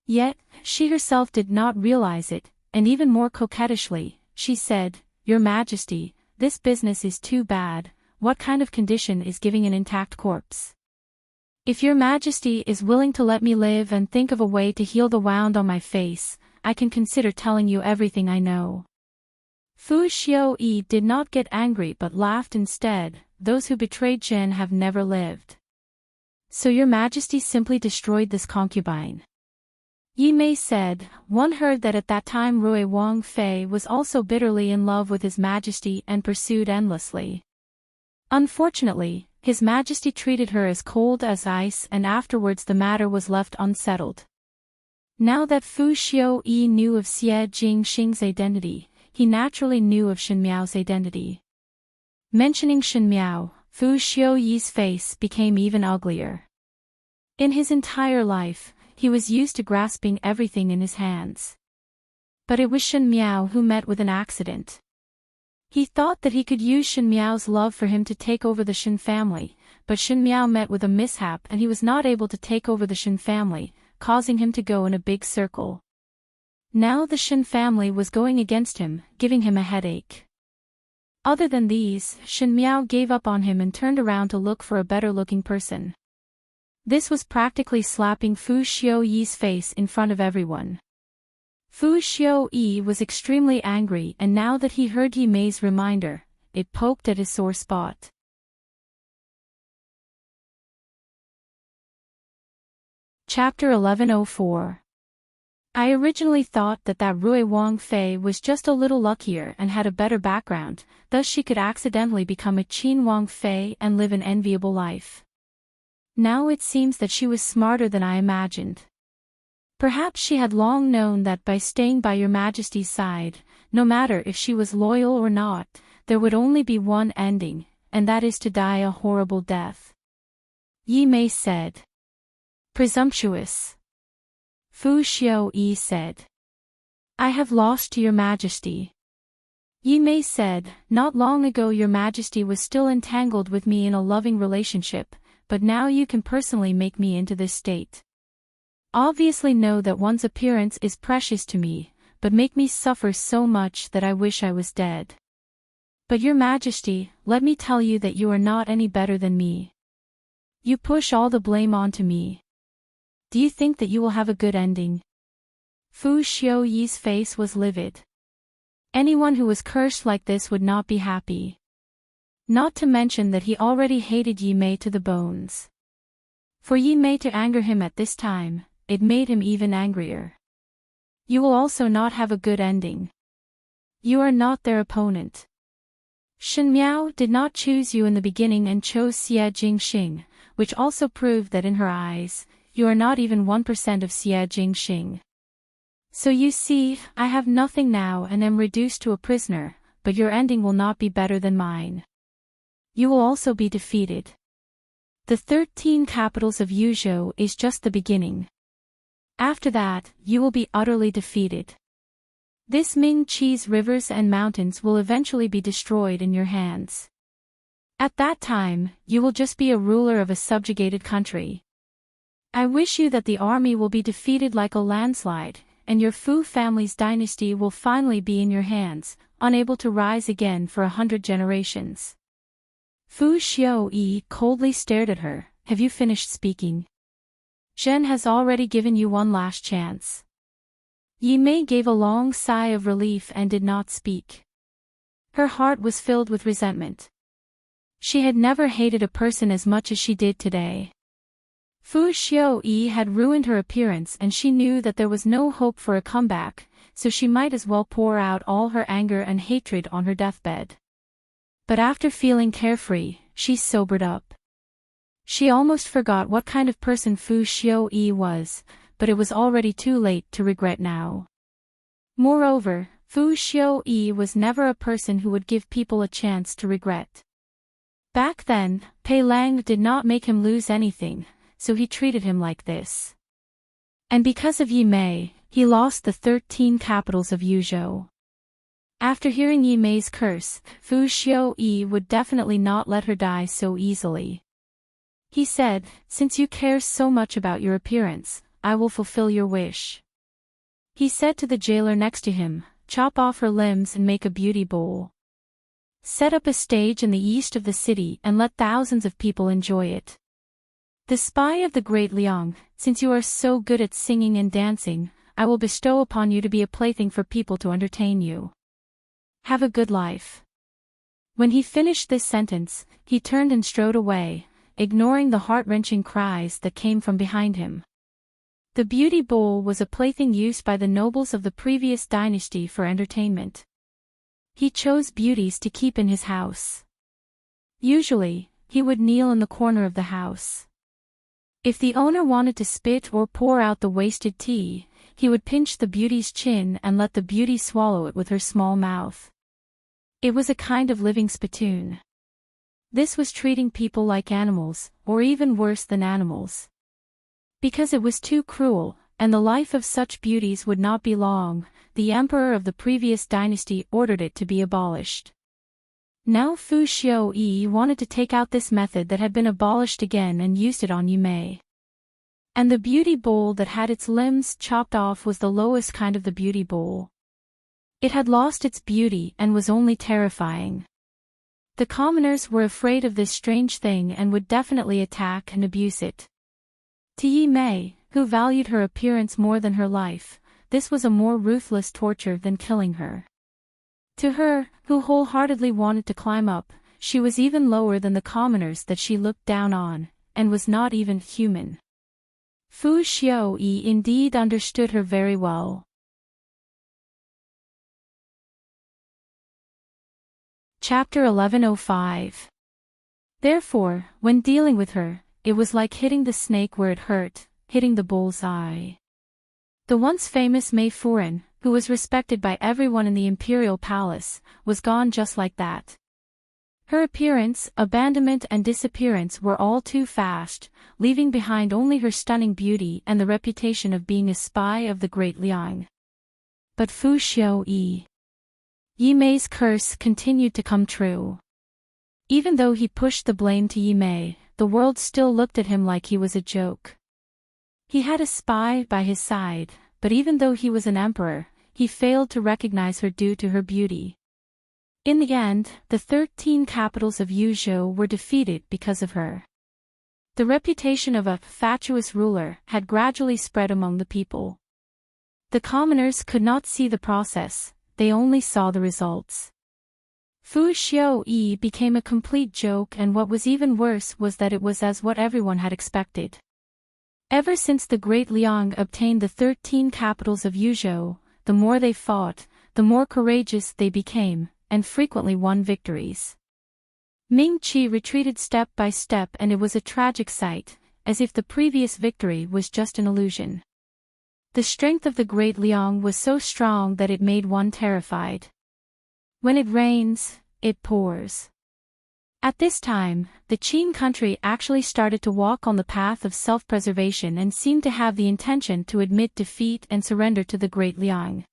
[SPEAKER 1] Yet, she herself did not realize it, and even more coquettishly, she said, "Your Majesty, this business is too bad. What kind of condition is giving an intact corpse? If your Majesty is willing to let me live and think of a way to heal the wound on my face, I can consider telling you everything I know." Fu Xiaoyi did not get angry but laughed instead. "Those who betrayed Jin have never lived. So your Majesty simply destroyed this concubine." Yi Mei said. One heard that at that time Rui Wang Fei was also bitterly in love with His Majesty and pursued endlessly. Unfortunately, His Majesty treated her as cold as ice and afterwards the matter was left unsettled. Now that Fu Xiaoyi knew of Xie Jingxing's identity, he naturally knew of Shen Miao's identity. Mentioning Shen Miao, Fu Xiaoyi's face became even uglier. In his entire life, he was used to grasping everything in his hands. But it was Shen Miao who met with an accident. He thought that he could use Shen Miao's love for him to take over the Shen family, but Shen Miao met with a mishap and he was not able to take over the Shen family, causing him to go in a big circle. Now the Shen family was going against him, giving him a headache. Other than these, Shen Miao gave up on him and turned around to look for a better-looking person. This was practically slapping Fu Xiaoyi's face in front of everyone. Fu Xiaoyi was extremely angry and now that he heard Yi Mei's reminder, it poked at his sore spot. Chapter 1104. I originally thought that Rui Wang Fei was just a little luckier and had a better background, thus she could accidentally become a Qin Wang Fei and live an enviable life. Now it seems that she was smarter than I imagined. Perhaps she had long known that by staying by your Majesty's side, no matter if she was loyal or not, there would only be one ending, and that is to die a horrible death. Yi Mei said. Presumptuous. Fu Xiaoyi said. I have lost to your Majesty. Yi Mei said, not long ago your Majesty was still entangled with me in a loving relationship, but now you can personally make me into this state. Obviously know that one's appearance is precious to me, but make me suffer so much that I wish I was dead. But your Majesty, let me tell you that you are not any better than me. You push all the blame onto me. Do you think that you will have a good ending? Fu Xiaoyi's face was livid. Anyone who was cursed like this would not be happy. Not to mention that he already hated Yi Mei to the bones. For Yi Mei to anger him at this time, it made him even angrier. You will also not have a good ending. You are not their opponent. Shen Miao did not choose you in the beginning and chose Xie Jingxing, which also proved that in her eyes, you are not even 1% of Xie Jingxing. So you see, I have nothing now and am reduced to a prisoner, but your ending will not be better than mine. You will also be defeated. The 13 capitals of Yuzhou is just the beginning. After that, you will be utterly defeated. This Ming Qi's rivers and mountains will eventually be destroyed in your hands. At that time, you will just be a ruler of a subjugated country. I wish you that the army will be defeated like a landslide, and your Fu family's dynasty will finally be in your hands, unable to rise again for 100 generations. Fu Xiaoyi coldly stared at her. Have you finished speaking? Zhen has already given you one last chance. Yi Mei gave a long sigh of relief and did not speak. Her heart was filled with resentment. She had never hated a person as much as she did today. Fu Xiaoyi had ruined her appearance and she knew that there was no hope for a comeback, so she might as well pour out all her anger and hatred on her deathbed. But after feeling carefree, she sobered up. She almost forgot what kind of person Fu Xiaoyi was, but it was already too late to regret now. Moreover, Fu Xiaoyi was never a person who would give people a chance to regret. Back then, Pei Lang did not make him lose anything, so he treated him like this. And because of Yi Mei, he lost the 13 capitals of Yuzhou. After hearing Yi Mei's curse, Fu Xiaoyi would definitely not let her die so easily. He said, "Since you care so much about your appearance, I will fulfill your wish." He said to the jailer next to him, "Chop off her limbs and make a beauty bowl. Set up a stage in the east of the city and let thousands of people enjoy it. The spy of the great Liang, since you are so good at singing and dancing, I will bestow upon you to be a plaything for people to entertain you. Have a good life." When he finished this sentence, he turned and strode away, ignoring the heart-wrenching cries that came from behind him. The beauty bowl was a plaything used by the nobles of the previous dynasty for entertainment. He chose beauties to keep in his house. Usually, he would kneel in the corner of the house. If the owner wanted to spit or pour out the wasted tea, he would pinch the beauty's chin and let the beauty swallow it with her small mouth. It was a kind of living spittoon. This was treating people like animals, or even worse than animals. Because it was too cruel, and the life of such beauties would not be long, the emperor of the previous dynasty ordered it to be abolished. Now Fu Xiaoyi wanted to take out this method that had been abolished again and used it on Yi Mei. And the beauty bowl that had its limbs chopped off was the lowest kind of the beauty bowl. It had lost its beauty and was only terrifying. The commoners were afraid of this strange thing and would definitely attack and abuse it. To Yi Mei, who valued her appearance more than her life, this was a more ruthless torture than killing her. To her, who wholeheartedly wanted to climb up, she was even lower than the commoners that she looked down on, and was not even human. Fu Xiaoyi indeed understood her very well. Chapter 1105. Therefore, when dealing with her, it was like hitting the snake where it hurt, hitting the bull's eye. The once famous Mei Furen, who was respected by everyone in the imperial palace, was gone just like that. Her appearance, abandonment and disappearance were all too fast, leaving behind only her stunning beauty and the reputation of being a spy of the great Liang. But Fu Xiaoyi. Yi Mei's curse continued to come true. Even though he pushed the blame to Yi Mei, the world still looked at him like he was a joke. He had a spy by his side, but even though he was an emperor, he failed to recognize her due to her beauty. In the end, the 13 capitals of Yuzhou were defeated because of her. The reputation of a fatuous ruler had gradually spread among the people. The commoners could not see the process, they only saw the results. Fu Xiaoyi became a complete joke, and what was even worse was that it was as what everyone had expected. Ever since the great Liang obtained the 13 capitals of Yuzhou, the more they fought, the more courageous they became, and frequently won victories. Ming Qi retreated step by step, and it was a tragic sight, as if the previous victory was just an illusion. The strength of the great Liang was so strong that it made one terrified. When it rains, it pours. At this time, the Qin country actually started to walk on the path of self-preservation and seemed to have the intention to admit defeat and surrender to the great Liang.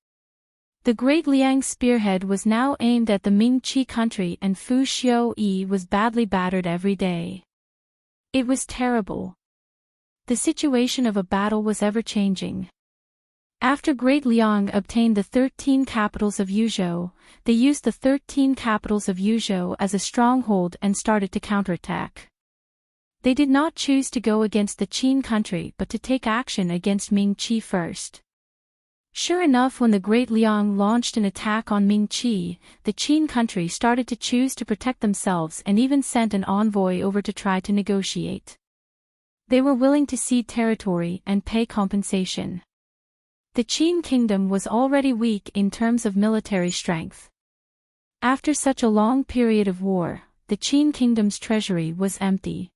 [SPEAKER 1] The great Liang's spearhead was now aimed at the Ming Qi country, and Fu Xiaoyi was badly battered every day. It was terrible. The situation of a battle was ever changing. After Great Liang obtained the 13 capitals of Yuzhou, they used the 13 capitals of Yuzhou as a stronghold and started to counterattack. They did not choose to go against the Qin country but to take action against Ming-Qi first. Sure enough, when the Great Liang launched an attack on Ming-Qi, the Qin country started to choose to protect themselves and even sent an envoy over to try to negotiate. They were willing to cede territory and pay compensation. The Qin kingdom was already weak in terms of military strength. After such a long period of war, the Qin kingdom's treasury was empty.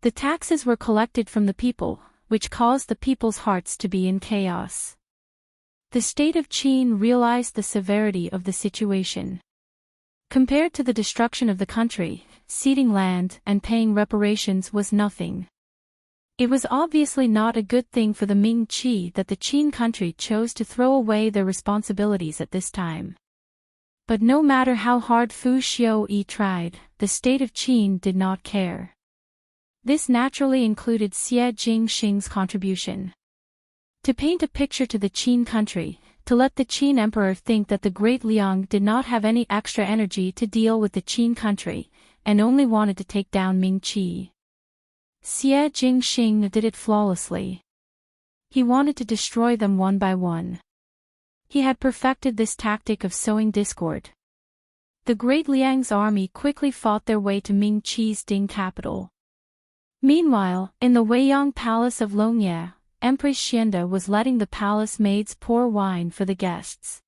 [SPEAKER 1] The taxes were collected from the people, which caused the people's hearts to be in chaos. The state of Qin realized the severity of the situation. Compared to the destruction of the country, ceding land and paying reparations was nothing. It was obviously not a good thing for the Ming-Qi that the Qin country chose to throw away their responsibilities at this time. But no matter how hard Fu Xiuyi tried, the state of Qin did not care. This naturally included Xie Jingxing's contribution. To paint a picture to the Qin country, to let the Qin emperor think that the Great Liang did not have any extra energy to deal with the Qin country, and only wanted to take down Ming-Qi. Xie Jingxing did it flawlessly. He wanted to destroy them one by one. He had perfected this tactic of sowing discord. The Great Liang's army quickly fought their way to Ming-Qi's Ding capital. Meanwhile, in the Weiyang Palace of Longye, Empress Xianda was letting the palace maids pour wine for the guests.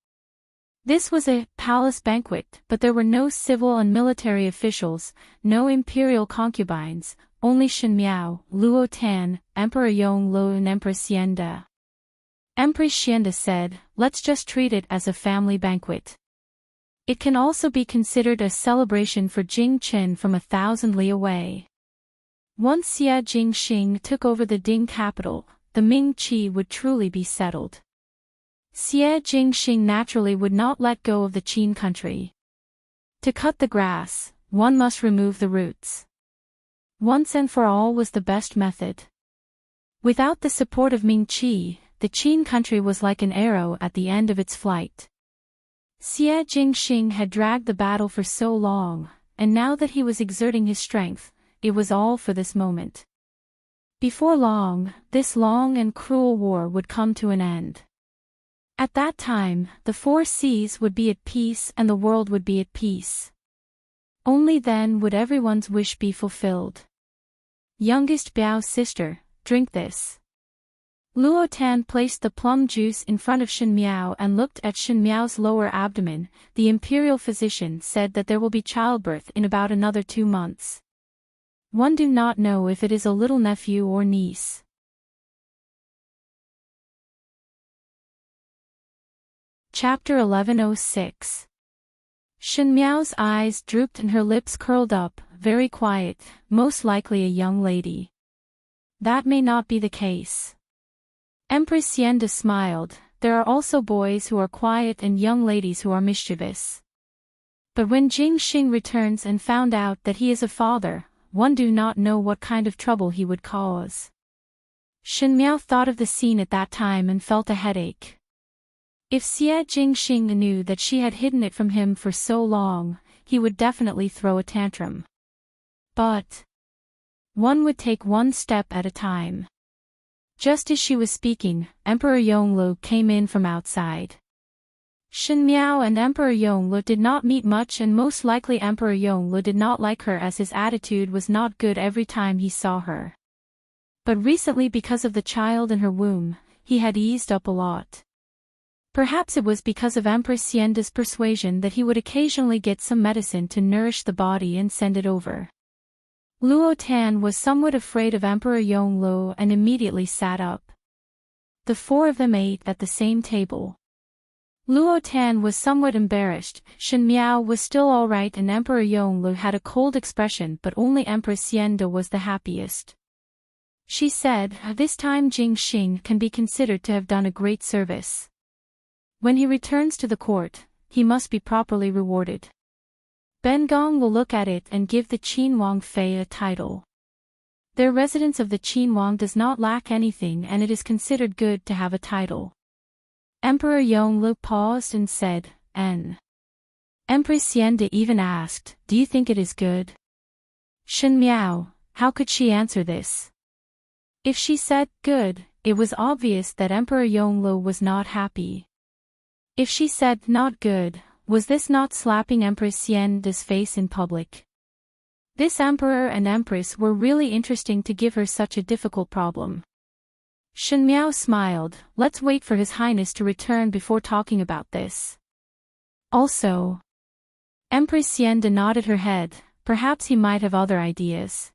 [SPEAKER 1] This was a palace banquet, but there were no civil and military officials, no imperial concubines, only Shen Miao, Luo Tan, Emperor Yongle and Empress Xianda. Empress Xianda said, "Let's just treat it as a family banquet. It can also be considered a celebration for Jing Chen from 1,000 li away." Once Xie Jingxing took over the Ding capital, the Ming-Qi would truly be settled. Xie Jingxing naturally would not let go of the Qin country. To cut the grass, one must remove the roots. Once and for all was the best method. Without the support of Ming-Qi, the Qin country was like an arrow at the end of its flight. Xie Jingxing had dragged the battle for so long, and now that he was exerting his strength, it was all for this moment. Before long, this long and cruel war would come to an end. At that time, the 4 seas would be at peace and the world would be at peace. Only then would everyone's wish be fulfilled. Youngest Biao's sister, drink this. Luo Tan placed the plum juice in front of Shen Miao and looked at Shen Miao's lower abdomen. The imperial physician said that there will be childbirth in about another 2 months. One do not know if it is a little nephew or niece. Chapter 1106. Shen Miao's eyes drooped and her lips curled up, very quiet, most likely a young lady. That may not be the case. Empress Xianda smiled. There are also boys who are quiet and young ladies who are mischievous. But when Jingxing returns and found out that he is a father, one do not know what kind of trouble he would cause. Shen Miao thought of the scene at that time and felt a headache. If Xie Jingxing knew that she had hidden it from him for so long, he would definitely throw a tantrum. But one would take one step at a time. Just as she was speaking, Emperor Yongle came in from outside. Shen Miao and Emperor Yongle did not meet much, and most likely Emperor Yongle did not like her as his attitude was not good every time he saw her. But recently, because of the child in her womb, he had eased up a lot. Perhaps it was because of Empress Xianda's persuasion that he would occasionally get some medicine to nourish the body and send it over. Luo Tan was somewhat afraid of Emperor Yongle and immediately sat up. The 4 of them ate at the same table. Luo Tan was somewhat embarrassed. Shen Miao was still all right and Emperor Yongle had a cold expression, but only Empress Xianda was the happiest. She said, "This time Jingxing can be considered to have done a great service. When he returns to the court, he must be properly rewarded. Ben Gong will look at it and give the Qin Wang Fei a title. Their residence of the Qin Wang does not lack anything and it is considered good to have a title. Emperor Yongle paused and said, N. Empress Xianda even asked, do you think it is good? Shen Miao, how could she answer this? If she said, good, it was obvious that Emperor Yongle was not happy. If she said, not good, was this not slapping Empress Xianda's face in public? This emperor and empress were really interesting to give her such a difficult problem. Shen Miao smiled, let's wait for His Highness to return before talking about this. Also, Empress Xianda nodded her head, perhaps he might have other ideas.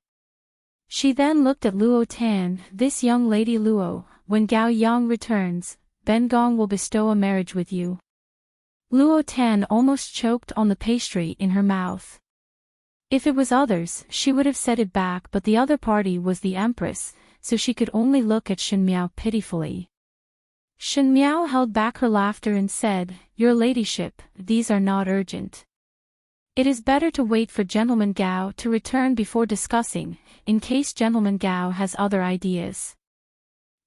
[SPEAKER 1] She then looked at Luo Tan, this young lady Luo, when Gao Yang returns, Ben Gong will bestow a marriage with you. Luo Tan almost choked on the pastry in her mouth. If it was others, she would have said it back, but the other party was the Empress, so she could only look at Shen Miao pitifully. Shen Miao held back her laughter and said, Your ladyship, these are not urgent. It is better to wait for Gentleman Gao to return before discussing, in case Gentleman Gao has other ideas.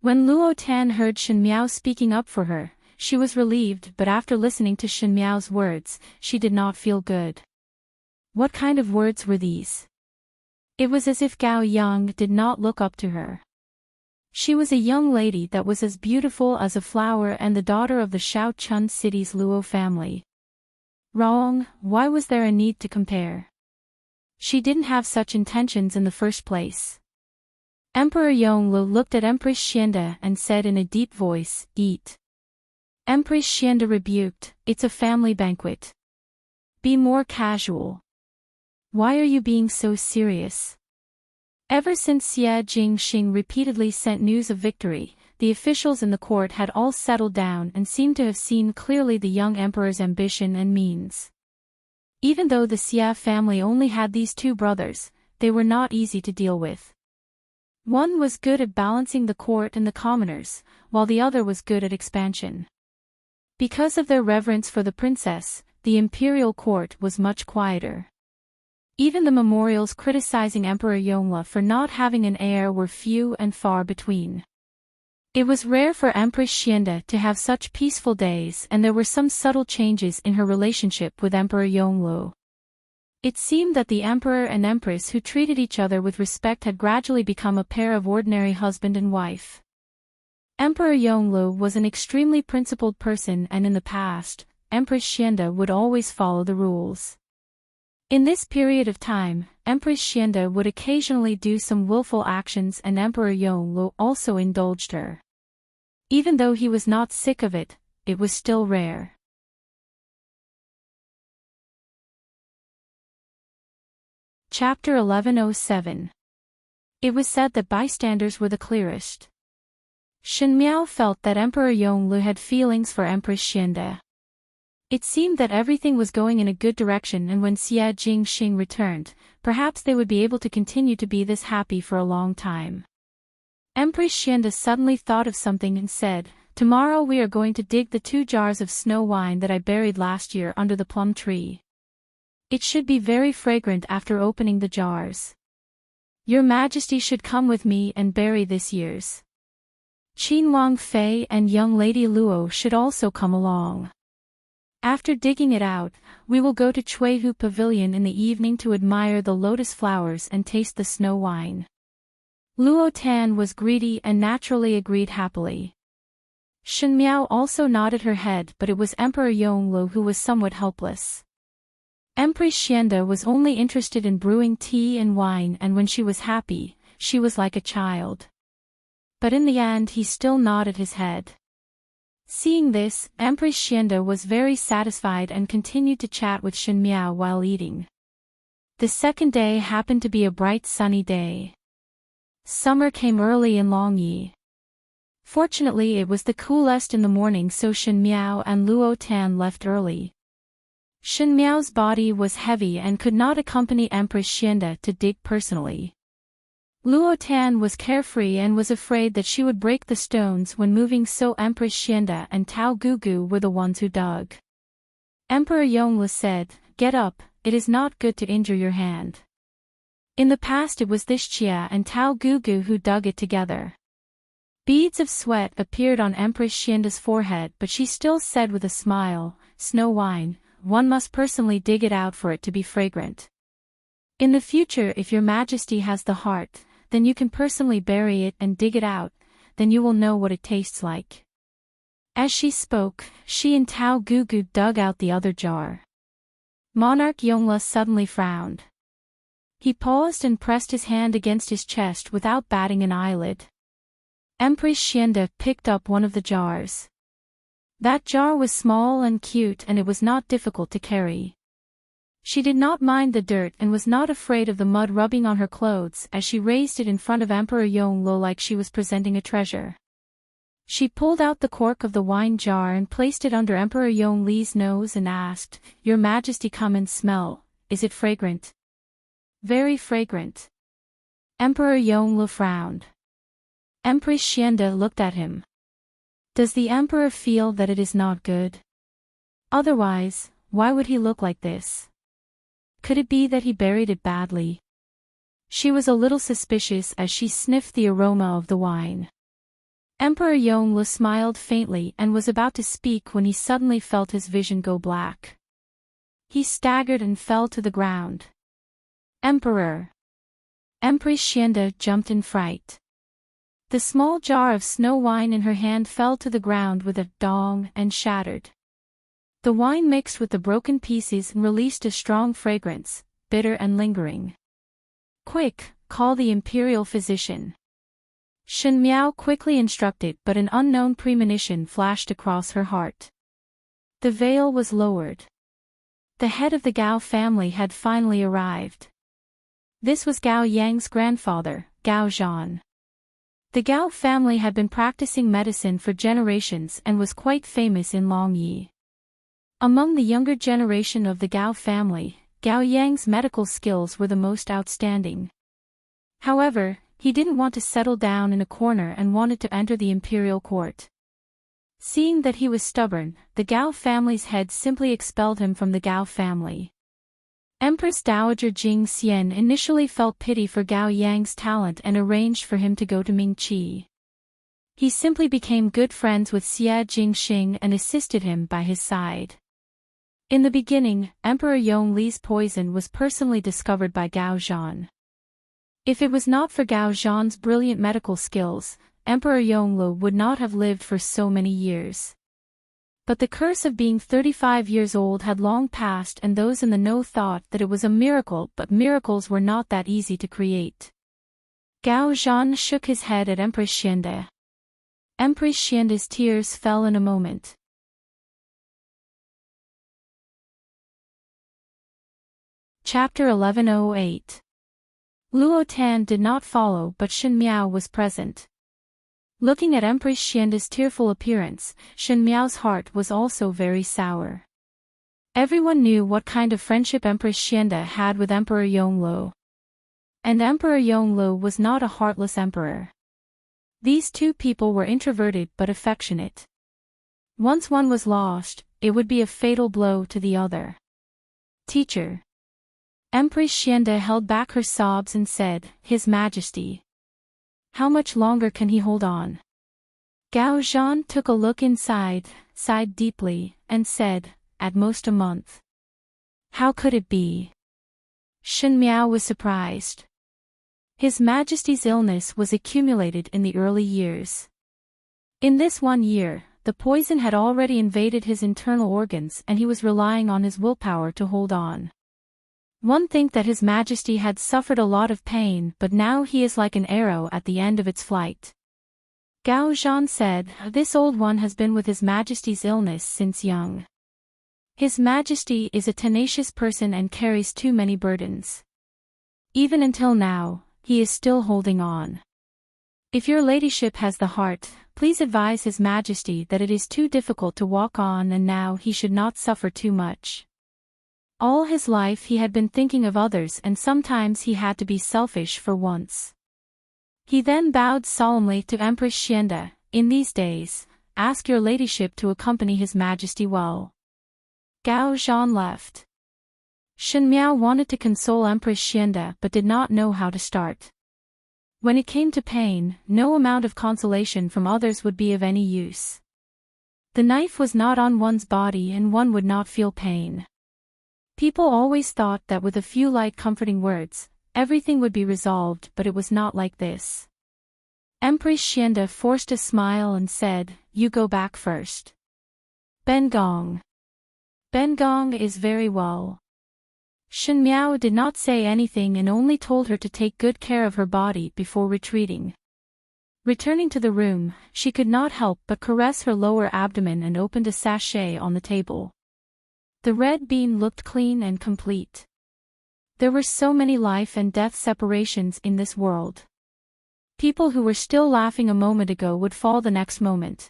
[SPEAKER 1] When Luo Tan heard Shen Miao speaking up for her, she was relieved, but after listening to Shen Miao's words, she did not feel good. What kind of words were these? It was as if Gao Yang did not look up to her. She was a young lady that was as beautiful as a flower and the daughter of the Shaochun city's Luo family. Wrong, why was there a need to compare? She didn't have such intentions in the first place. Emperor Yongle looked at Empress Xianda and said in a deep voice, Eat. Empress Xianda rebuked, It's a family banquet. Be more casual. Why are you being so serious? Ever since Xie Jingxing repeatedly sent news of victory, the officials in the court had all settled down and seemed to have seen clearly the young emperor's ambition and means. Even though the Xie family only had these two brothers, they were not easy to deal with. One was good at balancing the court and the commoners, while the other was good at expansion. Because of their reverence for the princess, the imperial court was much quieter. Even the memorials criticizing Emperor Yongle for not having an heir were few and far between. It was rare for Empress Xianda to have such peaceful days, and there were some subtle changes in her relationship with Emperor Yongle. It seemed that the emperor and empress who treated each other with respect had gradually become a pair of ordinary husband and wife. Emperor Yongle was an extremely principled person, and in the past, Empress Xianda would always follow the rules. In this period of time, Empress Xianda would occasionally do some willful actions, and Emperor Yongle also indulged her. Even though he was not sick of it, it was still rare. Chapter 1107. It was said that bystanders were the clearest. Shen Miao felt that Emperor Yongle had feelings for Empress Xianda. It seemed that everything was going in a good direction, and when Xie Jingxing returned, perhaps they would be able to continue to be this happy for a long time. Empress Xianda suddenly thought of something and said, Tomorrow we are going to dig the 2 jars of snow wine that I buried last year under the plum tree. It should be very fragrant after opening the jars. Your Majesty should come with me and bury this year's. Qin Wang Fei and young Lady Luo should also come along. After digging it out, we will go to Chuihu Pavilion in the evening to admire the lotus flowers and taste the snow wine. Luo Tan was greedy and naturally agreed happily. Shen Miao also nodded her head, but it was Emperor Yongle who was somewhat helpless. Empress Xianda was only interested in brewing tea and wine, and when she was happy, she was like a child. But in the end he still nodded his head. Seeing this, Empress Xianda was very satisfied and continued to chat with Shen Miao while eating. The second day happened to be a bright sunny day. Summer came early in Longyi. Fortunately it was the coolest in the morning, so Shen Miao and Luo Tan left early. Shen Miao's body was heavy and could not accompany Empress Xianda to dig personally. Luo Tan was carefree and was afraid that she would break the stones when moving, so Empress Xianda and Tao Gugu were the ones who dug. Emperor Yongle said, Get up, it is not good to injure your hand. In the past it was this Chia and Tao Gugu who dug it together. Beads of sweat appeared on Empress Xianda's forehead, but she still said with a smile, "Snow wine, one must personally dig it out for it to be fragrant. In the future, if your majesty has the heart, then you can personally bury it and dig it out, then you will know what it tastes like." As she spoke, she and Tao Gugu dug out the other jar. Monarch Yongla suddenly frowned. He paused and pressed his hand against his chest without batting an eyelid. Empress Xianda picked up one of the jars. That jar was small and cute, and it was not difficult to carry. She did not mind the dirt and was not afraid of the mud rubbing on her clothes as she raised it in front of Emperor Yonglo like she was presenting a treasure. She pulled out the cork of the wine jar and placed it under Emperor Yongli's nose and asked, "Your Majesty, come and smell, is it fragrant?" "Very fragrant." Emperor Yonglo frowned. Empress Xianda looked at him. Does the emperor feel that it is not good? Otherwise, why would he look like this? Could it be that he buried it badly? She was a little suspicious as she sniffed the aroma of the wine. Emperor Yonglu smiled faintly and was about to speak when he suddenly felt his vision go black. He staggered and fell to the ground. "Emperor!" Empress Xianda jumped in fright. The small jar of snow wine in her hand fell to the ground with a dong and shattered. The wine mixed with the broken pieces and released a strong fragrance, bitter and lingering. "Quick, call the imperial physician." Shen Miao quickly instructed, but an unknown premonition flashed across her heart. The veil was lowered. The head of the Gao family had finally arrived. This was Gao Yang's grandfather, Gao Zhan. The Gao family had been practicing medicine for generations and was quite famous in Longyi. Among the younger generation of the Gao family, Gao Yang's medical skills were the most outstanding. However, he didn't want to settle down in a corner and wanted to enter the imperial court. Seeing that he was stubborn, the Gao family's head simply expelled him from the Gao family. Empress Dowager Jing Xian initially felt pity for Gao Yang's talent and arranged for him to go to Mingqi. He simply became good friends with Xia Jingxing and assisted him by his side. In the beginning, Emperor Yongli's poison was personally discovered by Gao Zhan. If it was not for Gao Zhan's brilliant medical skills, Emperor Yonglu would not have lived for so many years. But the curse of being 35 years old had long passed, and those in the know thought that it was a miracle, but miracles were not that easy to create. Gao Zhan shook his head at Empress Xianda. Empress Xianda's tears fell in a moment. Chapter 1108. Luo Tan did not follow, but Shen Miao was present. Looking at Empress Xianda's tearful appearance, Shen Miao's heart was also very sour. Everyone knew what kind of friendship Empress Xianda had with Emperor Yonglu. And Emperor Yonglu was not a heartless emperor. These two people were introverted but affectionate. Once one was lost, it would be a fatal blow to the other. "Teacher." Empress Xianda held back her sobs and said, "His Majesty. How much longer can he hold on?" Gao Zhan took a look inside, sighed deeply, and said, "At most a month." How could it be? Shen Miao was surprised. His Majesty's illness was accumulated in the early years. In this 1 year, the poison had already invaded his internal organs and he was relying on his willpower to hold on. One think that His Majesty had suffered a lot of pain, but now he is like an arrow at the end of its flight. Gao Zhan said, "This old one has been with His Majesty's illness since young. His Majesty is a tenacious person and carries too many burdens. Even until now, he is still holding on. If your ladyship has the heart, please advise His Majesty that it is too difficult to walk on and now he should not suffer too much." All his life he had been thinking of others and sometimes he had to be selfish for once. He then bowed solemnly to Empress Xianda, "In these days, ask your ladyship to accompany His Majesty well." Gao Zhan left. Shen Miao wanted to console Empress Xianda but did not know how to start. When it came to pain, no amount of consolation from others would be of any use. The knife was not on one's body and one would not feel pain. People always thought that with a few light comforting words, everything would be resolved, but it was not like this. Empress Xianda forced a smile and said, "You go back first." Bengong. Bengong is very well. Shen Miao did not say anything and only told her to take good care of her body before retreating. Returning to the room, she could not help but caress her lower abdomen and opened a sachet on the table. The red bean looked clean and complete. There were so many life and death separations in this world. People who were still laughing a moment ago would fall the next moment.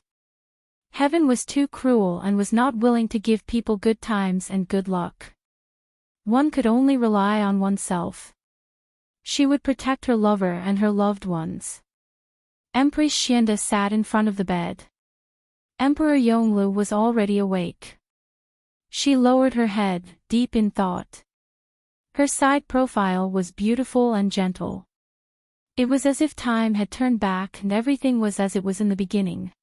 [SPEAKER 1] Heaven was too cruel and was not willing to give people good times and good luck. One could only rely on oneself. She would protect her lover and her loved ones. Empress Xianda sat in front of the bed. Emperor Yonglu was already awake. She lowered her head, deep in thought. Her side profile was beautiful and gentle. It was as if time had turned back and everything was as it was in the beginning.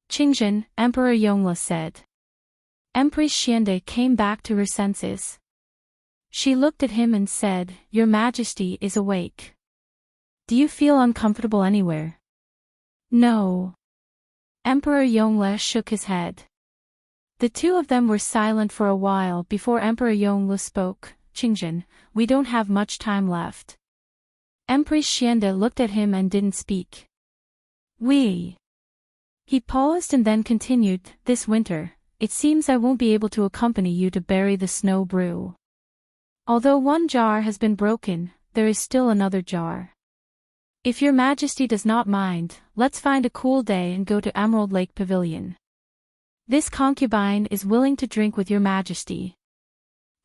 [SPEAKER 1] "Qingzhen," Emperor Yonglu said. Empress Xianda came back to her senses. She looked at him and said, "Your Majesty is awake. Do you feel uncomfortable anywhere?" "No." Emperor Yonglu shook his head. The two of them were silent for a while before Emperor Yonglu spoke. "Qingzhen, we don't have much time left." Empress Xianda looked at him and didn't speak. "We." He paused and then continued, "This winter, it seems I won't be able to accompany you to bury the snow brew. Although one jar has been broken, there is still another jar. If your Majesty does not mind, let's find a cool day and go to Emerald Lake Pavilion. This concubine is willing to drink with your Majesty."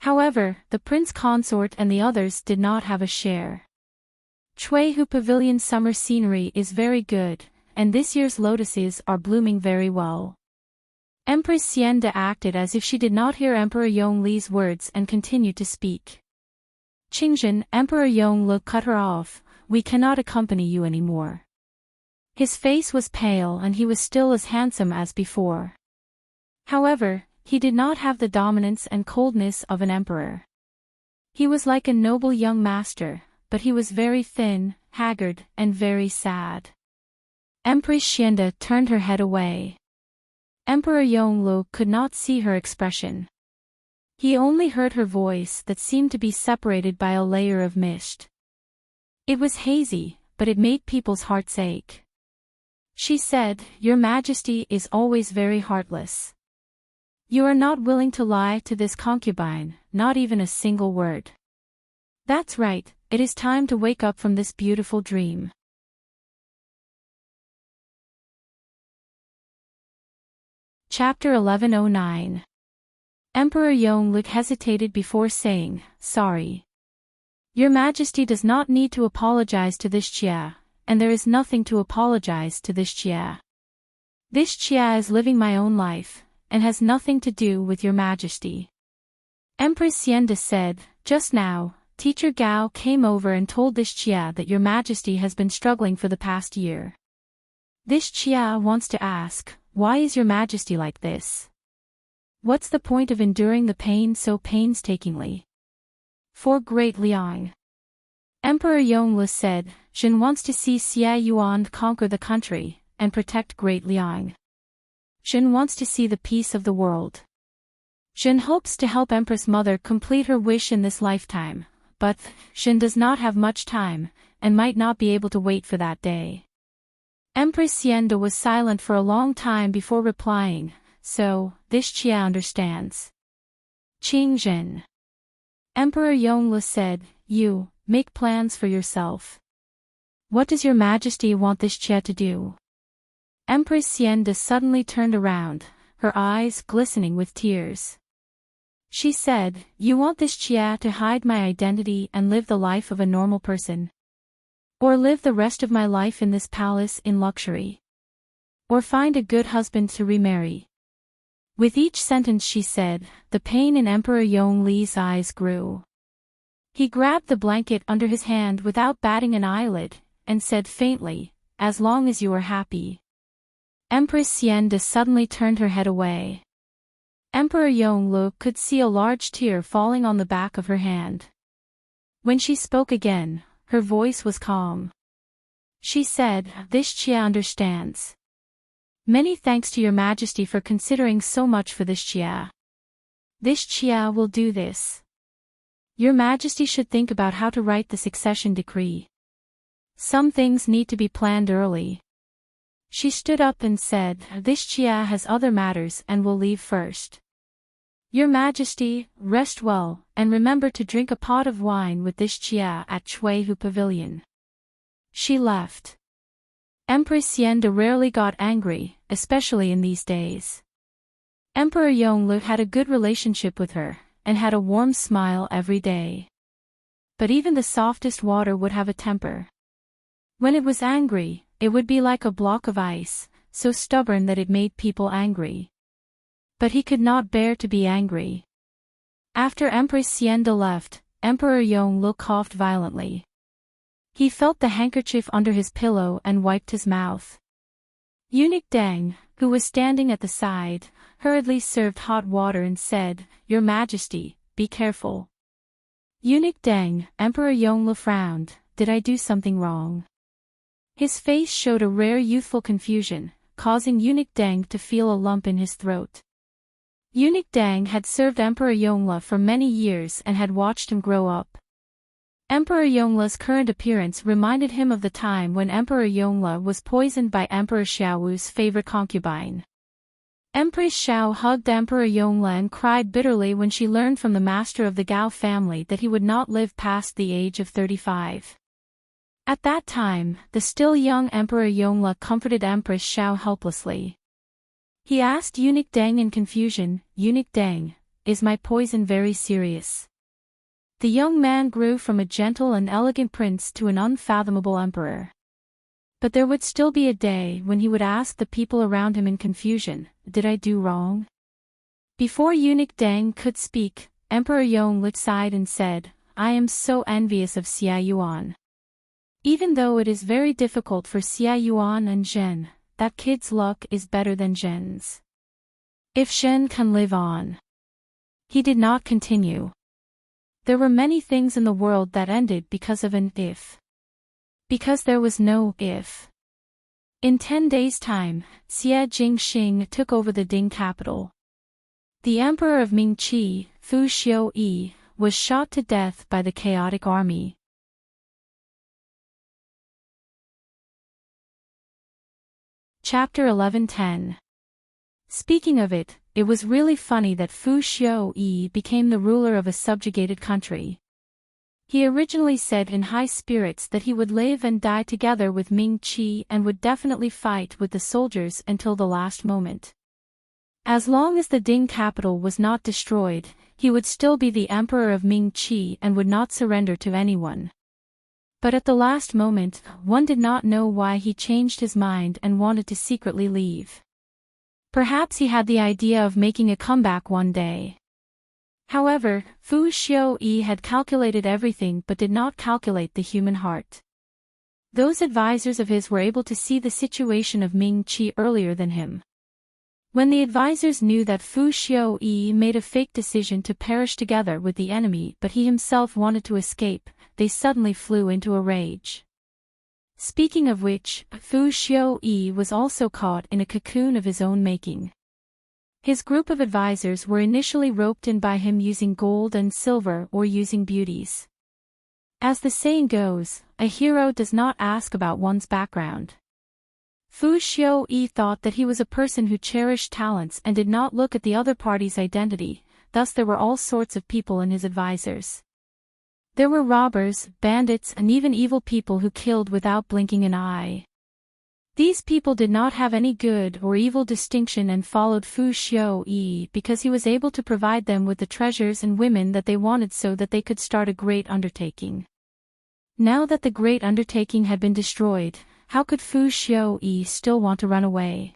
[SPEAKER 1] However, the prince consort and the others did not have a share. Chuihu Pavilion summer scenery is very good, and this year's lotuses are blooming very well. Empress Xianda acted as if she did not hear Emperor Yongli's words and continued to speak. "Qingzhen," Emperor Yonglu cut her off, "we cannot accompany you anymore." His face was pale and he was still as handsome as before. However, he did not have the dominance and coldness of an emperor. He was like a noble young master, but he was very thin, haggard, and very sad. Empress Xianda turned her head away. Emperor Yonglu could not see her expression. He only heard her voice that seemed to be separated by a layer of mist. It was hazy, but it made people's hearts ache. She said, "Your Majesty is always very heartless. You are not willing to lie to this concubine, not even a single word. That's right, it is time to wake up from this beautiful dream." Chapter 1109. Emperor Yonglu hesitated before saying, "Sorry. Your Majesty does not need to apologize to this Chia, and there is nothing to apologize to this Chia. This Chia is living my own life, and has nothing to do with your Majesty." Empress Xianda said, "Just now, Teacher Gao came over and told this Chia that your Majesty has been struggling for the past year. This Chia wants to ask, why is your Majesty like this? What's the point of enduring the pain so painstakingly? For Great Liang." Emperor Yonglu said, "Zhen wants to see Xia Yuan conquer the country, and protect Great Liang. Zhen wants to see the peace of the world. Zhen hopes to help Empress Mother complete her wish in this lifetime, but Zhen does not have much time, and might not be able to wait for that day." Empress Xianda was silent for a long time before replying, "So, this Chia understands." "Qingzhen." Emperor Yonglu said, "You, make plans for yourself. What does your Majesty want this Chia to do?" Empress Xianda suddenly turned around, her eyes glistening with tears. She said, "You want this Chia to hide my identity and live the life of a normal person? Or live the rest of my life in this palace in luxury? Or find a good husband to remarry?" With each sentence she said, the pain in Emperor Yongli's eyes grew. He grabbed the blanket under his hand without batting an eyelid, and said faintly, "As long as you are happy." Empress Xiande suddenly turned her head away. Emperor Yonglu could see a large tear falling on the back of her hand. When she spoke again, her voice was calm. She said, "This Chia understands. Many thanks to your majesty for considering so much for this Chia. This Chia will do this. Your majesty should think about how to write the succession decree. Some things need to be planned early." She stood up and said, "This Chia has other matters and will leave first. Your majesty, rest well, and remember to drink a pot of wine with this Chia at Chuihu Pavilion." She left. Empress Xiande rarely got angry, especially in these days. Emperor Yonglu had a good relationship with her, and had a warm smile every day. But even the softest water would have a temper. When it was angry, it would be like a block of ice, so stubborn that it made people angry. But he could not bear to be angry. After Empress Xiande left, Emperor Yonglu coughed violently. He felt the handkerchief under his pillow and wiped his mouth. Eunuch Deng, who was standing at the side, hurriedly served hot water and said, "Your Majesty, be careful." Eunuch Deng, Emperor Yonglu frowned, "Did I do something wrong?" His face showed a rare youthful confusion, causing Eunuch Deng to feel a lump in his throat. Eunuch Deng had served Emperor Yonglu for many years and had watched him grow up. Emperor Yonglu's current appearance reminded him of the time when Emperor Yonglu was poisoned by Emperor Xiaowu's favorite concubine. Empress Xiao hugged Emperor Yonglu and cried bitterly when she learned from the master of the Gao family that he would not live past the age of 35. At that time, the still young Emperor Yonglu comforted Empress Xiao helplessly. He asked Eunuch Deng in confusion, "Eunuch Deng, is my poison very serious?" The young man grew from a gentle and elegant prince to an unfathomable emperor. But there would still be a day when he would ask the people around him in confusion, "Did I do wrong?" Before Eunuch Deng could speak, Emperor Yonglu sighed and said, "I am so envious of Xia Yuan. Even though it is very difficult for Xia Yuan and Zhen, that kid's luck is better than Zhen's. If Zhen can live on." He did not continue. There were many things in the world that ended because of an if. Because there was no if. In 10 days' time, Xie Jingxing took over the Ding capital. The emperor of Mingqi, Fu Xiuyi, was shot to death by the chaotic army. Chapter 11:10. Speaking of it, it was really funny that Fu Xiuyi became the ruler of a subjugated country. He originally said in high spirits that he would live and die together with Ming Qi and would definitely fight with the soldiers until the last moment. As long as the Ding capital was not destroyed, he would still be the emperor of Ming Qi and would not surrender to anyone. But at the last moment, one did not know why he changed his mind and wanted to secretly leave. Perhaps he had the idea of making a comeback one day. However, Fu Xiuyi had calculated everything but did not calculate the human heart. Those advisors of his were able to see the situation of Ming Qi earlier than him. When the advisors knew that Fu Xiuyi made a fake decision to perish together with the enemy but he himself wanted to escape, they suddenly flew into a rage. Speaking of which, Fu Xiuyi was also caught in a cocoon of his own making. His group of advisors were initially roped in by him using gold and silver or using beauties. As the saying goes, a hero does not ask about one's background. Fu Xiuyi thought that he was a person who cherished talents and did not look at the other party's identity, thus there were all sorts of people in his advisors. There were robbers, bandits and even evil people who killed without blinking an eye. These people did not have any good or evil distinction and followed Fu Xiuyi because he was able to provide them with the treasures and women that they wanted so that they could start a great undertaking. Now that the great undertaking had been destroyed, how could Fu Xiuyi still want to run away?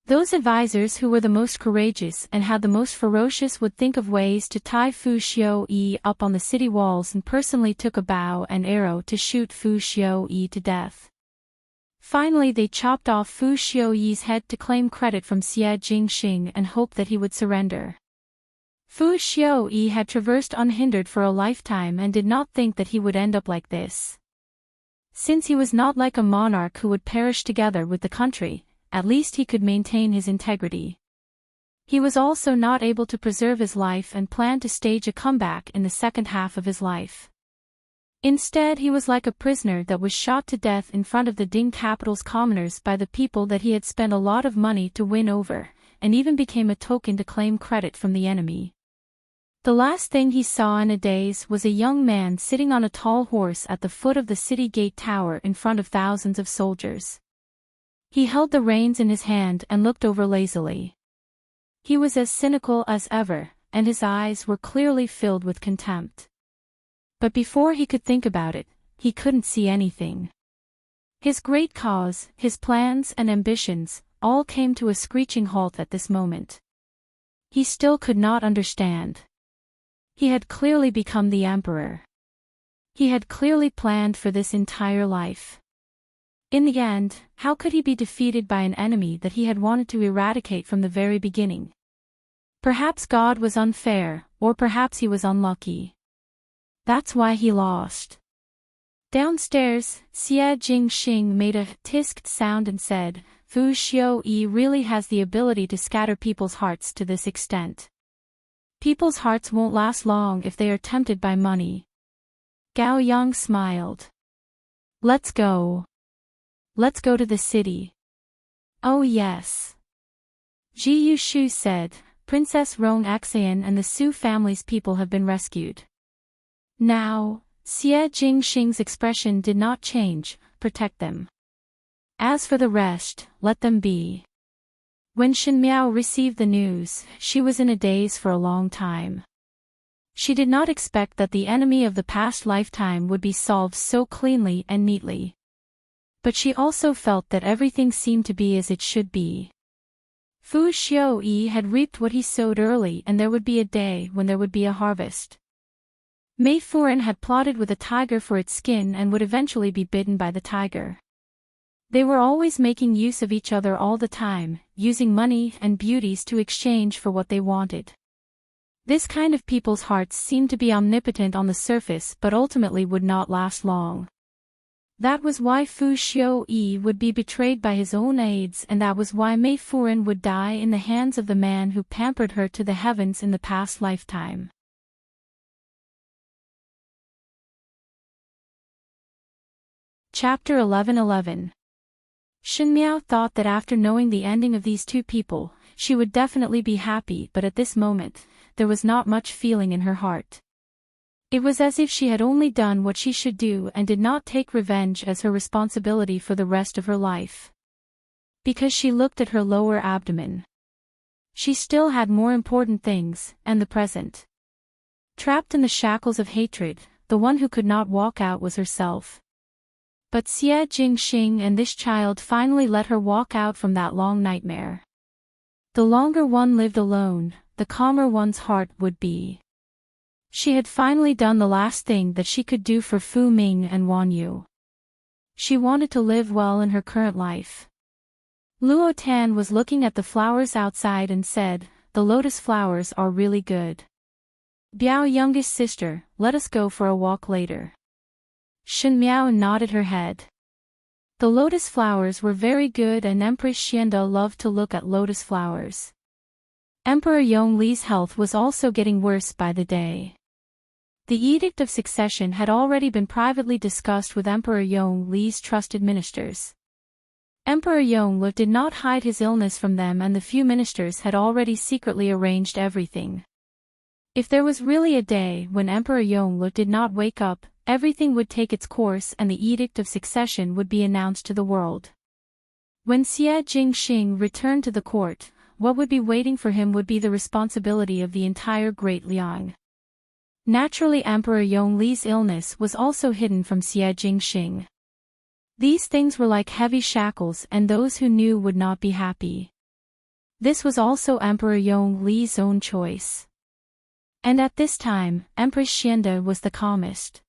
[SPEAKER 1] Those advisors who were the most courageous and had the most ferocious would think of ways to tie Fu Xiaoyi up on the city walls and personally took a bow and arrow to shoot Fu Xiaoyi to death. Finally they chopped off Fu Xiaoyi's head to claim credit from Xie Jingxing and hoped that he would surrender. Fu Xiaoyi had traversed unhindered for a lifetime and did not think that he would end up like this. Since he was not like a monarch who would perish together with the country, at least he could maintain his integrity. He was also not able to preserve his life and planned to stage a comeback in the second half of his life. Instead he was like a prisoner that was shot to death in front of the Ding capital's commoners by the people that he had spent a lot of money to win over, and even became a token to claim credit from the enemy. The last thing he saw in a daze was a young man sitting on a tall horse at the foot of the city gate tower in front of thousands of soldiers. He held the reins in his hand and looked over lazily. He was as cynical as ever, and his eyes were clearly filled with contempt. But before he could think about it, he couldn't see anything. His great cause, his plans and ambitions, all came to a screeching halt at this moment. He still could not understand. He had clearly become the emperor. He had clearly planned for this entire life. In the end, how could he be defeated by an enemy that he had wanted to eradicate from the very beginning? Perhaps God was unfair, or perhaps he was unlucky. That's why he lost. Downstairs, Xie Jingxing made a tisked sound and said, Fu Xiaoyi really has the ability to scatter people's hearts to this extent. People's hearts won't last long if they are tempted by money. Gao Yang smiled. Let's go. Let's go to the city. Oh yes. Ji Yushu said, Princess Rong Axian and the Su family's people have been rescued. Now, Xie Jingxing's expression did not change, protect them. As for the rest, let them be. When Shen Miao received the news, she was in a daze for a long time. She did not expect that the enemy of the past lifetime would be solved so cleanly and neatly. But she also felt that everything seemed to be as it should be. Fu Xiaoyi had reaped what he sowed early, and there would be a day when there would be a harvest. Mei Furan had plotted with a tiger for its skin and would eventually be bitten by the tiger. They were always making use of each other all the time, using money and beauties to exchange for what they wanted. This kind of people's hearts seemed to be omnipotent on the surface but ultimately would not last long. That was why Fu Xiaoyi would be betrayed by his own aides, and that was why Mei Furan would die in the hands of the man who pampered her to the heavens in the past lifetime. Chapter 11:11. Shen Miao thought that after knowing the ending of these two people, she would definitely be happy, but at this moment, there was not much feeling in her heart. It was as if she had only done what she should do and did not take revenge as her responsibility for the rest of her life. Because she looked at her lower abdomen. She still had more important things, and the present. Trapped in the shackles of hatred, the one who could not walk out was herself. But Xie Jingxing and this child finally let her walk out from that long nightmare. The longer one lived alone, the calmer one's heart would be. She had finally done the last thing that she could do for Fu Ming and Wan Yu. She wanted to live well in her current life. Luo Tan was looking at the flowers outside and said, "The lotus flowers are really good. Biao, youngest sister, let us go for a walk later." Shen Miao nodded her head. The lotus flowers were very good and Empress Xianda loved to look at lotus flowers. Emperor Yongli's health was also getting worse by the day. The Edict of Succession had already been privately discussed with Emperor Yongli's trusted ministers. Emperor Yongle did not hide his illness from them, and the few ministers had already secretly arranged everything. If there was really a day when Emperor Yongle did not wake up, everything would take its course and the Edict of Succession would be announced to the world. When Xie Jingxing returned to the court, what would be waiting for him would be the responsibility of the entire Great Liang. Naturally, Emperor Yongli's illness was also hidden from Xie Jingxing. These things were like heavy shackles, and those who knew would not be happy. This was also Emperor Yongli's own choice. And at this time, Empress Xianda was the calmest.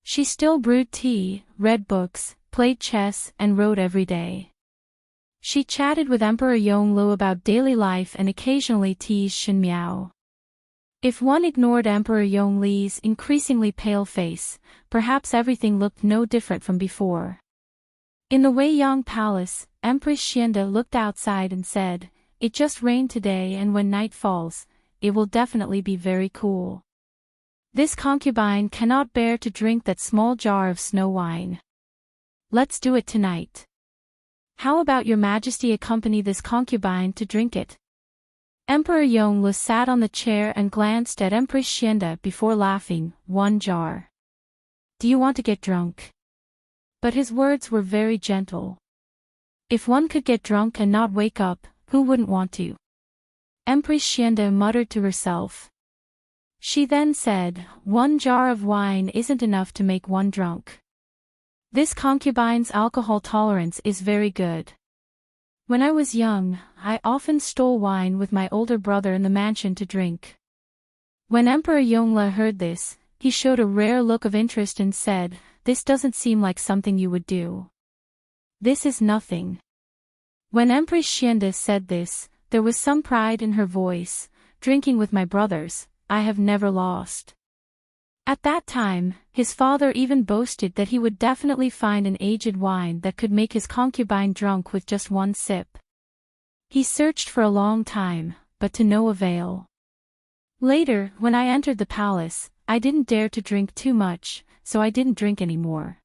[SPEAKER 1] She still brewed tea, read books, played chess, and wrote every day. She chatted with Emperor Yongle about daily life and occasionally teased Shen Miao. If one ignored Emperor Yongli's increasingly pale face, perhaps everything looked no different from before. In the Weiyang Palace, Empress Xianda looked outside and said, "It just rained today, and when night falls, it will definitely be very cool. This concubine cannot bear to drink that small jar of snow wine. Let's do it tonight. How about your majesty accompany this concubine to drink it?" Emperor Yongle sat on the chair and glanced at Empress Xianda before laughing. "One jar. Do you want to get drunk?" But his words were very gentle. If one could get drunk and not wake up, who wouldn't want to? Empress Xianda muttered to herself. She then said, "One jar of wine isn't enough to make one drunk. This concubine's alcohol tolerance is very good. When I was young, I often stole wine with my older brother in the mansion to drink." When Emperor Yongle heard this, he showed a rare look of interest and said, "This doesn't seem like something you would do. This is nothing." When Empress Xianda said this, there was some pride in her voice. "Drinking with my brothers, I have never lost." At that time, his father even boasted that he would definitely find an aged wine that could make his concubine drunk with just one sip. He searched for a long time, but to no avail. Later, when I entered the palace, I didn't dare to drink too much, so I didn't drink anymore.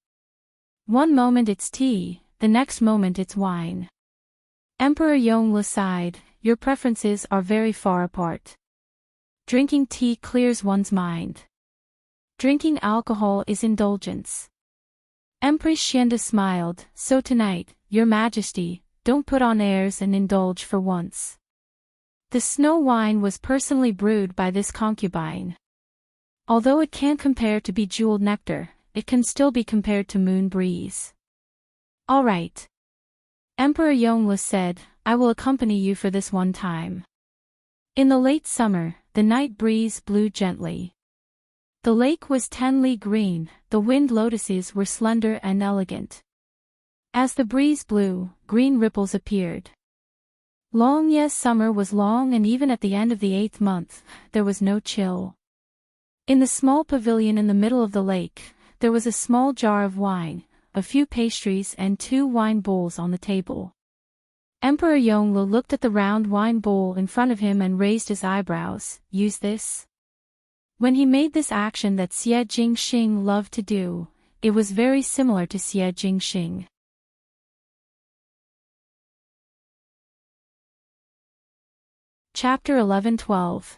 [SPEAKER 1] One moment it's tea, the next moment it's wine. Emperor Yongle sighed. "Your preferences are very far apart. Drinking tea clears one's mind. Drinking alcohol is indulgence." Empress Xianda smiled. "So tonight, your majesty, don't put on airs and indulge for once." The snow wine was personally brewed by this concubine. Although it can't compare to bejeweled nectar, it can still be compared to moon breeze. "All right," Emperor Yongle said, "I will accompany you for this one time." In the late summer, the night breeze blew gently. The lake was 10 li green, the wind lotuses were slender and elegant. As the breeze blew, green ripples appeared. Long yes, summer was long, and even at the end of the 8th month, there was no chill. In the small pavilion in the middle of the lake, there was a small jar of wine, a few pastries and 2 wine bowls on the table. Emperor Yongle looked at the round wine bowl in front of him and raised his eyebrows. "Use this?" When he made this action that Xie Jingxing loved to do, it was very similar to Xie Jingxing. Chapter 11-12.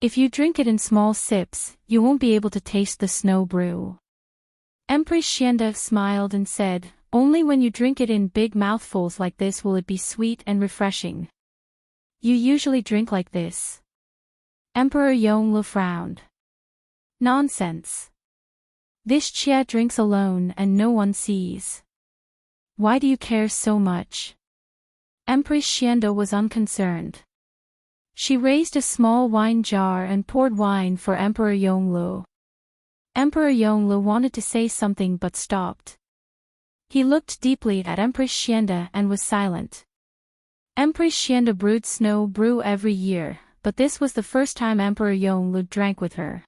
[SPEAKER 1] If you drink it in small sips, you won't be able to taste the snow brew. Empress Xianda smiled and said, "Only when you drink it in big mouthfuls like this will it be sweet and refreshing. You usually drink like this." Emperor Yongle frowned. "Nonsense. This Xia drinks alone and no one sees. Why do you care so much?" Empress Xianda was unconcerned. She raised a small wine jar and poured wine for Emperor Yongle. Emperor Yongle wanted to say something but stopped. He looked deeply at Empress Xianda and was silent. Empress Xianda brewed snow brew every year, but this was the first time Emperor Yongle drank with her.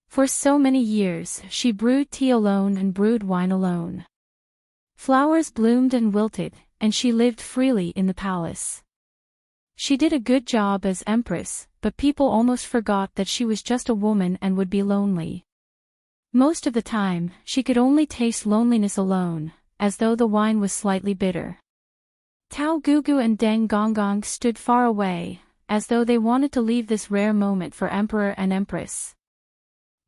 [SPEAKER 1] For so many years, she brewed tea alone and brewed wine alone. Flowers bloomed and wilted, and she lived freely in the palace. She did a good job as empress, but people almost forgot that she was just a woman and would be lonely. Most of the time, she could only taste loneliness alone, as though the wine was slightly bitter. Tao Gugu and Deng Gonggong stood far away, as though they wanted to leave this rare moment for Emperor and Empress.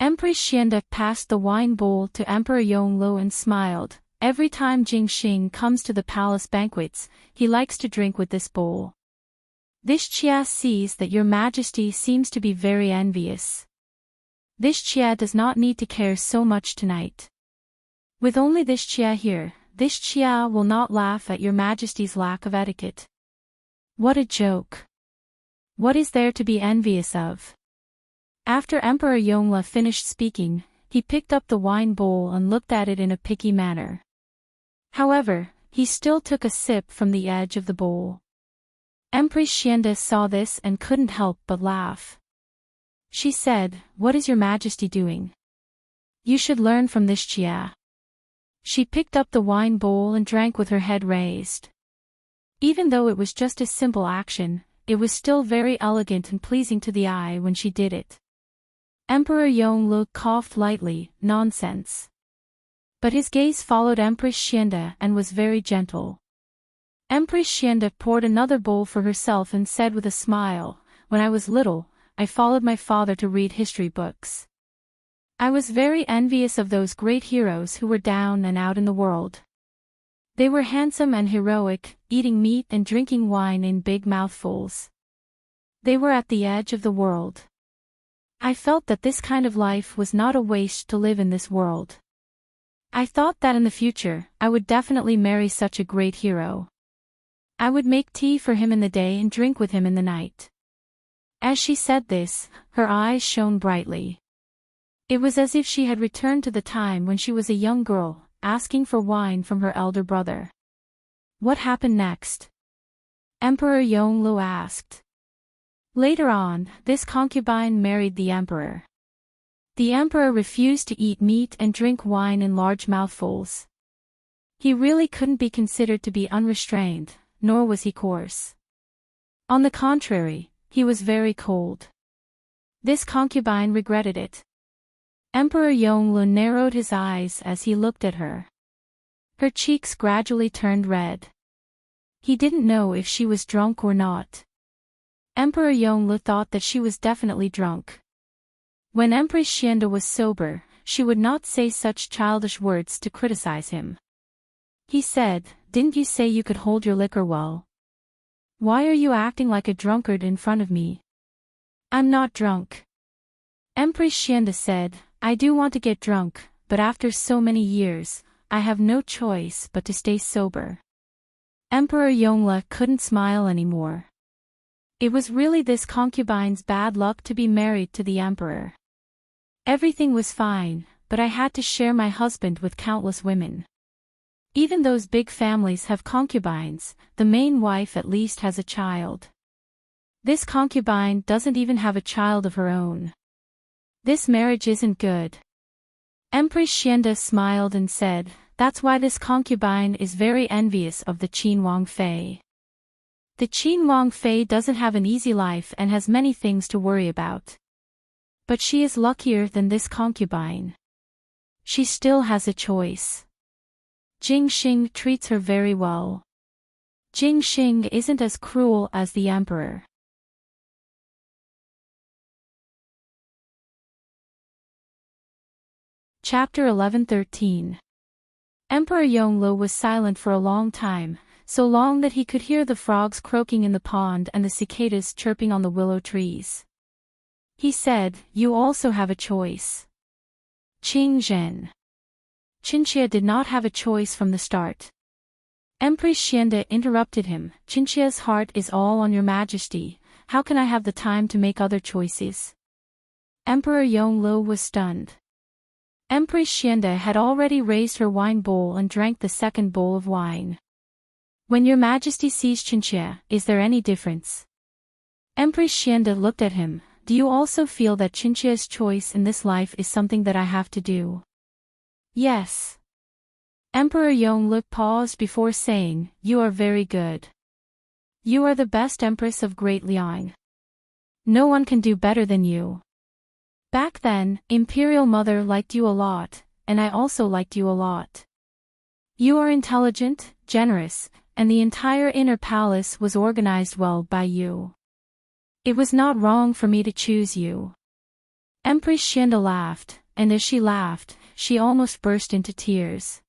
[SPEAKER 1] Empress Xianda passed the wine bowl to Emperor Yongle and smiled. "Every time Jingxing comes to the palace banquets, he likes to drink with this bowl. This Xia sees that your majesty seems to be very envious. This Xia does not need to care so much tonight. With only this Xia here, this Xia will not laugh at your majesty's lack of etiquette. What a joke. What is there to be envious of? After Emperor Yongle finished speaking, he picked up the wine bowl and looked at it in a picky manner. However, he still took a sip from the edge of the bowl. Empress Xianda saw this and couldn't help but laugh. She said, "What is your majesty doing? You should learn from this Chia." She picked up the wine bowl and drank with her head raised. Even though it was just a simple action, it was still very elegant and pleasing to the eye when she did it. Emperor Yongle coughed lightly, "Nonsense." But his gaze followed Empress Xianda and was very gentle. Empress Xianda poured another bowl for herself and said with a smile, "When I was little, I followed my father to read history books. I was very envious of those great heroes who were down and out in the world. They were handsome and heroic, eating meat and drinking wine in big mouthfuls. They were at the edge of the world. I felt that this kind of life was not a waste to live in this world. I thought that in the future, I would definitely marry such a great hero. I would make tea for him in the day and drink with him in the night." As she said this, her eyes shone brightly. It was as if she had returned to the time when she was a young girl, asking for wine from her elder brother. "What happened next?" Emperor Yongle asked. Later on, this concubine married the emperor. The emperor refused to eat meat and drink wine in large mouthfuls. He really couldn't be considered to be unrestrained, nor was he coarse. On the contrary, he was very cold. This concubine regretted it. Emperor Yongle narrowed his eyes as he looked at her. Her cheeks gradually turned red. He didn't know if she was drunk or not. Emperor Yongle thought that she was definitely drunk. When Empress Xianda was sober, she would not say such childish words to criticize him. He said, "Didn't you say you could hold your liquor well? Why are you acting like a drunkard in front of me?" "I'm not drunk." Empress Xianda said, "I do want to get drunk, but after so many years, I have no choice but to stay sober." Emperor Yongle couldn't smile anymore. It was really this concubine's bad luck to be married to the emperor. Everything was fine, but I had to share my husband with countless women. Even those big families have concubines, the main wife at least has a child. This concubine doesn't even have a child of her own. This marriage isn't good. Empress Xianda smiled and said, "That's why this concubine is very envious of the Qin Wang Fei. The Qin Wang Fei doesn't have an easy life and has many things to worry about. But she is luckier than this concubine. She still has a choice. Jing Xing treats her very well. Jing Xing isn't as cruel as the emperor." Chapter 11-13. Emperor Yongle was silent for a long time, so long that he could hear the frogs croaking in the pond and the cicadas chirping on the willow trees. He said, "You also have a choice." Qing Zhen. Qinxia did not have a choice from the start. Empress Xianda interrupted him, "Qinxia's heart is all on your majesty, how can I have the time to make other choices?" Emperor Yongle was stunned. Empress Xianda had already raised her wine bowl and drank the second bowl of wine. "When your majesty sees Qinxia, is there any difference?" Empress Xianda looked at him, "Do you also feel that Qinxia's choice in this life is something that I have to do?" "Yes." Emperor Yongle paused before saying, "You are very good. You are the best empress of Great Liang. No one can do better than you. Back then, Imperial Mother liked you a lot, and I also liked you a lot. You are intelligent, generous, and the entire inner palace was organized well by you. It was not wrong for me to choose you." Empress Xianda laughed, and as she laughed, she almost burst into tears.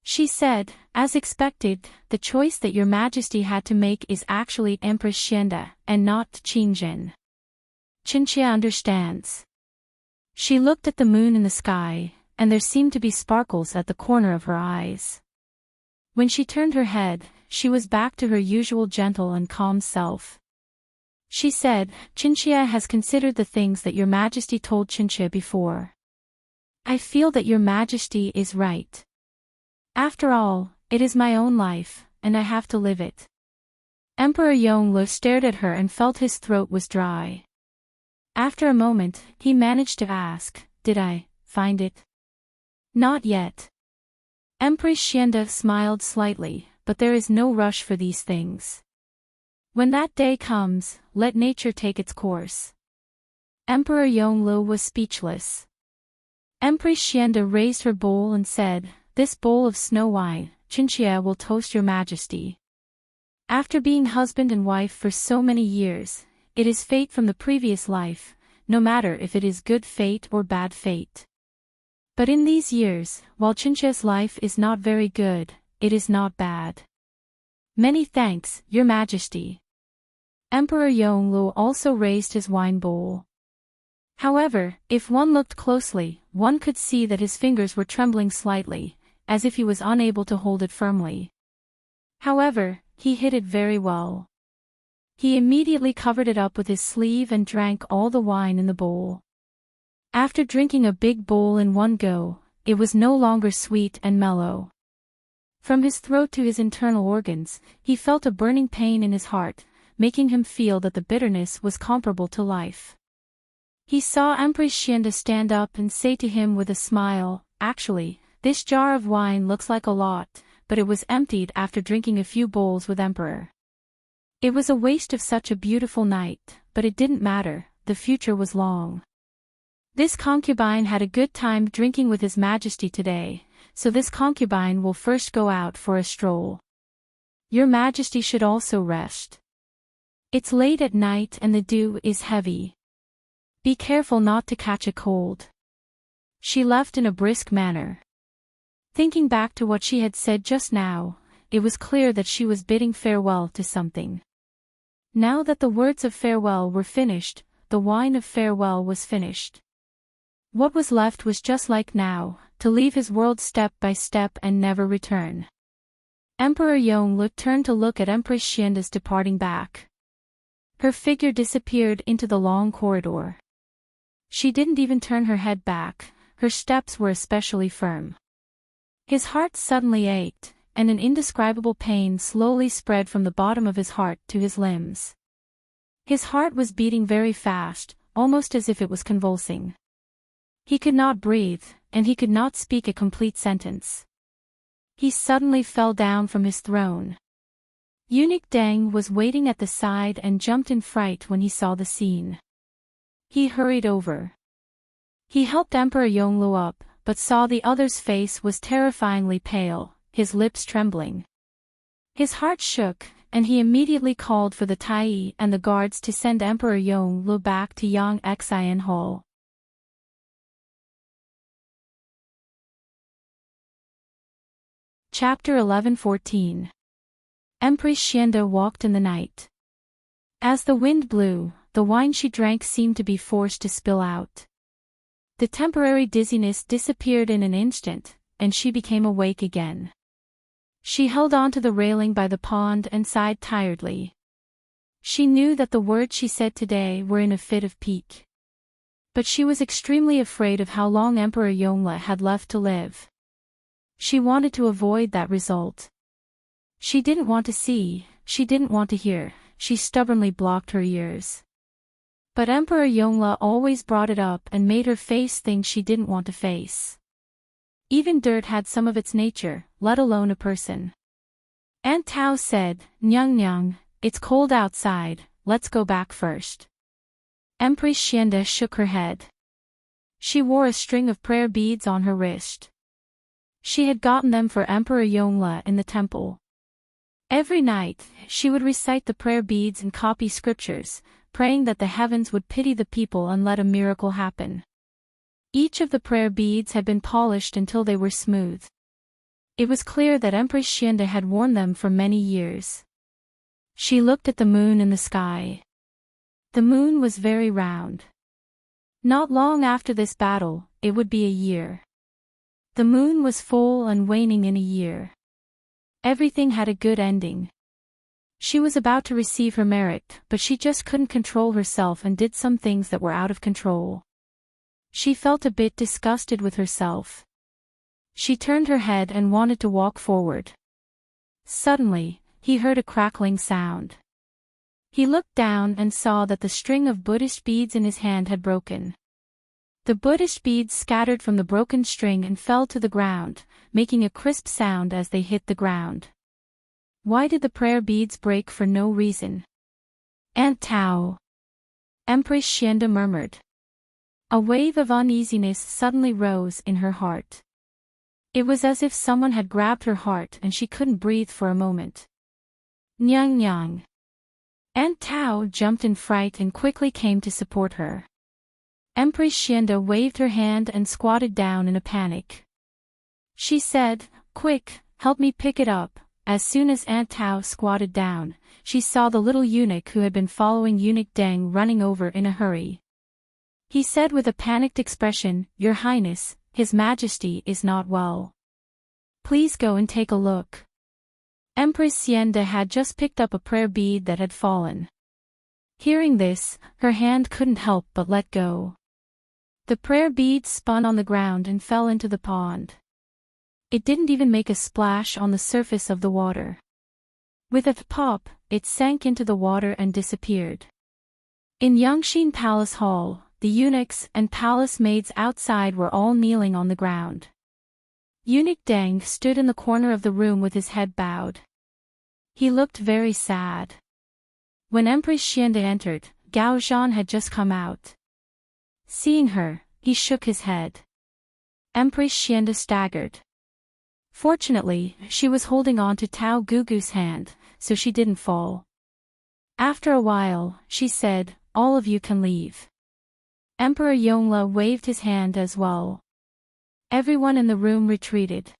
[SPEAKER 1] She said, "As expected, the choice that your majesty had to make is actually Empress Xianda, and not Qingzhen. Qinxia understands." She looked at the moon in the sky, and there seemed to be sparkles at the corner of her eyes. When she turned her head, she was back to her usual gentle and calm self. She said, Chinchilla has considered the things that your majesty told Chinchilla before. I feel that your majesty is right. After all, it is my own life, and I have to live it. Emperor Yongle stared at her and felt his throat was dry. After a moment, he managed to ask, did I find it? Not yet. Empress Xianda smiled slightly, but there is no rush for these things. When that day comes, let nature take its course. Emperor Yongle was speechless. Empress Xianda raised her bowl and said, this bowl of snow wine, Chinchilla will toast your majesty. After being husband and wife for so many years, it is fate from the previous life, no matter if it is good fate or bad fate. But in these years, while Chinchilla's life is not very good, it is not bad. Many thanks, your majesty. Emperor Yongle also raised his wine bowl. However, if one looked closely, one could see that his fingers were trembling slightly, as if he was unable to hold it firmly. However, he hid it very well. He immediately covered it up with his sleeve and drank all the wine in the bowl. After drinking a big bowl in one go, it was no longer sweet and mellow. From his throat to his internal organs, he felt a burning pain in his heart, making him feel that the bitterness was comparable to life. He saw Empress Xianda stand up and say to him with a smile, actually, this jar of wine looks like a lot, but it was emptied after drinking a few bowls with Emperor. It was a waste of such a beautiful night, but it didn't matter, the future was long. This concubine had a good time drinking with His Majesty today, so this concubine will first go out for a stroll. Your Majesty should also rest. It's late at night and the dew is heavy. Be careful not to catch a cold. She left in a brisk manner. Thinking back to what she had said just now, it was clear that she was bidding farewell to something. Now that the words of farewell were finished, the wine of farewell was finished. What was left was just like now, to leave his world step by step and never return. Emperor Yongle turned to look at Empress Xianda's departing back. Her figure disappeared into the long corridor. She didn't even turn her head back, her steps were especially firm. His heart suddenly ached, and an indescribable pain slowly spread from the bottom of his heart to his limbs. His heart was beating very fast, almost as if it was convulsing. He could not breathe, and he could not speak a complete sentence. He suddenly fell down from his throne. Eunuch Deng was waiting at the side and jumped in fright when he saw the scene. He hurried over. He helped Emperor Yongle up, but saw the other's face was terrifyingly pale, his lips trembling. His heart shook, and he immediately called for the Tai and the guards to send Emperor Yongle back to Yang Xian Hall. Chapter 11-14. Empress Xianda walked in the night. As the wind blew, the wine she drank seemed to be forced to spill out. The temporary dizziness disappeared in an instant, and she became awake again. She held on to the railing by the pond and sighed tiredly. She knew that the words she said today were in a fit of pique. But she was extremely afraid of how long Emperor Yongle had left to live. She wanted to avoid that result. She didn't want to see, she didn't want to hear, she stubbornly blocked her ears. But Emperor Yongle always brought it up and made her face things she didn't want to face. Even dirt had some of its nature, let alone a person. Aunt Tao said, Nyang Nyang, it's cold outside, let's go back first. Empress Xianda shook her head. She wore a string of prayer beads on her wrist. She had gotten them for Emperor Yongle in the temple. Every night, she would recite the prayer beads and copy scriptures, praying that the heavens would pity the people and let a miracle happen. Each of the prayer beads had been polished until they were smooth. It was clear that Empress Xianda had worn them for many years. She looked at the moon in the sky. The moon was very round. Not long after this battle, it would be a year. The moon was full and waning in a year. Everything had a good ending. She was about to receive her merit, but she just couldn't control herself and did some things that were out of control. She felt a bit disgusted with herself. She turned her head and wanted to walk forward. Suddenly, he heard a crackling sound. He looked down and saw that the string of Buddhist beads in his hand had broken. The Buddhist beads scattered from the broken string and fell to the ground, making a crisp sound as they hit the ground. Why did the prayer beads break for no reason? Aunt Tao. Empress Xianda murmured. A wave of uneasiness suddenly rose in her heart. It was as if someone had grabbed her heart and she couldn't breathe for a moment. Nyang nyang. Aunt Tao jumped in fright and quickly came to support her. Empress Xianda waved her hand and squatted down in a panic. She said, "Quick, help me pick it up." As soon as Aunt Tao squatted down, she saw the little eunuch who had been following Eunuch Deng running over in a hurry. He said with a panicked expression, "Your Highness, His Majesty is not well. Please go and take a look." Empress Xianda had just picked up a prayer bead that had fallen. Hearing this, her hand couldn't help but let go. The prayer bead spun on the ground and fell into the pond. It didn't even make a splash on the surface of the water. With a pop, it sank into the water and disappeared. In Yangxin Palace Hall, the eunuchs and palace maids outside were all kneeling on the ground. Eunuch Deng stood in the corner of the room with his head bowed. He looked very sad. When Empress Xianda entered, Gao Zhan had just come out. Seeing her, he shook his head. Empress Xianda staggered. Fortunately, she was holding on to Tao Gugu's hand, so she didn't fall. After a while, she said, "All of you can leave." Emperor Yongle waved his hand as well. Everyone in the room retreated.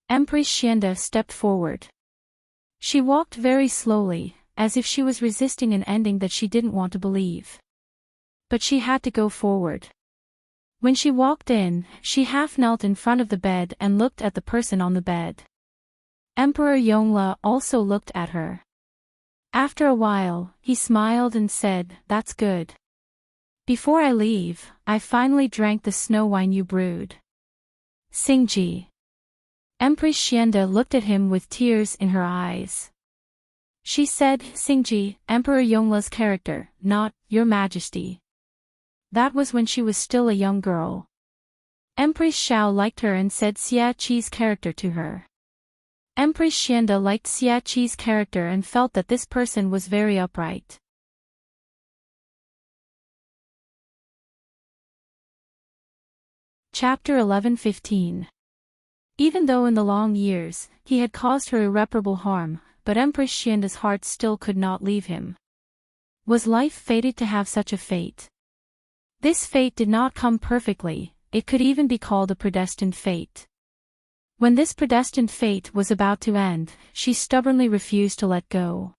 [SPEAKER 1] Empress Xianda stepped forward. She walked very slowly, as if she was resisting an ending that she didn't want to believe. But she had to go forward. When she walked in, she half knelt in front of the bed and looked at the person on the bed. Emperor Yongle also looked at her. After a while, he smiled and said, "That's good. Before I leave, I finally drank the snow wine you brewed." Xingji. Empress Xianda looked at him with tears in her eyes. She said, "Xingji, Emperor Yongle's character, not, Your Majesty." That was when she was still a young girl. Empress Xiao liked her and said Xia Qi's character to her. Empress Xianda liked Xia Qi's character and felt that this person was very upright. Chapter 11:15. Even though in the long years, he had caused her irreparable harm, but Empress Xianda's heart still could not leave him. Was life fated to have such a fate? This fate did not come perfectly, it could even be called a predestined fate. When this predestined fate was about to end, she stubbornly refused to let go.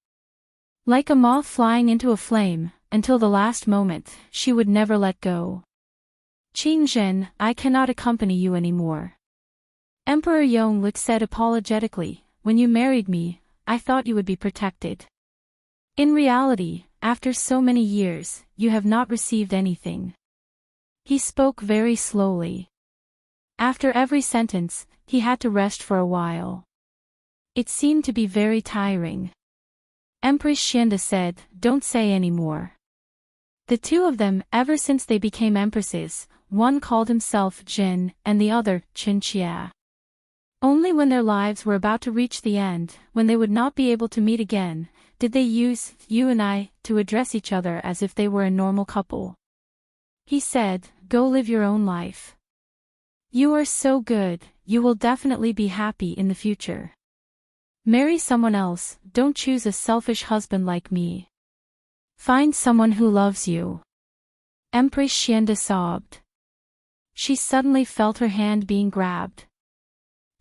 [SPEAKER 1] Like a moth flying into a flame, until the last moment, she would never let go. "Qing Zhen, I cannot accompany you anymore." Emperor Yongle said apologetically, "When you married me, I thought you would be protected. In reality, after so many years, you have not received anything." He spoke very slowly. After every sentence, he had to rest for a while. It seemed to be very tiring. Empress Xianda said, "Don't say any more." The two of them, ever since they became empresses, one called himself Jin and the other Qin Xia. Only when their lives were about to reach the end, when they would not be able to meet again, did they use "you and I" to address each other as if they were a normal couple. He said, "Go live your own life. You are so good, you will definitely be happy in the future. Marry someone else, don't choose a selfish husband like me. Find someone who loves you." Empress Xianda sobbed. She suddenly felt her hand being grabbed.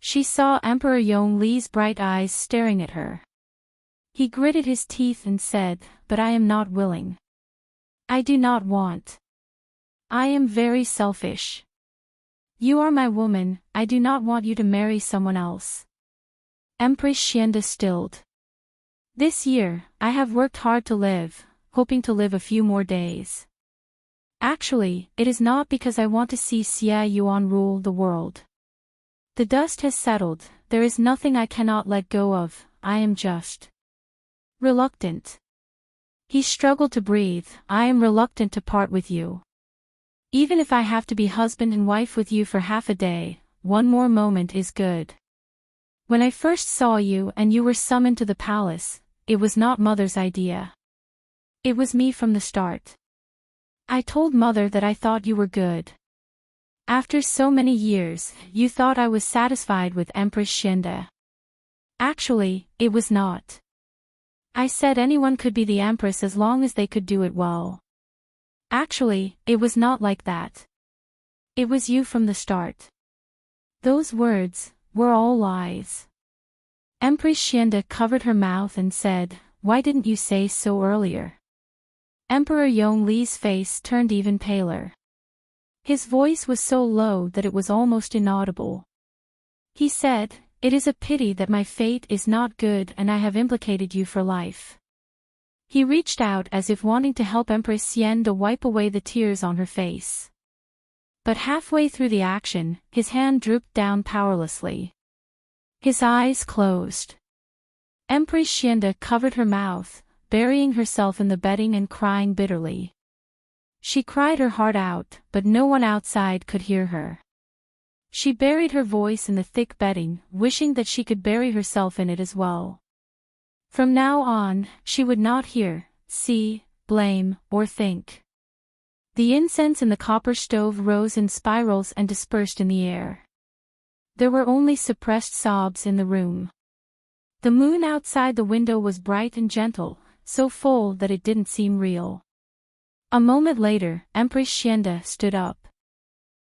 [SPEAKER 1] She saw Emperor Yongli's bright eyes staring at her. He gritted his teeth and said, "But I am not willing. I do not want. I am very selfish. You are my woman, I do not want you to marry someone else." Empress Xianda stilled. This year, I have worked hard to live, hoping to live a few more days. Actually, it is not because I want to see Xia Yuan rule the world. The dust has settled, there is nothing I cannot let go of, I am just reluctant. He struggled to breathe. I am reluctant to part with you. Even if I have to be husband and wife with you for half a day, one more moment is good. When I first saw you and you were summoned to the palace, it was not Mother's idea. It was me from the start. I told Mother that I thought you were good. After so many years, you thought I was satisfied with Empress Xianda. Actually, it was not. I said anyone could be the Empress as long as they could do it well. Actually, it was not like that. It was you from the start. Those words were all lies. Empress Xianda covered her mouth and said, "Why didn't you say so earlier?" Emperor Yongli's face turned even paler. His voice was so low that it was almost inaudible. He said, "It is a pity that my fate is not good and I have implicated you for life." He reached out as if wanting to help Empress Xianda wipe away the tears on her face. But halfway through the action, his hand drooped down powerlessly. His eyes closed. Empress Xianda covered her mouth, burying herself in the bedding and crying bitterly. She cried her heart out, but no one outside could hear her. She buried her voice in the thick bedding, wishing that she could bury herself in it as well. From now on, she would not hear, see, blame, or think. The incense in the copper stove rose in spirals and dispersed in the air. There were only suppressed sobs in the room. The moon outside the window was bright and gentle, so full that it didn't seem real. A moment later, Empress Xianda stood up.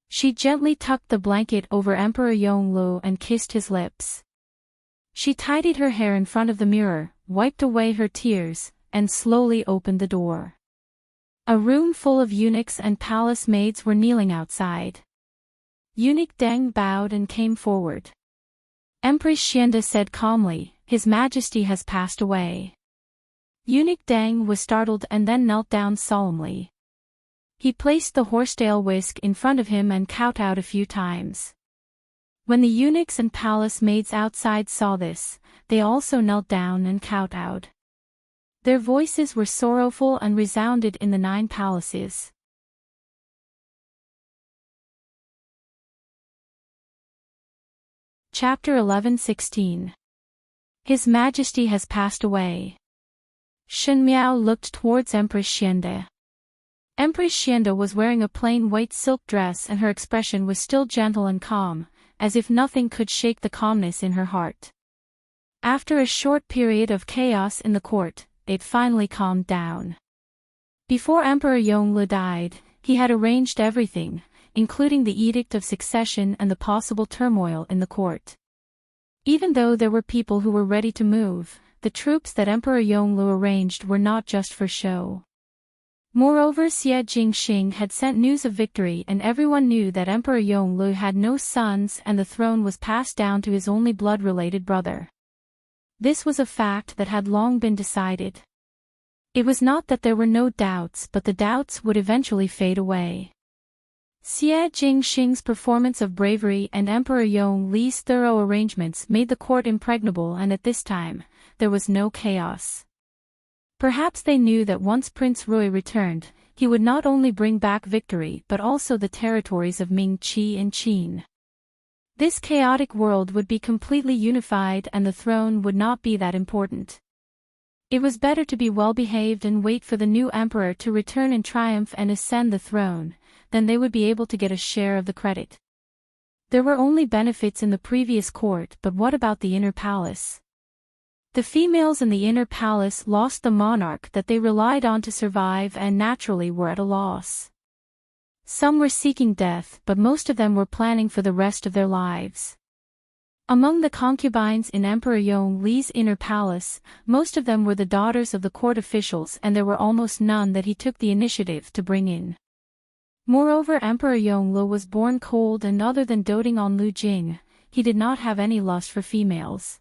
[SPEAKER 1] She gently tucked the blanket over Emperor Yonglu and kissed his lips. She tidied her hair in front of the mirror, wiped away her tears, and slowly opened the door. A room full of eunuchs and palace maids were kneeling outside. Eunuch Deng bowed and came forward. Empress Xianda said calmly, "His Majesty has passed away." Eunuch Deng was startled and then knelt down solemnly. He placed the horsetail whisk in front of him and kowtowed a few times. When the eunuchs and palace maids outside saw this, they also knelt down and kowtowed. Their voices were sorrowful and resounded in the 9 palaces. Chapter 11:16. His Majesty has passed away. Shen Miao looked towards Empress Xianda. Empress Xianda was wearing a plain white silk dress and her expression was still gentle and calm, as if nothing could shake the calmness in her heart. After a short period of chaos in the court, it finally calmed down. Before Emperor Yonglu died, he had arranged everything, including the Edict of Succession and the possible turmoil in the court. Even though there were people who were ready to move, the troops that Emperor Yonglu arranged were not just for show. Moreover, Xie Jingxing had sent news of victory and everyone knew that Emperor Yonglu had no sons and the throne was passed down to his only blood-related brother. This was a fact that had long been decided. It was not that there were no doubts, but the doubts would eventually fade away. Xie Jingxing's performance of bravery and Emperor Yongli's thorough arrangements made the court impregnable, and at this time, there was no chaos. Perhaps they knew that once Prince Rui returned, he would not only bring back victory but also the territories of Ming Qi and Qin. This chaotic world would be completely unified and the throne would not be that important. It was better to be well-behaved and wait for the new emperor to return in triumph and ascend the throne, then they would be able to get a share of the credit. There were only benefits in the previous court, but what about the inner palace? The females in the inner palace lost the monarch that they relied on to survive and naturally were at a loss. Some were seeking death, but most of them were planning for the rest of their lives. Among the concubines in Emperor Yongli's inner palace, most of them were the daughters of the court officials and there were almost none that he took the initiative to bring in. Moreover, Emperor Yonglu was born cold and other than doting on Lu Jing, he did not have any lust for females.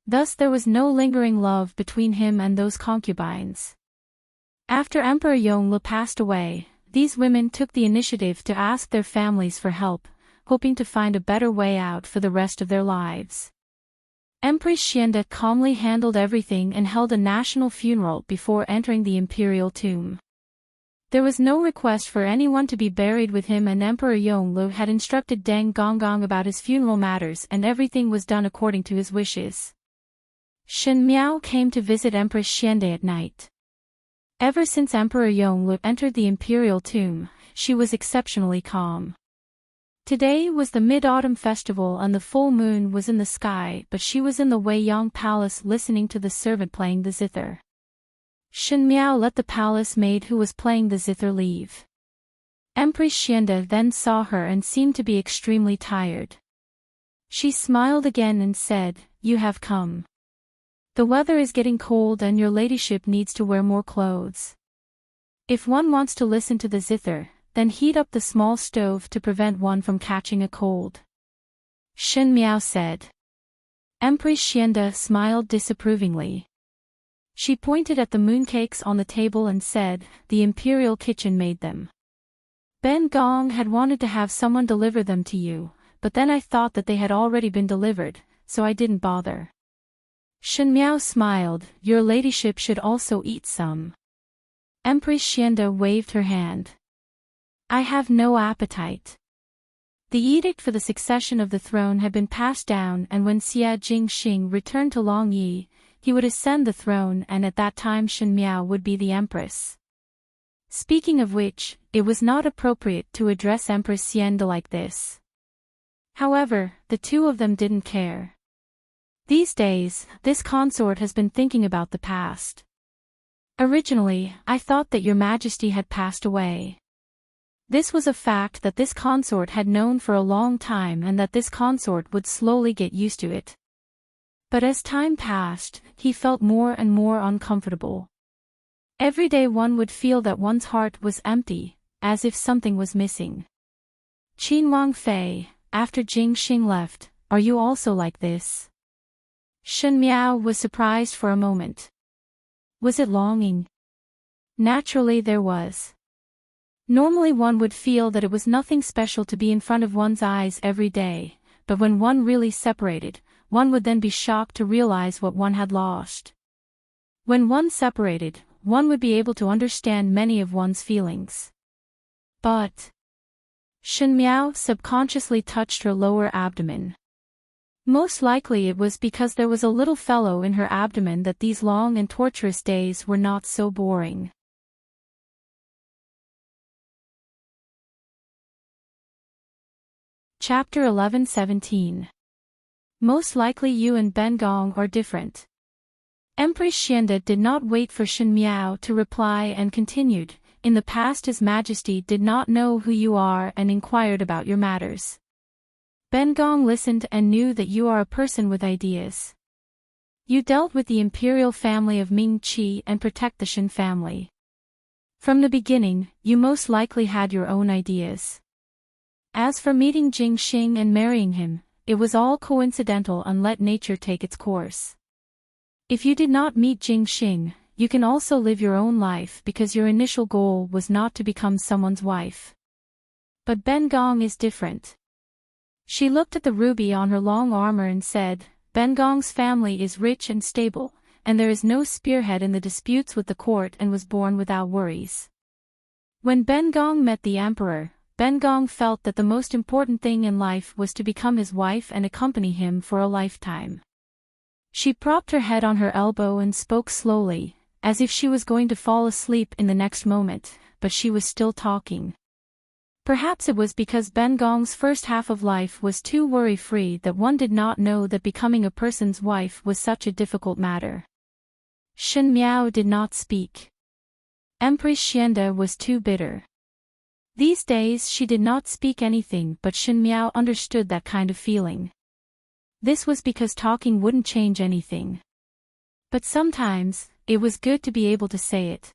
[SPEAKER 1] Thus there was no lingering love between him and those concubines. After Emperor Yongle passed away, these women took the initiative to ask their families for help, hoping to find a better way out for the rest of their lives. Empress Xianda calmly handled everything and held a national funeral before entering the imperial tomb. There was no request for anyone to be buried with him, and Emperor Yongle had instructed Deng Gonggong about his funeral matters, and everything was done according to his wishes. Shen Miao came to visit Empress Xianda at night. Ever since Emperor Yongle entered the imperial tomb, she was exceptionally calm. Today was the Mid-Autumn Festival and the full moon was in the sky, but she was in the Weiyang Palace listening to the servant playing the zither. Shen Miao let the palace maid who was playing the zither leave. Empress Xianda then saw her and seemed to be extremely tired. She smiled again and said, "You have come. The weather is getting cold and your ladyship needs to wear more clothes. If one wants to listen to the zither, then heat up the small stove to prevent one from catching a cold," Shen Miao said. Empress Xianda smiled disapprovingly. She pointed at the mooncakes on the table and said, "The imperial kitchen made them. Ben Gong had wanted to have someone deliver them to you, but then I thought that they had already been delivered, so I didn't bother." Shen Miao smiled, "Your ladyship should also eat some." Empress Xianda waved her hand. "I have no appetite." The edict for the succession of the throne had been passed down, and when Xia Jingxing returned to Longyi, he would ascend the throne, and at that time Shen Miao would be the empress. Speaking of which, it was not appropriate to address Empress Xianda like this. However, the two of them didn't care. These days, this consort has been thinking about the past. "Originally, I thought that your majesty had passed away." This was a fact that this consort had known for a long time, and that this consort would slowly get used to it. But as time passed, he felt more and more uncomfortable. Every day one would feel that one's heart was empty, as if something was missing. "Qin Wangfei, after Jingxing left, are you also like this?" Shen Miao was surprised for a moment. Was it longing? Naturally there was. Normally one would feel that it was nothing special to be in front of one's eyes every day, but when one really separated, one would then be shocked to realize what one had lost. When one separated, one would be able to understand many of one's feelings. But Shen Miao subconsciously touched her lower abdomen. Most likely it was because there was a little fellow in her abdomen that these long and torturous days were not so boring. Chapter 11-17. Most likely you and Ben Gong are different. Empress Xianda did not wait for Shen Miao to reply and continued, "In the past His Majesty did not know who you are and inquired about your matters. Ben Gong listened and knew that you are a person with ideas. You dealt with the imperial family of Ming Qi and protect the Shen family. From the beginning, you most likely had your own ideas. As for meeting Jingxing and marrying him, it was all coincidental and let nature take its course. If you did not meet Jingxing, you can also live your own life because your initial goal was not to become someone's wife. But Ben Gong is different." She looked at the ruby on her long armor and said, "Ben Gong's family is rich and stable, and there is no spearhead in the disputes with the court and was born without worries." When Ben Gong met the emperor, Ben Gong felt that the most important thing in life was to become his wife and accompany him for a lifetime. She propped her head on her elbow and spoke slowly, as if she was going to fall asleep in the next moment, but she was still talking. Perhaps it was because Ben Gong's first half of life was too worry-free that one did not know that becoming a person's wife was such a difficult matter. Shen Miao did not speak. Empress Xianda was too bitter. These days she did not speak anything, but Shen Miao understood that kind of feeling. This was because talking wouldn't change anything. But sometimes, it was good to be able to say it.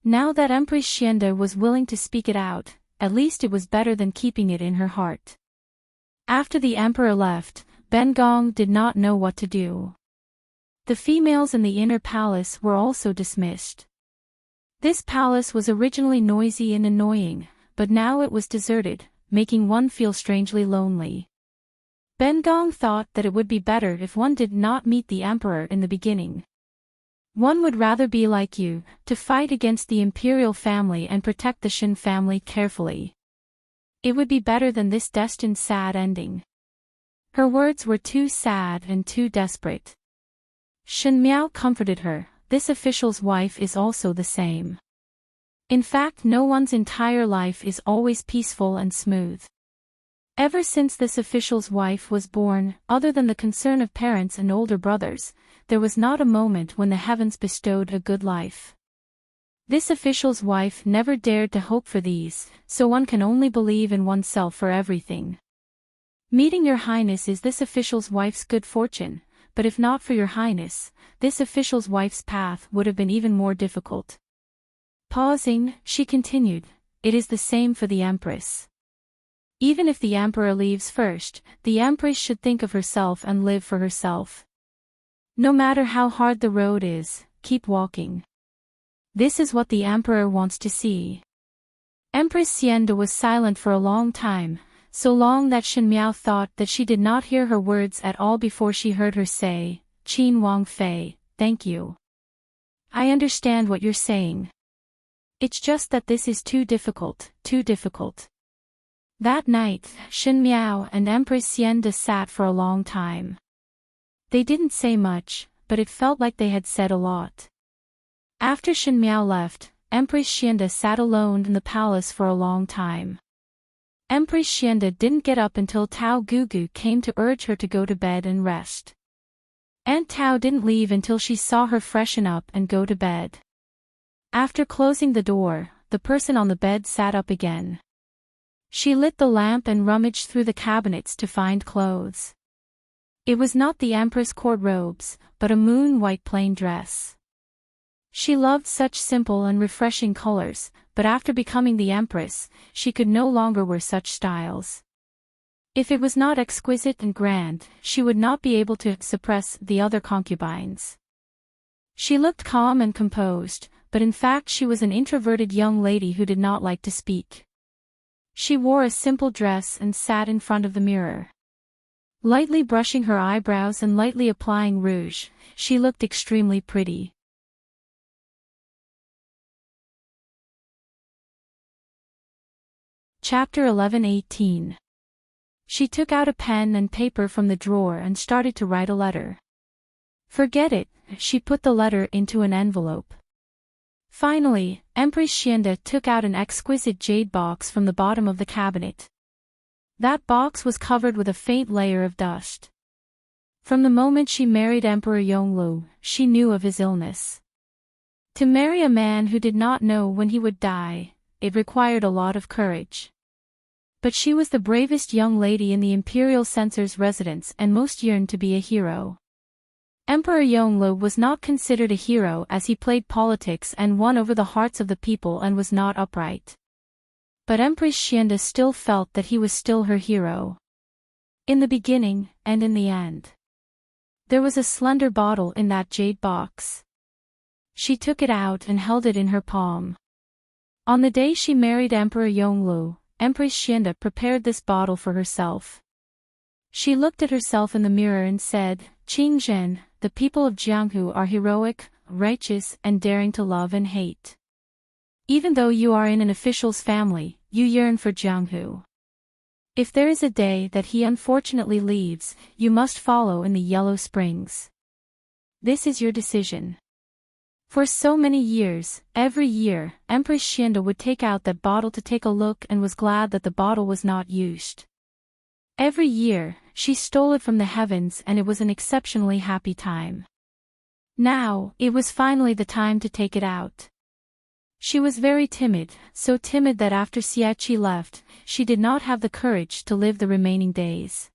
[SPEAKER 1] Now that Empress Xianda was willing to speak it out, at least it was better than keeping it in her heart. After the emperor left, Ben Gong did not know what to do. The females in the inner palace were also dismissed. This palace was originally noisy and annoying, but now it was deserted, making one feel strangely lonely. Ben Gong thought that it would be better if one did not meet the emperor in the beginning. One would rather be like you, to fight against the imperial family and protect the Shin family carefully. It would be better than this destined sad ending. Her words were too sad and too desperate. Shen Miao comforted her, this official's wife is also the same. In fact, no one's entire life is always peaceful and smooth. Ever since this official's wife was born, other than the concern of parents and older brothers, there was not a moment when the heavens bestowed a good life. This official's wife never dared to hope for these, so one can only believe in oneself for everything. Meeting your highness is this official's wife's good fortune, but if not for your highness, this official's wife's path would have been even more difficult. Pausing, she continued, it is the same for the Empress. Even if the emperor leaves first, the Empress should think of herself and live for herself. No matter how hard the road is, keep walking. This is what the emperor wants to see. Empress Xianda was silent for a long time, so long that Shen Miao thought that she did not hear her words at all before she heard her say, Qin Wang Fei, thank you. I understand what you're saying. It's just that this is too difficult, too difficult. That night, Shen Miao and Empress Xianda sat for a long time. They didn't say much, but it felt like they had said a lot. After Shen Miao left, Empress Xianda sat alone in the palace for a long time. Empress Xianda didn't get up until Tao Gugu came to urge her to go to bed and rest. Aunt Tao didn't leave until she saw her freshen up and go to bed. After closing the door, the person on the bed sat up again. She lit the lamp and rummaged through the cabinets to find clothes. It was not the Empress court robes, but a moon-white plain dress. She loved such simple and refreshing colors, but after becoming the Empress, she could no longer wear such styles. If it was not exquisite and grand, she would not be able to suppress the other concubines. She looked calm and composed, but in fact she was an introverted young lady who did not like to speak. She wore a simple dress and sat in front of the mirror. Lightly brushing her eyebrows and lightly applying rouge, she looked extremely pretty. Chapter 11:18. She took out a pen and paper from the drawer and started to write a letter. Forget it, she put the letter into an envelope. Finally, Empress Xianda took out an exquisite jade box from the bottom of the cabinet. That box was covered with a faint layer of dust. From the moment she married Emperor Yonglu, she knew of his illness. To marry a man who did not know when he would die, it required a lot of courage. But she was the bravest young lady in the imperial censor's residence and most yearned to be a hero. Emperor Yonglu was not considered a hero as he played politics and won over the hearts of the people and was not upright. But Empress Xianda still felt that he was still her hero. In the beginning, and in the end. There was a slender bottle in that jade box. She took it out and held it in her palm. On the day she married Emperor Yonglu, Empress Xianda prepared this bottle for herself. She looked at herself in the mirror and said, Qing Zhen, the people of Jianghu are heroic, righteous, and daring to love and hate. Even though you are in an official's family, you yearn for Jianghu. If there is a day that he unfortunately leaves, you must follow in the Yellow Springs. This is your decision. For so many years, every year, Empress Xianda would take out that bottle to take a look and was glad that the bottle was not used. Every year, she stole it from the heavens and it was an exceptionally happy time. Now, it was finally the time to take it out. She was very timid, so timid that after Xiaoqi left, she did not have the courage to live the remaining days.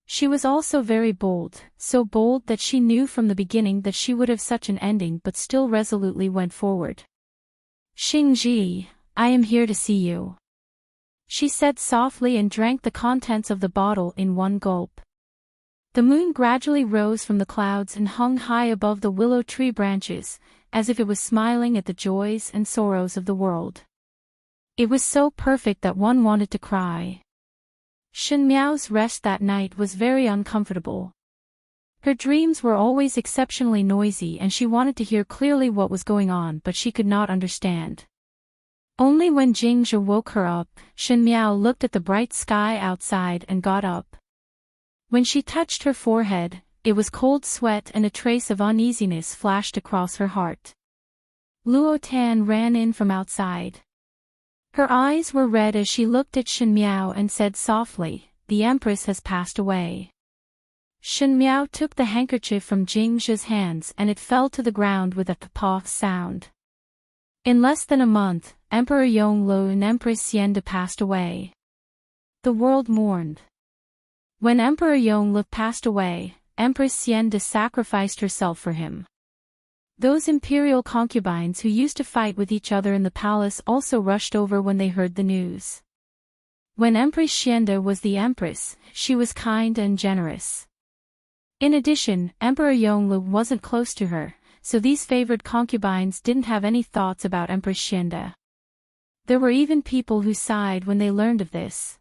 [SPEAKER 1] She was also very bold, so bold that she knew from the beginning that she would have such an ending but still resolutely went forward. Xingji, I am here to see you. She said softly and drank the contents of the bottle in one gulp. The moon gradually rose from the clouds and hung high above the willow tree branches, as if it was smiling at the joys and sorrows of the world. It was so perfect that one wanted to cry. Shen Miao's rest that night was very uncomfortable. Her dreams were always exceptionally noisy and she wanted to hear clearly what was going on, but she could not understand. Only when Jingzhe woke her up, Shen Miao looked at the bright sky outside and got up. When she touched her forehead, it was cold sweat and a trace of uneasiness flashed across her heart. Luo Tan ran in from outside. Her eyes were red as she looked at Shen Miao and said softly, "The Empress has passed away." Shen Miao took the handkerchief from Jingzhe's hands and it fell to the ground with a pop sound. In less than a month, Emperor Yongle and Empress Xiande passed away. The world mourned. When Emperor Yongle passed away, Empress Xiande sacrificed herself for him. Those imperial concubines who used to fight with each other in the palace also rushed over when they heard the news. When Empress Xiande was the empress, she was kind and generous. In addition, Emperor Yongle wasn't close to her, so these favored concubines didn't have any thoughts about Empress Xiande. There were even people who sighed when they learned of this.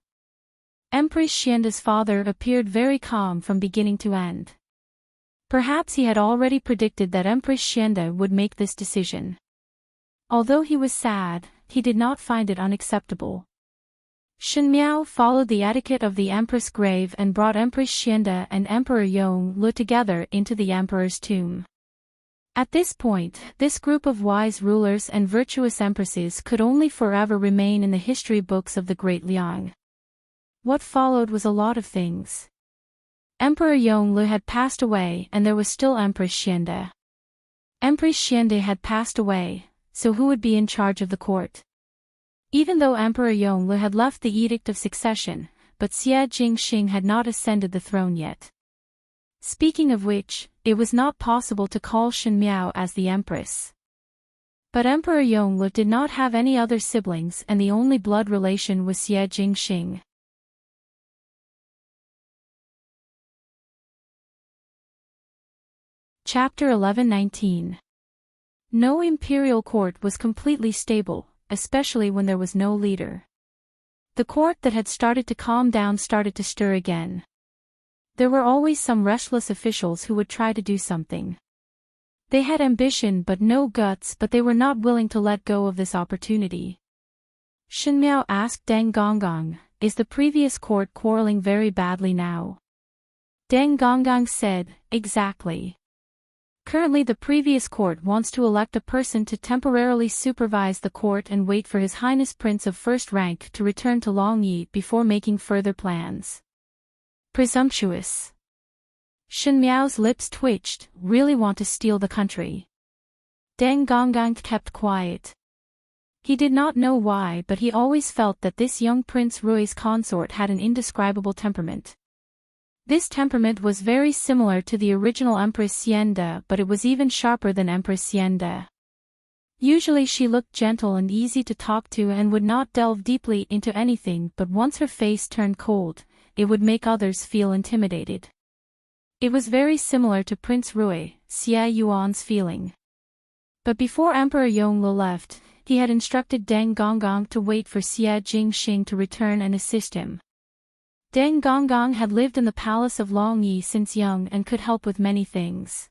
[SPEAKER 1] Empress Xiande's father appeared very calm from beginning to end. Perhaps he had already predicted that Empress Xiande would make this decision. Although he was sad, he did not find it unacceptable. Shen Miao followed the etiquette of the Empress' grave and brought Empress Xiande and Emperor Yongle together into the Emperor's tomb. At this point, this group of wise rulers and virtuous empresses could only forever remain in the history books of the Great Liang. What followed was a lot of things. Emperor Yongle had passed away and there was still Empress Xiande. Empress Xiande had passed away, so who would be in charge of the court? Even though Emperor Yongle had left the Edict of Succession, but Xie Jingxing had not ascended the throne yet. Speaking of which, it was not possible to call Shen Miao as the empress. But Emperor Yongle did not have any other siblings and the only blood relation was Xie Jingxing. Chapter 11-19. No imperial court was completely stable, especially when there was no leader. The court that had started to calm down started to stir again. There were always some restless officials who would try to do something. They had ambition but no guts, but they were not willing to let go of this opportunity. Shen Miao asked Deng Gonggong, "Is the previous court quarreling very badly now?" Deng Gonggong said, "Exactly. Currently the previous court wants to elect a person to temporarily supervise the court and wait for His Highness Prince of First Rank to return to Longyi before making further plans." Presumptuous. Shen Miao's lips twitched, really want to steal the country. Deng Gonggong kept quiet. He did not know why, but he always felt that this young Prince Rui's consort had an indescribable temperament. This temperament was very similar to the original Empress Xiande, but it was even sharper than Empress Xiande. Usually she looked gentle and easy to talk to and would not delve deeply into anything, but once her face turned cold, it would make others feel intimidated. It was very similar to Prince Rui, Xie Yuan's feeling. But before Emperor Yongle left, he had instructed Deng Gonggong to wait for Xie Jingxing to return and assist him. Deng Gonggong had lived in the palace of Longyi since young and could help with many things.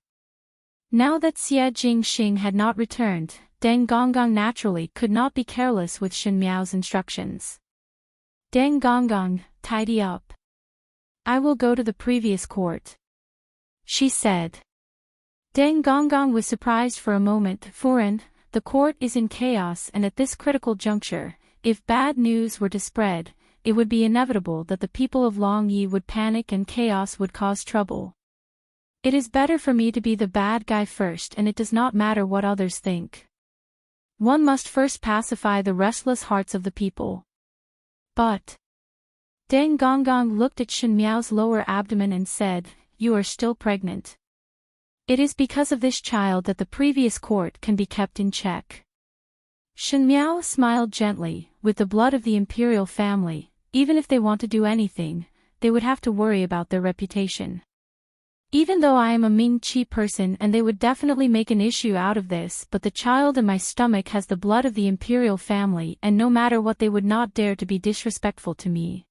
[SPEAKER 1] Now that Xie Jingxing had not returned, Deng Gonggong naturally could not be careless with Shen Miao's instructions. "Deng Gonggong, tidy up. I will go to the previous court," she said. Deng Gonggong was surprised for a moment, for the court is in chaos and at this critical juncture, if bad news were to spread, it would be inevitable that the people of Longyi would panic and chaos would cause trouble. "It is better for me to be the bad guy first and it does not matter what others think. One must first pacify the restless hearts of the people." But Deng Gonggong looked at Shen Miao's lower abdomen and said, "You are still pregnant. It is because of this child that the previous court can be kept in check." Shen Miao smiled gently. With the blood of the imperial family, even if they want to do anything, they would have to worry about their reputation. Even though I am a Ming Qi person and they would definitely make an issue out of this, but the child in my stomach has the blood of the imperial family and no matter what they would not dare to be disrespectful to me.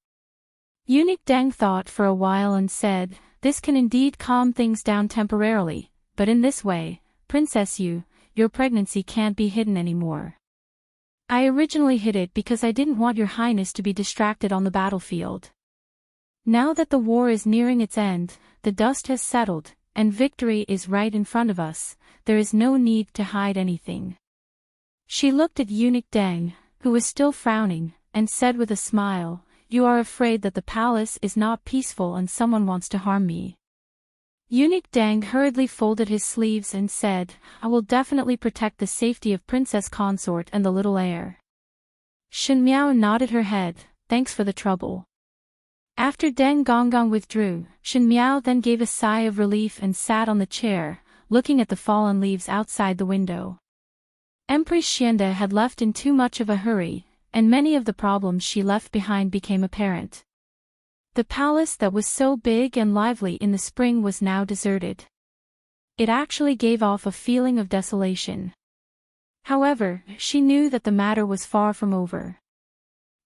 [SPEAKER 1] Eunuch Deng thought for a while and said, this can indeed calm things down temporarily, but in this way, Princess your pregnancy can't be hidden anymore. I originally hid it because I didn't want your highness to be distracted on the battlefield. Now that the war is nearing its end, the dust has settled, and victory is right in front of us, there is no need to hide anything. She looked at Eunuch Deng, who was still frowning, and said with a smile, you are afraid that the palace is not peaceful and someone wants to harm me. Eunuch Deng hurriedly folded his sleeves and said, I will definitely protect the safety of Princess Consort and the little heir. Shen Miao nodded her head, thanks for the trouble. After Deng Gonggong withdrew, Shen Miao then gave a sigh of relief and sat on the chair, looking at the fallen leaves outside the window. Empress Xiande had left in too much of a hurry, and many of the problems she left behind became apparent. The palace that was so big and lively in the spring was now deserted. It actually gave off a feeling of desolation. However, she knew that the matter was far from over.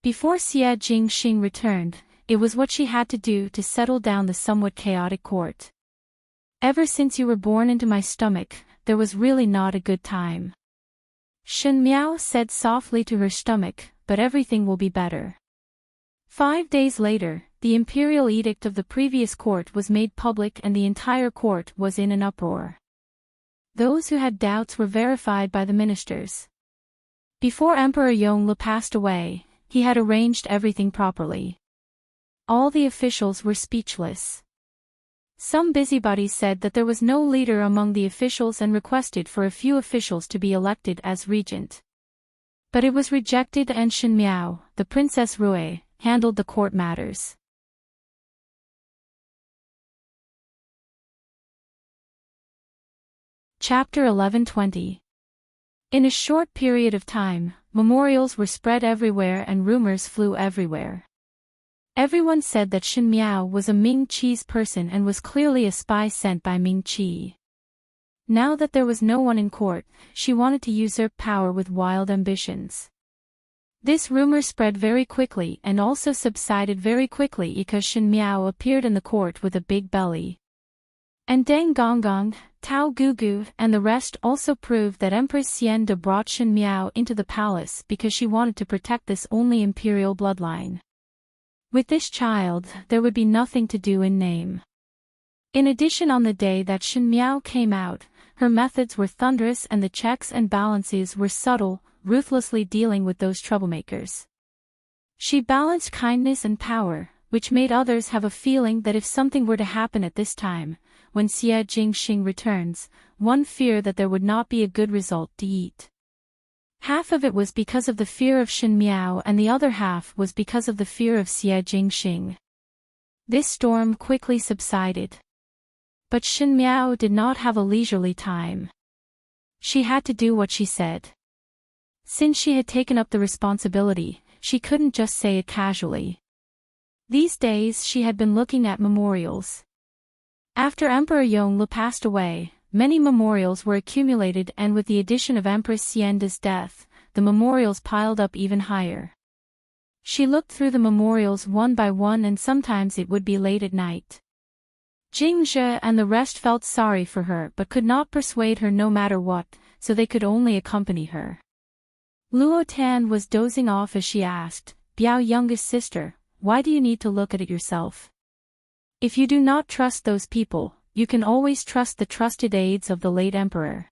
[SPEAKER 1] Before Xie Jingxing returned, it was what she had to do to settle down the somewhat chaotic court. Ever since you were born into my stomach, there was really not a good time. Shen Miao said softly to her stomach, but everything will be better. 5 days later, the imperial edict of the previous court was made public and the entire court was in an uproar. Those who had doubts were verified by the ministers. Before Emperor Yongle passed away, he had arranged everything properly. All the officials were speechless. Some busybodies said that there was no leader among the officials and requested for a few officials to be elected as regent. But it was rejected and Shen Miao, the Princess Rui, handled the court matters. Chapter 1120. In a short period of time, memorials were spread everywhere and rumors flew everywhere. Everyone said that Shen Miao was a Ming Qi's person and was clearly a spy sent by Ming Qi. Now that there was no one in court, she wanted to usurp power with wild ambitions. This rumor spread very quickly and also subsided very quickly because Shen Miao appeared in the court with a big belly. And Deng Gonggong, Tao Gugu, and the rest also proved that Empress Xiande brought Shen Miao into the palace because she wanted to protect this only imperial bloodline. With this child, there would be nothing to do in name. In addition, on the day that Shen Miao came out, her methods were thunderous and the checks and balances were subtle, ruthlessly dealing with those troublemakers. She balanced kindness and power, which made others have a feeling that if something were to happen at this time, when Xie Jingxing returns, one fear that there would not be a good result to eat. Half of it was because of the fear of Shen Miao and the other half was because of the fear of Xie Jingxing. This storm quickly subsided. But Shen Miao did not have a leisurely time. She had to do what she said. Since she had taken up the responsibility, she couldn't just say it casually. These days she had been looking at memorials. After Emperor Yongle passed away, many memorials were accumulated and with the addition of Empress Xiande's death, the memorials piled up even higher. She looked through the memorials one by one and sometimes it would be late at night. Jingzhe and the rest felt sorry for her but could not persuade her no matter what, so they could only accompany her. Luo Tan was dozing off as she asked, Biao youngest sister, why do you need to look at it yourself? If you do not trust those people, you can always trust the trusted aides of the late emperor.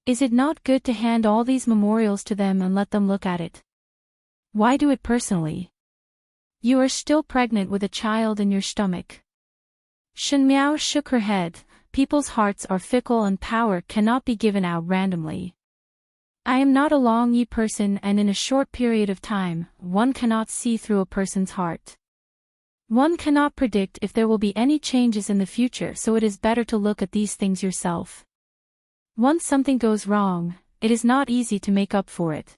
[SPEAKER 1] Is it not good to hand all these memorials to them and let them look at it? Why do it personally? You are still pregnant with a child in your stomach. Shen Miao shook her head, people's hearts are fickle and power cannot be given out randomly. I am not a Long Yi person and in a short period of time, one cannot see through a person's heart. One cannot predict if there will be any changes in the future, so it is better to look at these things yourself. Once something goes wrong, it is not easy to make up for it.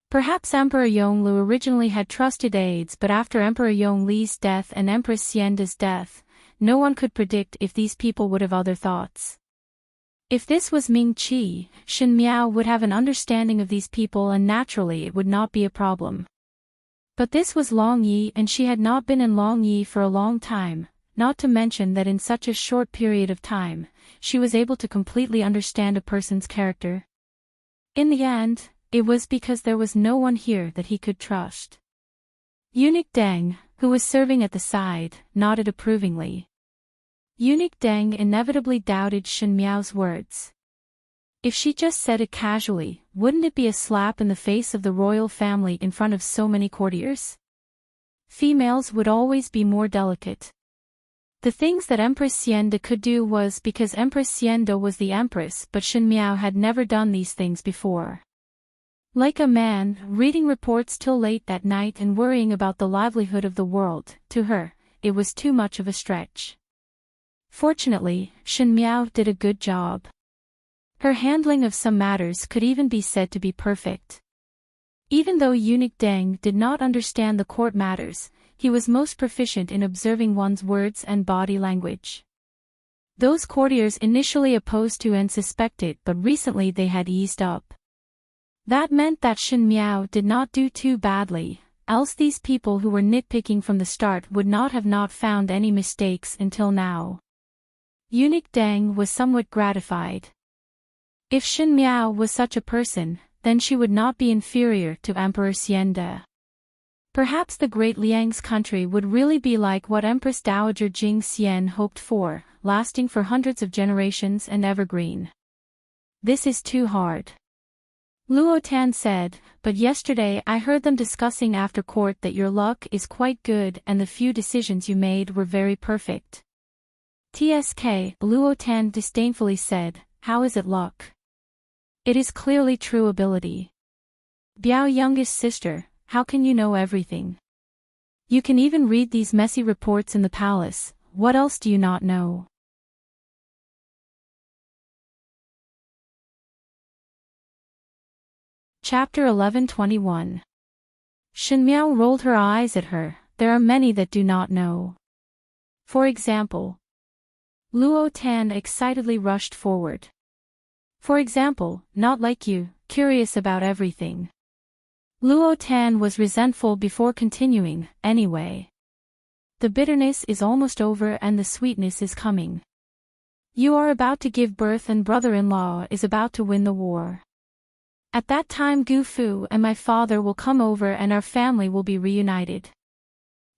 [SPEAKER 1] Perhaps Emperor Yongle originally had trusted aides, but after Emperor Yongli's death and Empress Xiande's death, no one could predict if these people would have other thoughts. If this was Ming Qi, Shen Miao would have an understanding of these people and naturally it would not be a problem. But this was Long Yi and she had not been in Long Yi for a long time, not to mention that in such a short period of time, she was able to completely understand a person's character. In the end, it was because there was no one here that he could trust. Eunuch Deng, who was serving at the side, nodded approvingly. Eunuch Deng inevitably doubted Shen Miao's words. If she just said it casually, wouldn't it be a slap in the face of the royal family in front of so many courtiers? Females would always be more delicate. The things that Empress Xiande could do was because Empress Xiande was the empress, but Shen Miao had never done these things before. Like a man, reading reports till late at night and worrying about the livelihood of the world, to her, it was too much of a stretch. Fortunately, Shen Miao did a good job. Her handling of some matters could even be said to be perfect. Even though Eunuch Deng did not understand the court matters, he was most proficient in observing one's words and body language. Those courtiers initially opposed to and suspected, but recently they had eased up. That meant that Shen Miao did not do too badly, else these people who were nitpicking from the start would not have not found any mistakes until now. Eunuch Deng was somewhat gratified. If Shen Miao was such a person, then she would not be inferior to Emperor Xiande. Perhaps the Great Liang's country would really be like what Empress Dowager Jing Xian hoped for, lasting for hundreds of generations and evergreen. This is too hard. Luo Tan said, but yesterday I heard them discussing after court that your luck is quite good and the few decisions you made were very perfect. TSK, Luo Tan disdainfully said, how is it luck? It is clearly true ability. Biao youngest sister, how can you know everything? You can even read these messy reports in the palace, what else do you not know? Chapter 11:21. Shen Miao rolled her eyes at her, there are many that do not know. For example. Luo Tan excitedly rushed forward. For example, not like you, curious about everything. Luo Tan was resentful before continuing, anyway. The bitterness is almost over and the sweetness is coming. You are about to give birth and brother-in-law is about to win the war. At that time Gu Fu and my father will come over and our family will be reunited.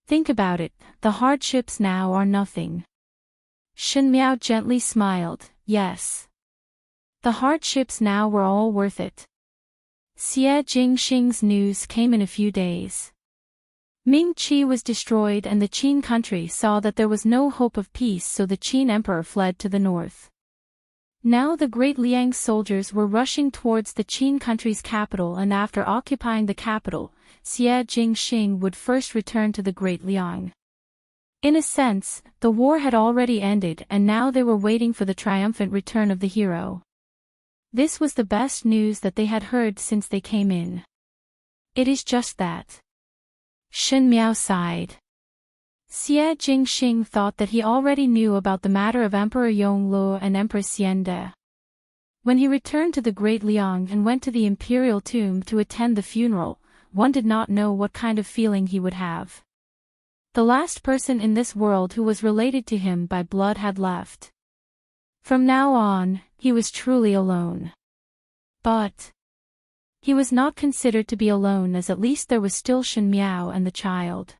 [SPEAKER 1] Think about it, the hardships now are nothing. Shen Miao gently smiled, yes. The hardships now were all worth it. Xie Jingxing's news came in a few days. Ming Qi was destroyed and the Qin country saw that there was no hope of peace, so the Qin emperor fled to the north. Now the Great Liang soldiers were rushing towards the Qin country's capital, and after occupying the capital, Xie Jingxing would first return to the Great Liang. In a sense, the war had already ended and now they were waiting for the triumphant return of the hero. This was the best news that they had heard since they came in. It is just that. Shen Miao sighed. Xie Jingxing thought that he already knew about the matter of Emperor Yongluo and Empress Xiande. When he returned to the Great Liang and went to the imperial tomb to attend the funeral, one did not know what kind of feeling he would have. The last person in this world who was related to him by blood had left. From now on, he was truly alone. But he was not considered to be alone, as at least there was still Shen Miao and the child.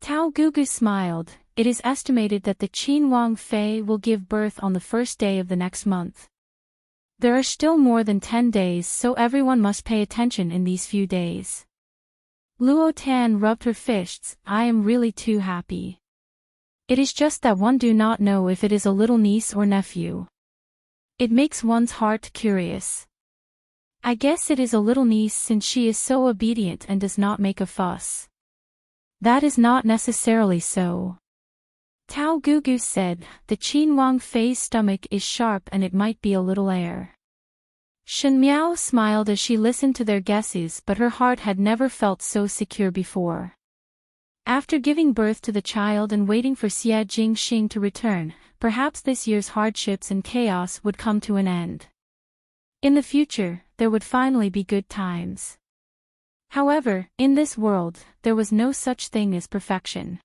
[SPEAKER 1] Tao Gugu smiled. It is estimated that the Qin Wang Fei will give birth on the first day of the next month. There are still more than 10 days, so everyone must pay attention in these few days. Luo Tan rubbed her fists. I am really too happy. It is just that one do not know if it is a little niece or nephew. It makes one's heart curious. I guess it is a little niece since she is so obedient and does not make a fuss. That is not necessarily so. Tao Gugu said, the Qin Wang Fei's stomach is sharp and it might be a little air. Shen Miao smiled as she listened to their guesses, but her heart had never felt so secure before. After giving birth to the child and waiting for Xie Jingxing to return, perhaps this year's hardships and chaos would come to an end. In the future, there would finally be good times. However, in this world, there was no such thing as perfection.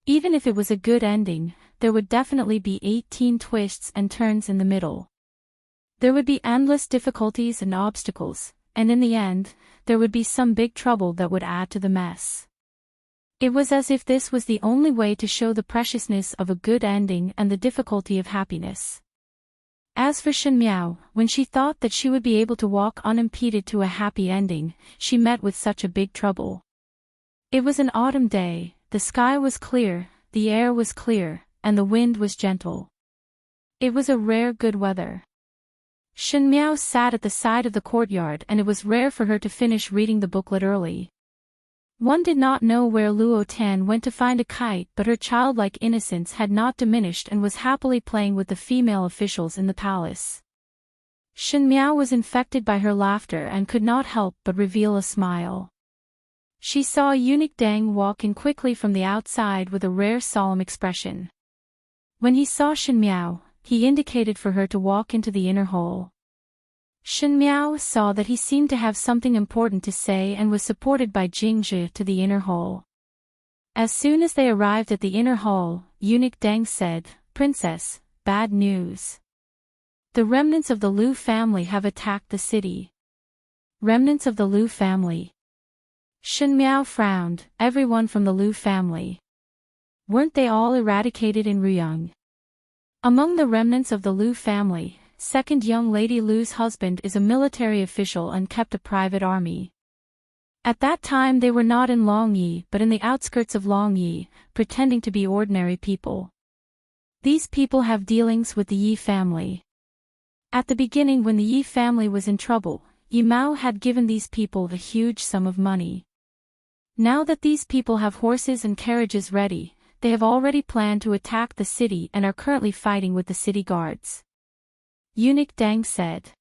[SPEAKER 1] Even if it was a good ending, there would definitely be 18 twists and turns in the middle. There would be endless difficulties and obstacles, and in the end, there would be some big trouble that would add to the mess. It was as if this was the only way to show the preciousness of a good ending and the difficulty of happiness. As for Shen Miao, when she thought that she would be able to walk unimpeded to a happy ending, she met with such a big trouble. It was an autumn day, the sky was clear, the air was clear, and the wind was gentle. It was a rare good weather. Shen Miao sat at the side of the courtyard and it was rare for her to finish reading the booklet early. One did not know where Luo Tan went to find a kite, but her childlike innocence had not diminished and was happily playing with the female officials in the palace. Shen Miao was infected by her laughter and could not help but reveal a smile. She saw eunuch Deng walk in quickly from the outside with a rare solemn expression. When he saw Shen Miao, he indicated for her to walk into the inner hall. Shen Miao saw that he seemed to have something important to say and was supported by Jingzhi to the inner hall. As soon as they arrived at the inner hall, eunuch Deng said, "Princess, bad news. The remnants of the Lu family have attacked the city." Remnants of the Lu family. Shen Miao frowned. Everyone from the Lu family. Weren't they all eradicated in Ruyang? Among the remnants of the Lu family, second young lady Lu's husband is a military official and kept a private army. At that time they were not in Longyi but in the outskirts of Longyi, pretending to be ordinary people. These people have dealings with the Yi family. At the beginning when the Yi family was in trouble, Yi Mao had given these people a huge sum of money. Now that these people have horses and carriages ready, they have already planned to attack the city and are currently fighting with the city guards. Eunuch Deng said.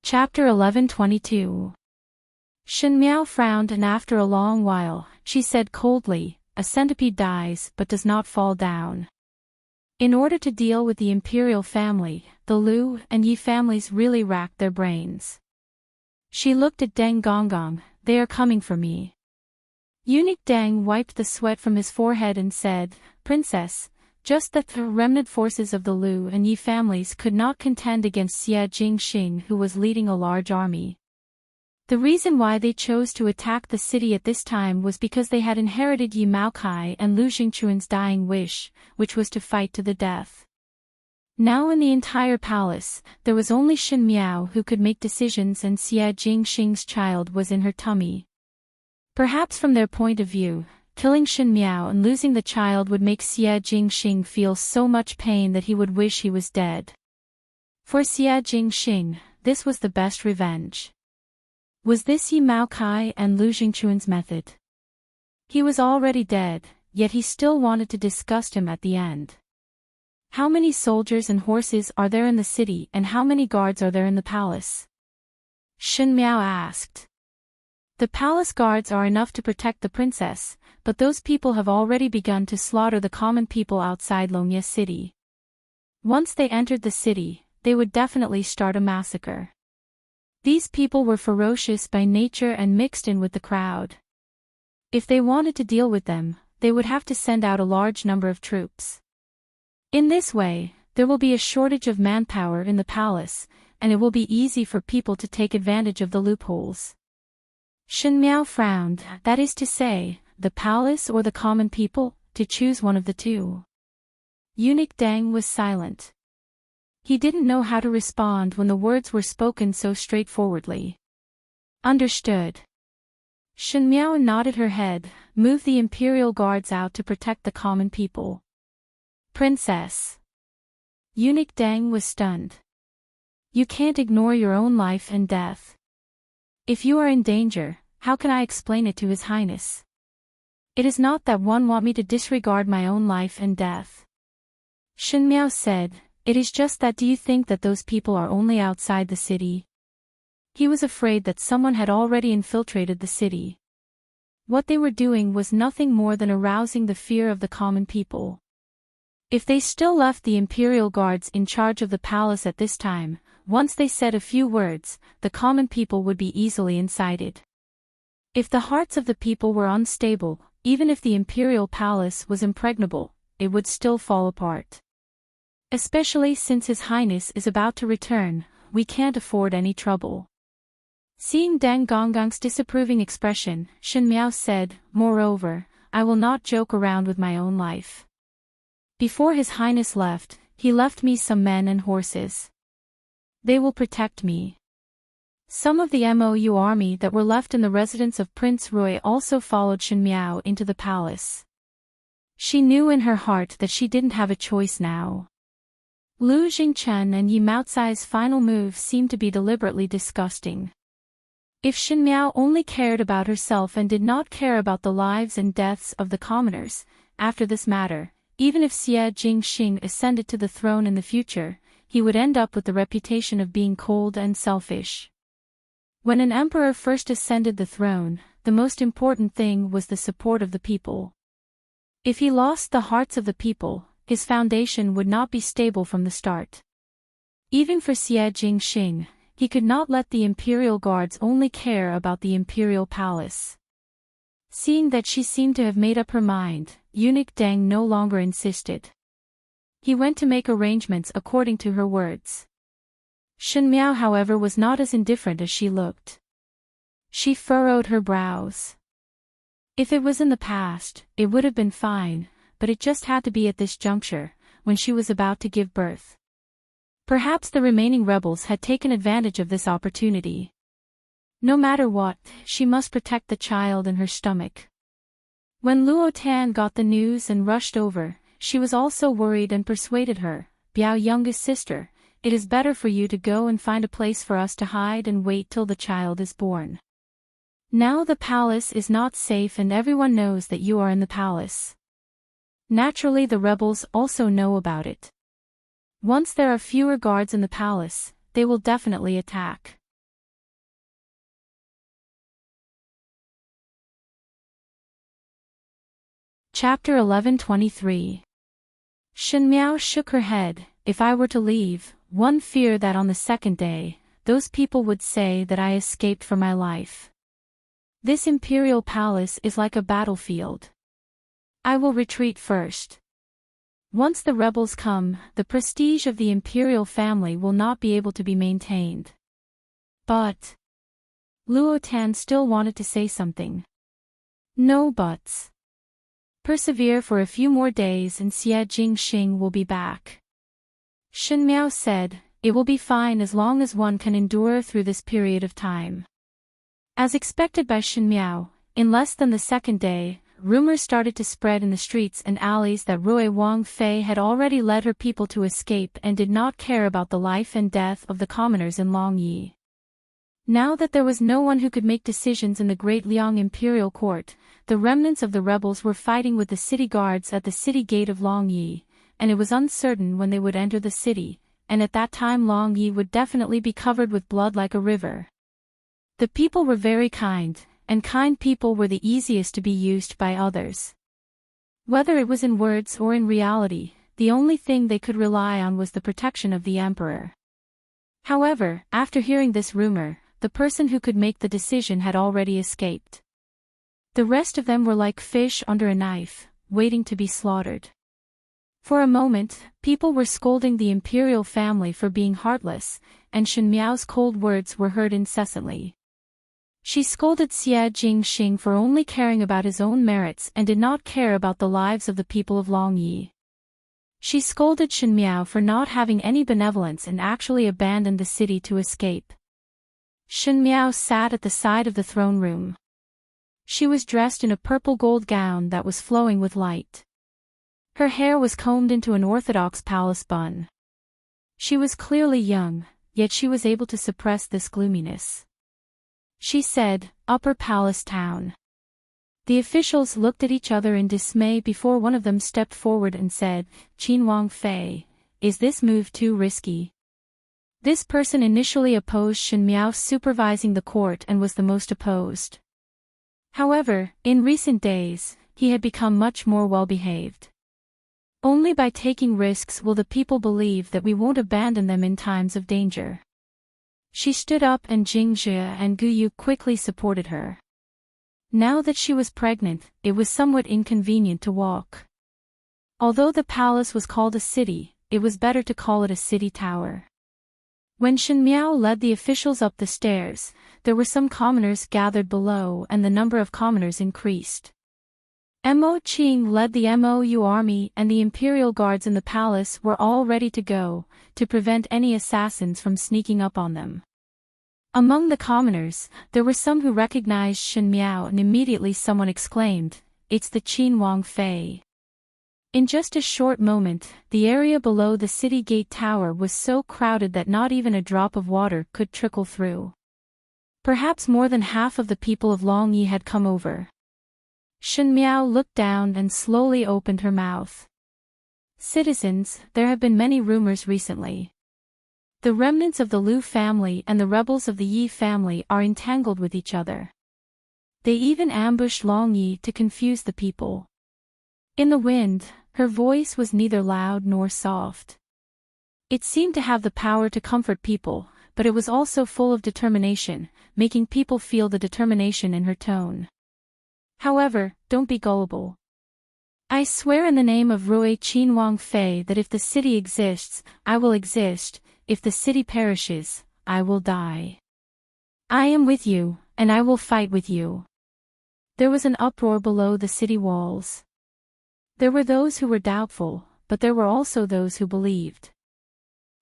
[SPEAKER 1] Chapter 11:22. Shen Miao frowned and after a long while, she said coldly, "A centipede dies but does not fall down." In order to deal with the imperial family, the Lu and Yi families really racked their brains. She looked at Deng Gonggong, "They are coming for me." Eunuch Deng wiped the sweat from his forehead and said, "Princess, just that the remnant forces of the Lu and Yi families could not contend against Xie Jingxing who was leading a large army. The reason why they chose to attack the city at this time was because they had inherited Yi Maokai and Lu Jingchuan's dying wish, which was to fight to the death. Now in the entire palace, there was only Shen Miao who could make decisions and Xie Jingxing's child was in her tummy. Perhaps from their point of view, killing Shen Miao and losing the child would make Xie Jingxing feel so much pain that he would wish he was dead. For Xie Jingxing, this was the best revenge. Was this Yi Maokai and Lu Jingchuan's method? He was already dead, yet he still wanted to disgust him at the end. How many soldiers and horses are there in the city and how many guards are there in the palace? Shen Miao asked. The palace guards are enough to protect the princess, but those people have already begun to slaughter the common people outside Longye city. Once they entered the city, they would definitely start a massacre. These people were ferocious by nature and mixed in with the crowd. If they wanted to deal with them, they would have to send out a large number of troops. In this way, there will be a shortage of manpower in the palace, and it will be easy for people to take advantage of the loopholes. Shen Miao frowned, that is to say, the palace or the common people, to choose one of the two. Eunuch Deng was silent. He didn't know how to respond when the words were spoken so straightforwardly. Understood. Shen Miao nodded her head, moved the imperial guards out to protect the common people. Princess. Eunuch Deng was stunned. You can't ignore your own life and death. If you are in danger, how can I explain it to His Highness? It is not that one want me to disregard my own life and death. Shen Miao said, it is just that do you think that those people are only outside the city? He was afraid that someone had already infiltrated the city. What they were doing was nothing more than arousing the fear of the common people. If they still left the imperial guards in charge of the palace at this time, once they said a few words, the common people would be easily incited. If the hearts of the people were unstable, even if the imperial palace was impregnable, it would still fall apart. Especially since His Highness is about to return, we can't afford any trouble. Seeing Deng Gonggang's disapproving expression, Shen Miao said, "Moreover, I will not joke around with my own life. Before His Highness left, he left me some men and horses. They will protect me." Some of the MOU army that were left in the residence of Prince Rui also followed Shen Miao into the palace. She knew in her heart that she didn't have a choice now. Lu Jingchen and Yi Maocai's final move seemed to be deliberately disgusting. If Shen Miao only cared about herself and did not care about the lives and deaths of the commoners, after this matter, even if Xie Jingxing ascended to the throne in the future, he would end up with the reputation of being cold and selfish. When an emperor first ascended the throne, the most important thing was the support of the people. If he lost the hearts of the people, his foundation would not be stable from the start. Even for Xie Jingxing, he could not let the imperial guards only care about the imperial palace. Seeing that she seemed to have made up her mind, eunuch Deng no longer insisted. He went to make arrangements according to her words. Shen Miao, however, was not as indifferent as she looked. She furrowed her brows. If it was in the past, it would have been fine, but it just had to be at this juncture, when she was about to give birth. Perhaps the remaining rebels had taken advantage of this opportunity. No matter what, she must protect the child in her stomach. When Luo Tan got the news and rushed over, she was also worried and persuaded her, "Biao, youngest sister, it is better for you to go and find a place for us to hide and wait till the child is born. Now the palace is not safe and everyone knows that you are in the palace. Naturally, the rebels also know about it. Once there are fewer guards in the palace, they will definitely attack." Chapter 11:23. Shen Miao shook her head. "If I were to leave, one fear that on the second day, those people would say that I escaped for my life. This imperial palace is like a battlefield. I will retreat first. Once the rebels come, the prestige of the imperial family will not be able to be maintained." But Luo Tan still wanted to say something. "No buts. Persevere for a few more days and Xie Jingxing will be back." Shen Miao said, "It will be fine as long as one can endure through this period of time." As expected by Shen Miao, in less than the second day, rumors started to spread in the streets and alleys that Rui Wang Fei had already led her people to escape and did not care about the life and death of the commoners in Longyi. Now that there was no one who could make decisions in the Great Liang Imperial Court, the remnants of the rebels were fighting with the city guards at the city gate of Longyi, and it was uncertain when they would enter the city, and at that time Longyi would definitely be covered with blood like a river. The people were very kind, and kind people were the easiest to be used by others. Whether it was in words or in reality, the only thing they could rely on was the protection of the emperor. However, after hearing this rumor, the person who could make the decision had already escaped. The rest of them were like fish under a knife, waiting to be slaughtered. For a moment, people were scolding the imperial family for being heartless, and Shen Miao's cold words were heard incessantly. She scolded Xie Jingxing for only caring about his own merits and did not care about the lives of the people of Longyi. She scolded Shen Miao for not having any benevolence and actually abandoned the city to escape. Shen Miao sat at the side of the throne room. She was dressed in a purple gold gown that was flowing with light. Her hair was combed into an orthodox palace bun. She was clearly young, yet she was able to suppress this gloominess. She said, "Upper Palace Town." The officials looked at each other in dismay before one of them stepped forward and said, "Qin Wang Fei, is this move too risky?" This person initially opposed Shen Miao supervising the court and was the most opposed. However, in recent days, he had become much more well-behaved. Only by taking risks will the people believe that we won't abandon them in times of danger. She stood up and Jingjie and Guyu quickly supported her. Now that she was pregnant, it was somewhat inconvenient to walk. Although the palace was called a city, it was better to call it a city tower. When Shen Miao led the officials up the stairs, there were some commoners gathered below and the number of commoners increased. Mo Qing led the Mou army and the imperial guards in the palace were all ready to go, to prevent any assassins from sneaking up on them. Among the commoners, there were some who recognized Shen Miao and immediately someone exclaimed, "It's the Qin Wang Fei." In just a short moment, the area below the city gate tower was so crowded that not even a drop of water could trickle through. Perhaps more than half of the people of Longyi had come over. Shen Miao looked down and slowly opened her mouth. "Citizens, there have been many rumors recently. The remnants of the Lu family and the rebels of the Yi family are entangled with each other. They even ambushed Longyi to confuse the people." In the wind, her voice was neither loud nor soft. It seemed to have the power to comfort people, but it was also full of determination, making people feel the determination in her tone. "However, don't be gullible. I swear in the name of Rui Qin Wang Fei that if the city exists, I will exist, if the city perishes, I will die. I am with you, and I will fight with you." There was an uproar below the city walls. There were those who were doubtful, but there were also those who believed.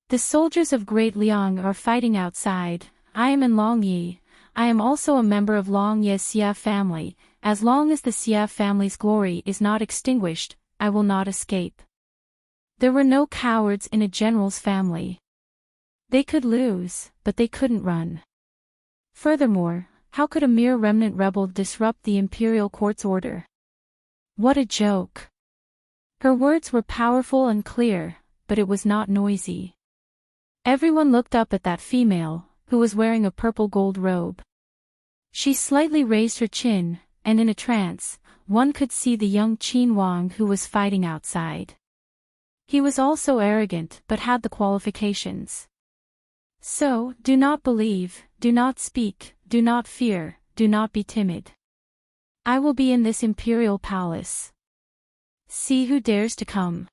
[SPEAKER 1] "The soldiers of Great Liang are fighting outside. I am in Longyi. I am also a member of Longye's Xia family. As long as the Xia family's glory is not extinguished, I will not escape." There were no cowards in a general's family. They could lose, but they couldn't run. Furthermore, how could a mere remnant rebel disrupt the imperial court's order? What a joke! Her words were powerful and clear, but it was not noisy. Everyone looked up at that female, who was wearing a purple gold robe. She slightly raised her chin, and in a trance, one could see the young Qin Wang who was fighting outside. He was also arrogant but had the qualifications. "So, do not believe, do not speak, do not fear, do not be timid. I will be in this imperial palace. See who dares to come."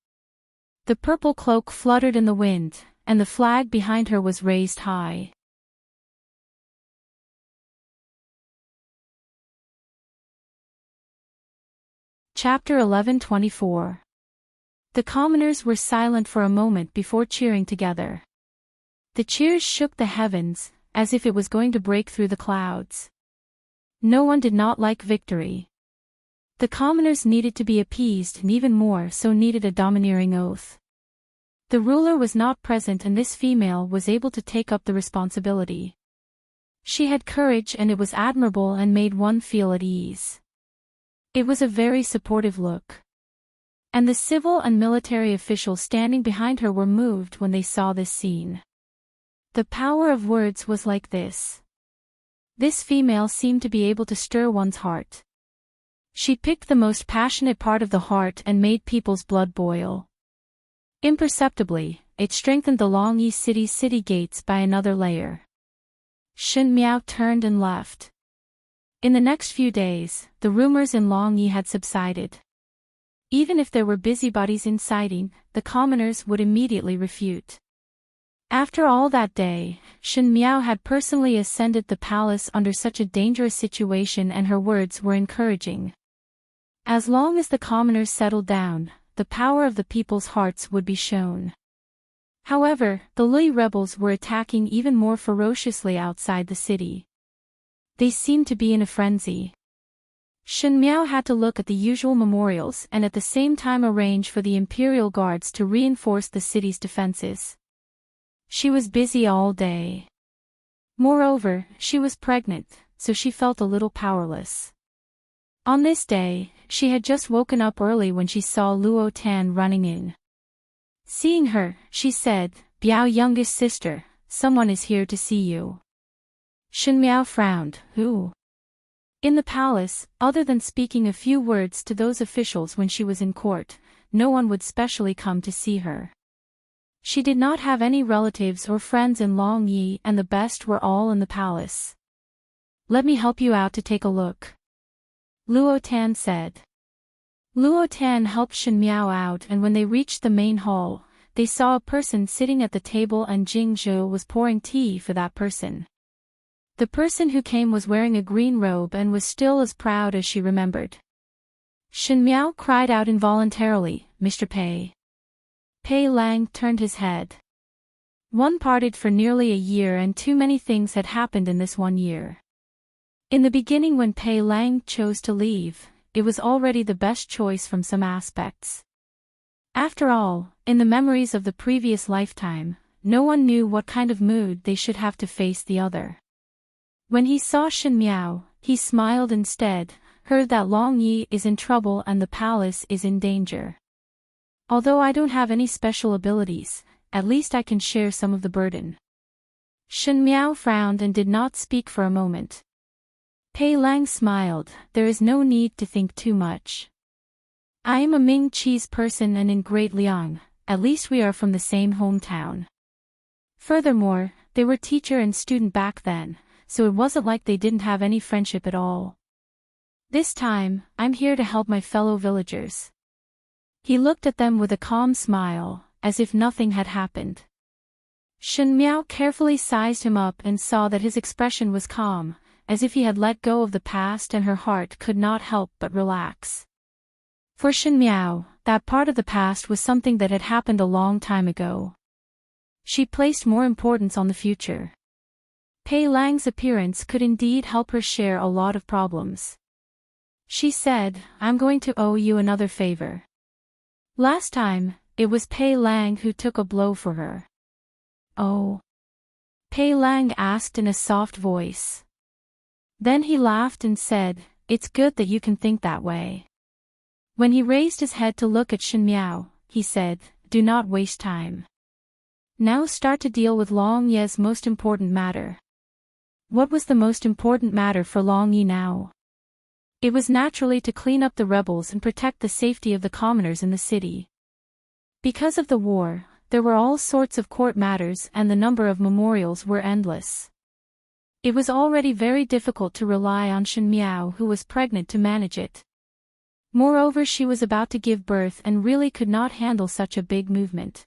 [SPEAKER 1] The purple cloak fluttered in the wind, and the flag behind her was raised high. Chapter 11:24. The commoners were silent for a moment before cheering together. The cheers shook the heavens, as if it was going to break through the clouds. No one did not like victory. The commoners needed to be appeased and even more so needed a domineering oath. The ruler was not present and this female was able to take up the responsibility. She had courage and it was admirable and made one feel at ease. It was a very supportive look. And the civil and military officials standing behind her were moved when they saw this scene. The power of words was like this. This female seemed to be able to stir one's heart. She picked the most passionate part of the heart and made people's blood boil. Imperceptibly, it strengthened the Longyi city's city gates by another layer. Shen Miao turned and left. In the next few days, the rumors in Longyi had subsided. Even if there were busybodies inciting, the commoners would immediately refute. After all that day, Shen Miao had personally ascended the palace under such a dangerous situation and her words were encouraging. As long as the commoners settled down, the power of the people's hearts would be shown. However, the Lui rebels were attacking even more ferociously outside the city. They seemed to be in a frenzy. Shen Miao had to look at the usual memorials and at the same time arrange for the imperial guards to reinforce the city's defenses. She was busy all day. Moreover, she was pregnant, so she felt a little powerless. On this day, she had just woken up early when she saw Luo Tan running in. Seeing her, she said, "Biao youngest sister, someone is here to see you. Shen Miao frowned. Who? In the palace, other than speaking a few words to those officials when she was in court, no one would specially come to see her. She did not have any relatives or friends in Longyi, and the best were all in the palace. Let me help you out to take a look, Luo Tan said. Luo Tan helped Shen Miao out, and when they reached the main hall, they saw a person sitting at the table and Jing Zhou was pouring tea for that person. The person who came was wearing a green robe and was still as proud as she remembered. Shen Miao cried out involuntarily, Mr. Pei. Pei Lang turned his head. One parted for nearly a year, and too many things had happened in this 1 year. In the beginning, when Pei Lang chose to leave, it was already the best choice from some aspects. After all, in the memories of the previous lifetime, no one knew what kind of mood they should have to face the other. When he saw Shen Miao, he smiled instead, heard that Longyi is in trouble and the palace is in danger. Although I don't have any special abilities, at least I can share some of the burden. Shen Miao frowned and did not speak for a moment. Pei Lang smiled. There is no need to think too much. I am a Ming cheese person and in Great Liang, at least we are from the same hometown. Furthermore, they were teacher and student back then, so it wasn't like they didn't have any friendship at all. This time, I'm here to help my fellow villagers. He looked at them with a calm smile, as if nothing had happened. Shen Miao carefully sized him up and saw that his expression was calm, as if he had let go of the past, and her heart could not help but relax. For Shen Miao, that part of the past was something that had happened a long time ago. She placed more importance on the future. Pei Lang's appearance could indeed help her share a lot of problems. She said, I'm going to owe you another favor. Last time, it was Pei Lang who took a blow for her. Oh? Pei Lang asked in a soft voice. Then he laughed and said, it's good that you can think that way. When he raised his head to look at Shen Miao, he said, do not waste time. Now start to deal with Long Ye's most important matter. What was the most important matter for Long Ye now? It was naturally to clean up the rebels and protect the safety of the commoners in the city. Because of the war, there were all sorts of court matters and the number of memorials were endless. It was already very difficult to rely on Shen Miao, who was pregnant, to manage it. Moreover, she was about to give birth and really could not handle such a big movement.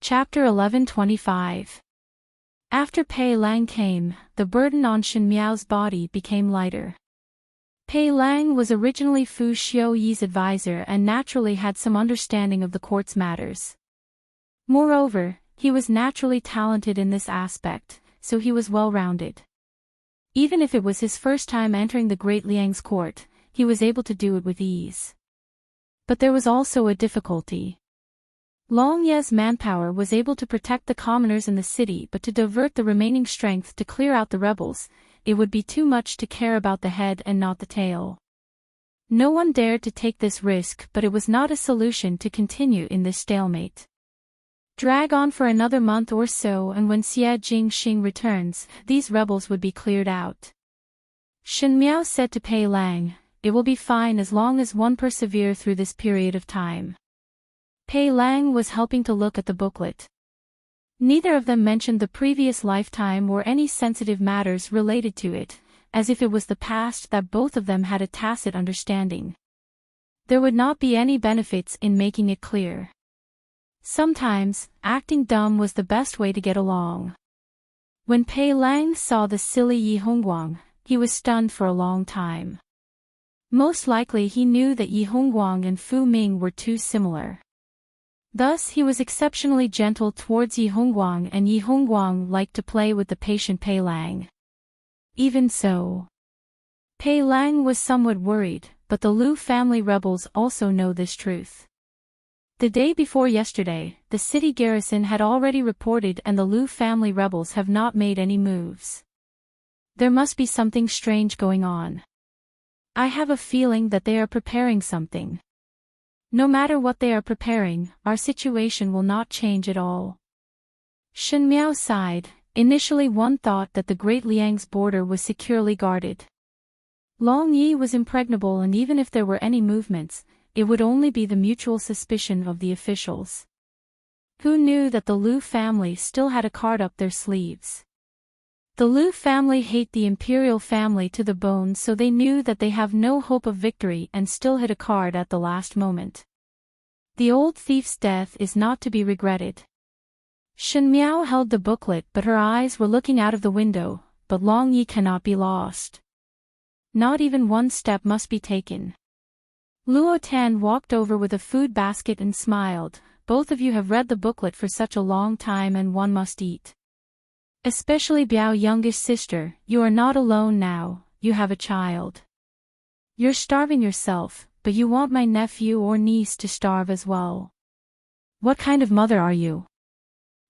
[SPEAKER 1] Chapter 11:25. After Pei Lang came, the burden on Shen Miao's body became lighter. Pei Lang was originally Fu Xiuyi's advisor and naturally had some understanding of the court's matters. Moreover, he was naturally talented in this aspect, so he was well-rounded. Even if it was his first time entering the Great Liang's court, he was able to do it with ease. But there was also a difficulty. Long Ye's manpower was able to protect the commoners in the city, but to divert the remaining strength to clear out the rebels, it would be too much to care about the head and not the tail. No one dared to take this risk, but it was not a solution to continue in this stalemate. Drag on for another month or so, and when Xie Jingxing returns, these rebels would be cleared out. Shen Miao said to Pei Lang, it will be fine as long as one persevere through this period of time. Pei Lang was helping to look at the booklet. Neither of them mentioned the previous lifetime or any sensitive matters related to it, as if it was the past that both of them had a tacit understanding. There would not be any benefits in making it clear. Sometimes, acting dumb was the best way to get along. When Pei Lang saw the silly Yi Hongguang, he was stunned for a long time. Most likely he knew that Yi Hongguang and Fu Ming were too similar. Thus he was exceptionally gentle towards Yi Hongguang, and Yi Hongguang liked to play with the patient Pei Lang. Even so, Pei Lang was somewhat worried, but the Lu family rebels also know this truth. The day before yesterday, the city garrison had already reported and the Lu family rebels have not made any moves. There must be something strange going on. I have a feeling that they are preparing something. No matter what they are preparing, our situation will not change at all. Shen Miao sighed. Initially one thought that the Great Liang's border was securely guarded. Long Yi was impregnable, and even if there were any movements, it would only be the mutual suspicion of the officials. Who knew that the Lu family still had a card up their sleeves? The Lu family hate the imperial family to the bone, so they knew that they have no hope of victory and still hit a card at the last moment. The old thief's death is not to be regretted. Shen Miao held the booklet, but her eyes were looking out of the window. But Long Yi cannot be lost. Not even one step must be taken. Luo Tan walked over with a food basket and smiled. Both of you have read the booklet for such a long time, and one must eat. Especially Biao, youngest sister, you are not alone now, you have a child. You're starving yourself, but you want my nephew or niece to starve as well. What kind of mother are you?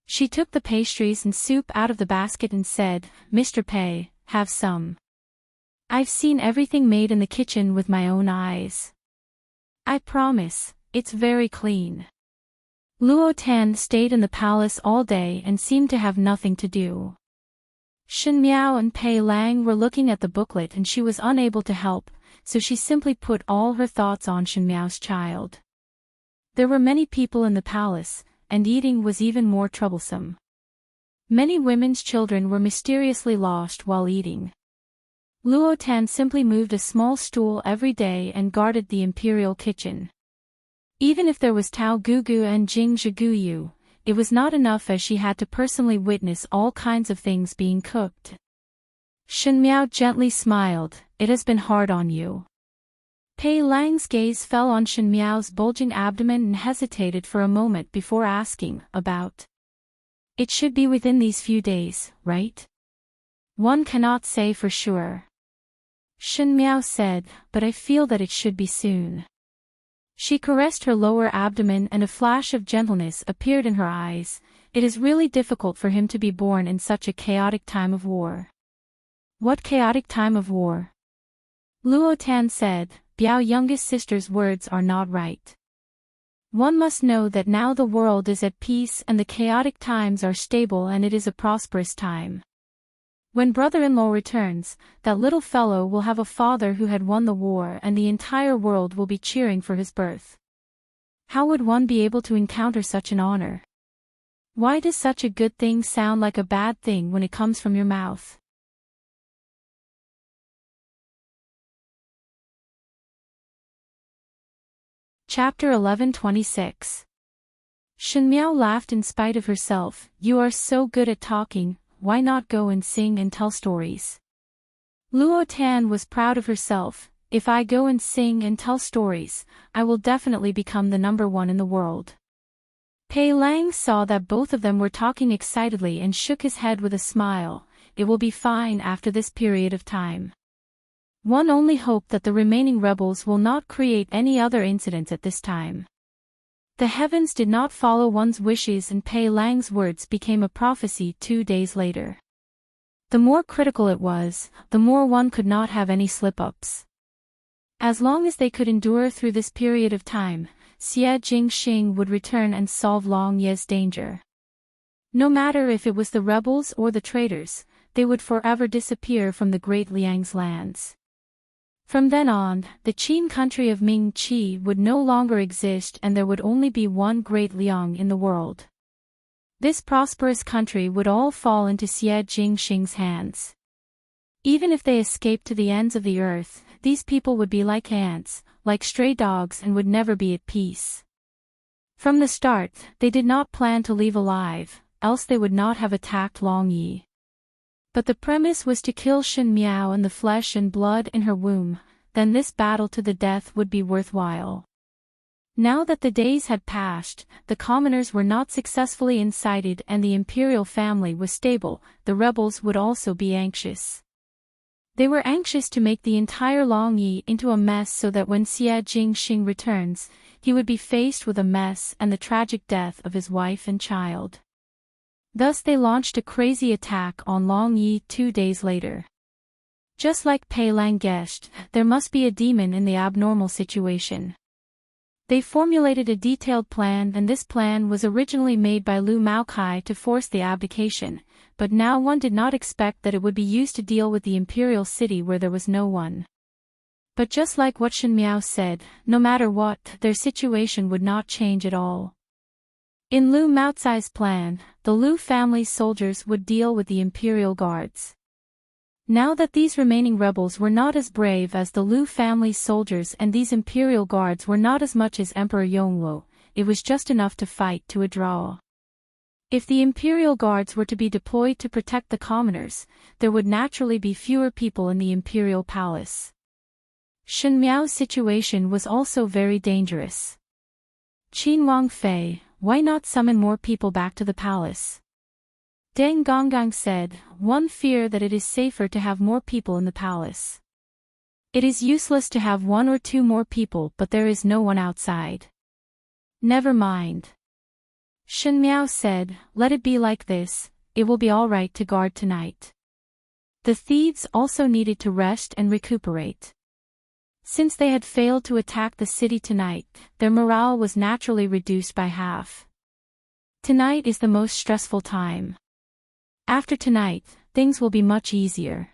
[SPEAKER 1] She took the pastries and soup out of the basket and said, Mr. Pei, have some. I've seen everything made in the kitchen with my own eyes. I promise, it's very clean. Luo Tan stayed in the palace all day and seemed to have nothing to do. Shen Miao and Pei Lang were looking at the booklet and she was unable to help, so she simply put all her thoughts on Shen Miao's child. There were many people in the palace, and eating was even more troublesome. Many women's children were mysteriously lost while eating. Luo Tan simply moved a small stool every day and guarded the imperial kitchen. Even if there was Tao Gugu and Jing Zhiguyu, it was not enough, as she had to personally witness all kinds of things being cooked. Shen Miao gently smiled. It has been hard on you. Pei Lang's gaze fell on Shen Miao's bulging abdomen and hesitated for a moment before asking, about. It should be within these few days, right? One cannot say for sure. Shen Miao said, but I feel that it should be soon. She caressed her lower abdomen and a flash of gentleness appeared in her eyes. It is really difficult for him to be born in such a chaotic time of war. What chaotic time of war? Luo Tan said, Biao youngest sister's words are not right. One must know that now the world is at peace and the chaotic times are stable, and it is a prosperous time. When brother-in-law returns, that little fellow will have a father who had won the war, and the entire world will be cheering for his birth. How would one be able to encounter such an honor? Why does such a good thing sound like a bad thing when it comes from your mouth? Chapter 11:26. Shen Miao laughed in spite of herself. You are so good at talking. Why not go and sing and tell stories? Luo Tan was proud of herself. If I go and sing and tell stories, I will definitely become the #1 in the world. Pei Lang saw that both of them were talking excitedly and shook his head with a smile. It will be fine after this period of time. One only hoped that the remaining rebels will not create any other incidents at this time. The heavens did not follow one's wishes, and Pei Lang's words became a prophecy 2 days later. The more critical it was, the more one could not have any slip-ups. As long as they could endure through this period of time, Xie Jingxing would return and solve Long Ye's danger. No matter if it was the rebels or the traitors, they would forever disappear from the Great Liang's lands. From then on, the Qin country of Ming Qi would no longer exist, and there would only be one Great Liang in the world. This prosperous country would all fall into Xie Jingxing's hands. Even if they escaped to the ends of the earth, these people would be like ants, like stray dogs, and would never be at peace. From the start, they did not plan to leave alive, else they would not have attacked Long Yi. But the premise was to kill Shen Miao and the flesh and blood in her womb, then this battle to the death would be worthwhile. Now that the days had passed, the commoners were not successfully incited and the imperial family was stable, the rebels would also be anxious. They were anxious to make the entire Long Yi into a mess so that when Xie Jingxing returns, he would be faced with a mess and the tragic death of his wife and child. Thus they launched a crazy attack on Long Yi 2 days later. Just like Pei Lang guessed, there must be a demon in the abnormal situation. They formulated a detailed plan, and this plan was originally made by Lu Maokai to force the abdication, but now one did not expect that it would be used to deal with the imperial city where there was no one. But just like what Shen Miao said, no matter what, their situation would not change at all. In Lu Maocai's plan, the Lu family's soldiers would deal with the imperial guards. Now that these remaining rebels were not as brave as the Lu family's soldiers and these imperial guards were not as much as Emperor Yongluo, it was just enough to fight to a draw. If the imperial guards were to be deployed to protect the commoners, there would naturally be fewer people in the imperial palace. Shen Miao's situation was also very dangerous. Qin Wangfei, why not summon more people back to the palace? Deng Gonggang said, one fear that it is safer to have more people in the palace. It is useless to have one or two more people, but there is no one outside. Never mind. Shen Miao said, let it be like this, it will be all right to guard tonight. The thieves also needed to rest and recuperate. Since they had failed to attack the city tonight, their morale was naturally reduced by half. Tonight is the most stressful time. After tonight, things will be much easier.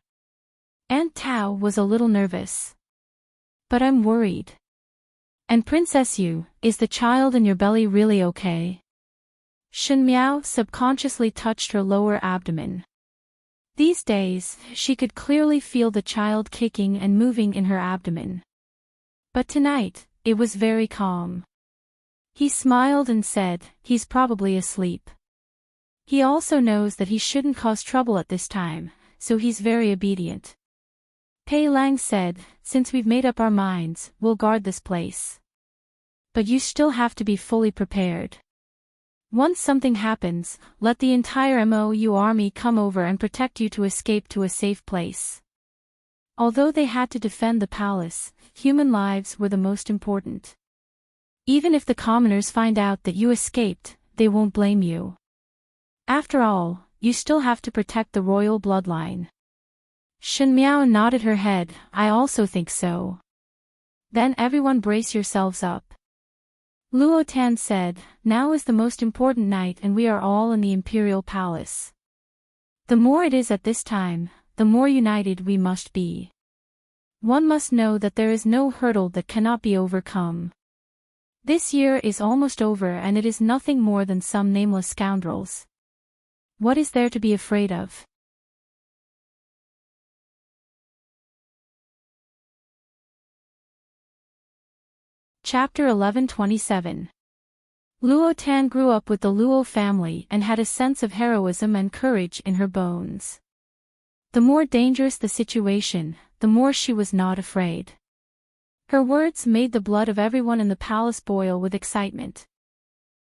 [SPEAKER 1] Aunt Tao was a little nervous. But I'm worried. And Princess Yu, is the child in your belly really okay? Shen Miao subconsciously touched her lower abdomen. These days, she could clearly feel the child kicking and moving in her abdomen. But tonight, it was very calm. He smiled and said, he's probably asleep. He also knows that he shouldn't cause trouble at this time, so he's very obedient. Pei Lang said, since we've made up our minds, we'll guard this place. But you still have to be fully prepared. Once something happens, let the entire MOU army come over and protect you to escape to a safe place. Although they had to defend the palace, human lives were the most important. Even if the commoners find out that you escaped, they won't blame you. After all, you still have to protect the royal bloodline. Shen Miao nodded her head, I also think so. Then everyone brace yourselves up. Luo Tan said, now is the most important night and we are all in the imperial palace. The more it is at this time, the more united we must be. One must know that there is no hurdle that cannot be overcome. This year is almost over and it is nothing more than some nameless scoundrels. What is there to be afraid of? Chapter 1127. Luo Tan grew up with the Luo family and had a sense of heroism and courage in her bones. The more dangerous the situation, the more she was not afraid. Her words made the blood of everyone in the palace boil with excitement.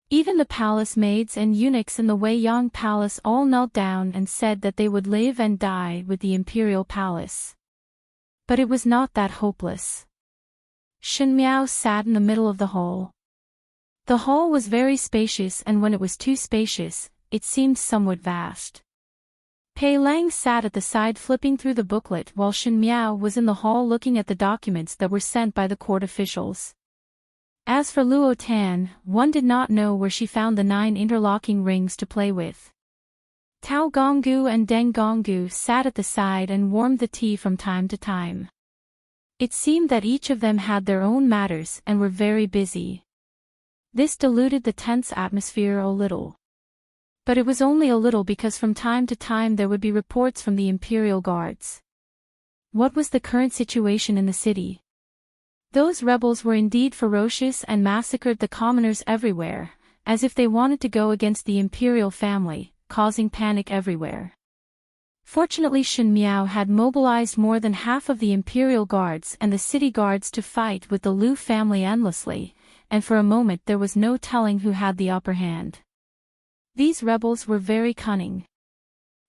[SPEAKER 1] Even the palace maids and eunuchs in the Weiyang palace all knelt down and said that they would live and die with the imperial palace. But it was not that hopeless. Shen Miao sat in the middle of the hall. The hall was very spacious, and when it was too spacious, it seemed somewhat vast. Pei Lang sat at the side flipping through the booklet while Shen Miao was in the hall looking at the documents that were sent by the court officials. As for Luo Tan, one did not know where she found the 9 interlocking rings to play with. Tao Gonggu and Deng Gonggu sat at the side and warmed the tea from time to time. It seemed that each of them had their own matters and were very busy. This diluted the tense atmosphere a little. But it was only a little because from time to time there would be reports from the imperial guards. What was the current situation in the city? Those rebels were indeed ferocious and massacred the commoners everywhere, as if they wanted to go against the imperial family, causing panic everywhere. Fortunately, Shen Miao had mobilized more than half of the imperial guards and the city guards to fight with the Lu family endlessly, and for a moment there was no telling who had the upper hand. These rebels were very cunning.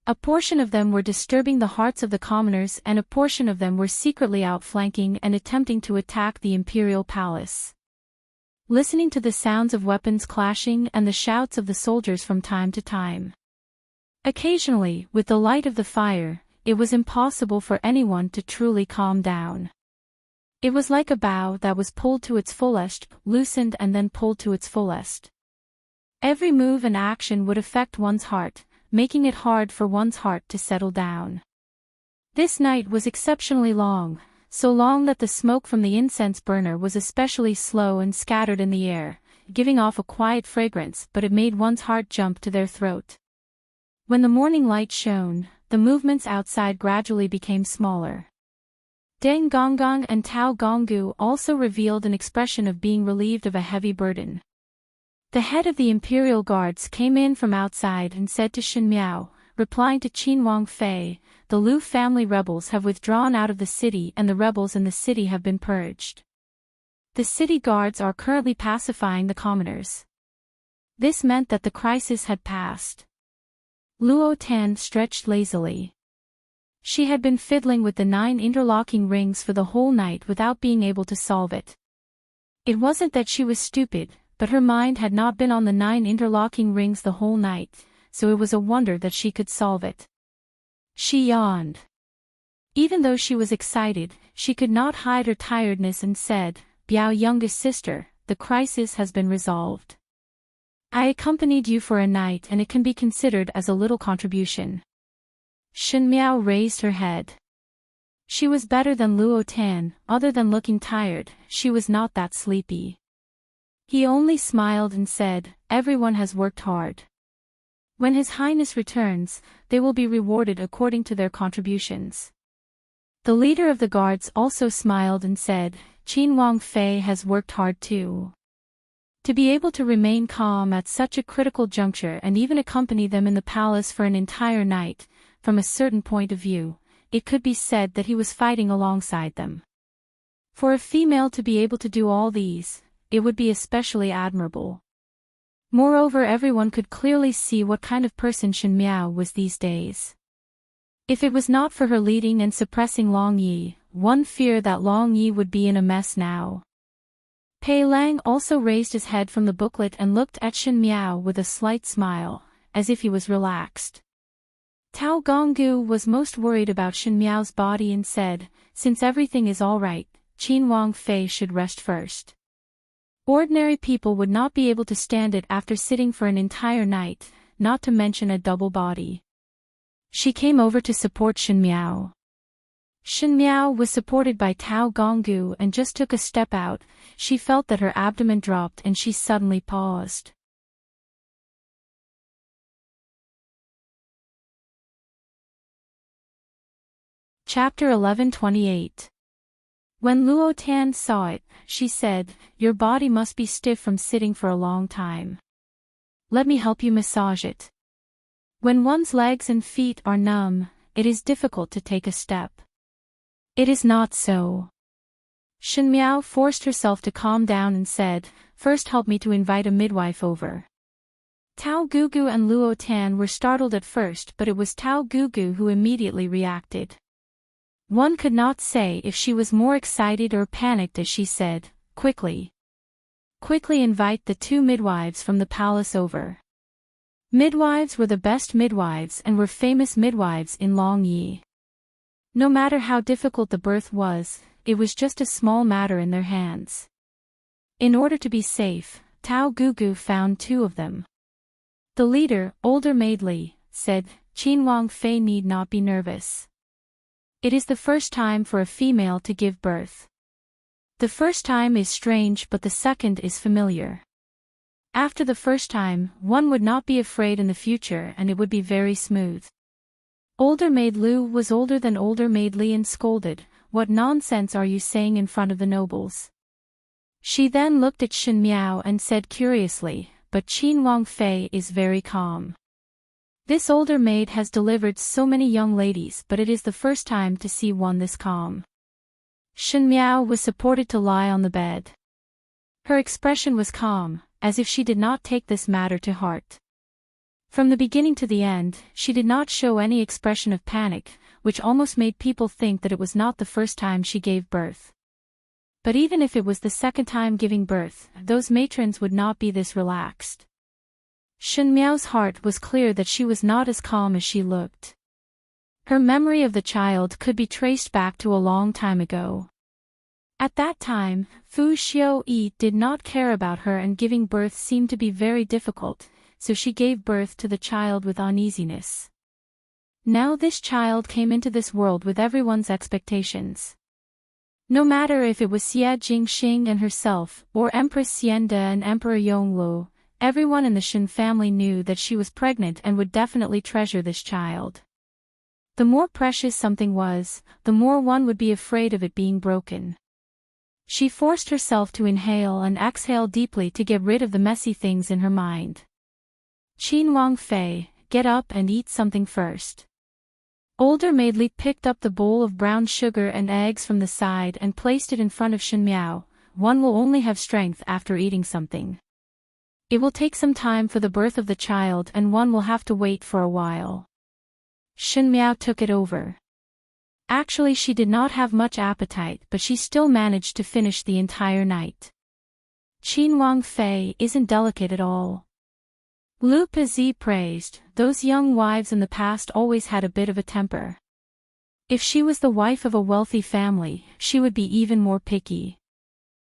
[SPEAKER 1] A portion of them were disturbing the hearts of the commoners and a portion of them were secretly outflanking and attempting to attack the imperial palace. Listening to the sounds of weapons clashing and the shouts of the soldiers from time to time. Occasionally, with the light of the fire, it was impossible for anyone to truly calm down. It was like a bow that was pulled to its fullest, loosened and then pulled to its fullest. Every move and action would affect one's heart, making it hard for one's heart to settle down. This night was exceptionally long, so long that the smoke from the incense burner was especially slow and scattered in the air, giving off a quiet fragrance, but it made one's heart jump to their throat. When the morning light shone, the movements outside gradually became smaller. Deng Gonggong and Tao Gonggu also revealed an expression of being relieved of a heavy burden. The head of the Imperial Guards came in from outside and said to Shen Miao, replying to Qin Wangfei, the Lu family rebels have withdrawn out of the city and the rebels in the city have been purged. The city guards are currently pacifying the commoners. This meant that the crisis had passed. Luo Tan stretched lazily. She had been fiddling with the 9 interlocking rings for the whole night without being able to solve it. It wasn't that she was stupid, but her mind had not been on the 9 interlocking rings the whole night, so it was a wonder that she could solve it. She yawned. Even though she was excited, she could not hide her tiredness and said, Biao youngest sister, the crisis has been resolved. I accompanied you for a night and it can be considered as a little contribution. Shen Miao raised her head. She was better than Luo Tan, other than looking tired, she was not that sleepy. He only smiled and said, everyone has worked hard. When His Highness returns, they will be rewarded according to their contributions. The leader of the guards also smiled and said, Qin Wangfei has worked hard too. To be able to remain calm at such a critical juncture and even accompany them in the palace for an entire night, from a certain point of view, it could be said that he was fighting alongside them. For a female to be able to do all these, it would be especially admirable. Moreover, everyone could clearly see what kind of person Shen Miao was these days. If it was not for her leading and suppressing Long Yi, one feared that Long Yi would be in a mess now. Pei Lang also raised his head from the booklet and looked at Shen Miao with a slight smile, as if he was relaxed. Tao Gonggu was most worried about Shen Miao's body and said, since everything is all right, Qin Wangfei should rest first. Ordinary people would not be able to stand it after sitting for an entire night, not to mention a double body. She came over to support Shen Miao. Shen Miao was supported by Tao Gonggu and just took a step out. She felt that her abdomen dropped and she suddenly paused. Chapter 11:28. When Luo Tan saw it, she said, your body must be stiff from sitting for a long time. Let me help you massage it. When one's legs and feet are numb, it is difficult to take a step. It is not so. Shen Miao forced herself to calm down and said, first help me to invite a midwife over. Tao Gugu and Luo Tan were startled at first, but it was Tao Gugu who immediately reacted. One could not say if she was more excited or panicked as she said, quickly. Quickly invite the 2 midwives from the palace over. Midwives were the best midwives and were famous midwives in Long Yi. No matter how difficult the birth was, it was just a small matter in their hands. In order to be safe, Tao Gugu found 2 of them. The leader, older maid Li, said, Qin Wangfei need not be nervous. It is the first time for a female to give birth. The first time is strange but the second is familiar. After the first time, one would not be afraid in the future and it would be very smooth. Older maid Lu was older than older maid Li and scolded, what nonsense are you saying in front of the nobles? She then looked at Shen Miao and said curiously, but Qin Wangfei is very calm. This older maid has delivered so many young ladies but it is the first time to see one this calm. Shen Miao was supported to lie on the bed. Her expression was calm, as if she did not take this matter to heart. From the beginning to the end, she did not show any expression of panic, which almost made people think that it was not the first time she gave birth. But even if it was the second time giving birth, those matrons would not be this relaxed. Shen Miao's heart was clear that she was not as calm as she looked. Her memory of the child could be traced back to a long time ago. At that time, Fu Xiu-yi did not care about her and giving birth seemed to be very difficult, so she gave birth to the child with uneasiness. Now this child came into this world with everyone's expectations. No matter if it was Xie Jingxing and herself, or Empress Xiande and Emperor Yonglu, everyone in the Shen family knew that she was pregnant and would definitely treasure this child. The more precious something was, the more one would be afraid of it being broken. She forced herself to inhale and exhale deeply to get rid of the messy things in her mind. Qin Wangfei, get up and eat something first. Older maid Li picked up the bowl of brown sugar and eggs from the side and placed it in front of Shen Miao. One will only have strength after eating something. It will take some time for the birth of the child and one will have to wait for a while. Shen Miao took it over. Actually she did not have much appetite but she still managed to finish the entire night. Qin Wangfei isn't delicate at all. Lu Pizi praised, those young wives in the past always had a bit of a temper. If she was the wife of a wealthy family, she would be even more picky.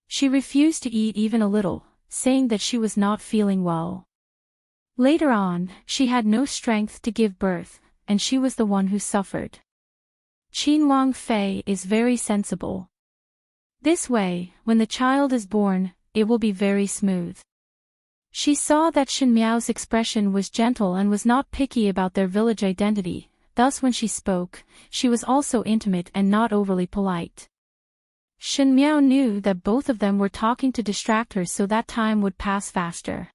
[SPEAKER 1] She refused to eat even a little, saying that she was not feeling well. Later on, she had no strength to give birth, and she was the one who suffered. Qin Wangfei is very sensible. This way, when the child is born, it will be very smooth. She saw that Shen Miao's expression was gentle and was not picky about their village identity, thus when she spoke, she was also intimate and not overly polite. Shen Miao knew that both of them were talking to distract her so that time would pass faster.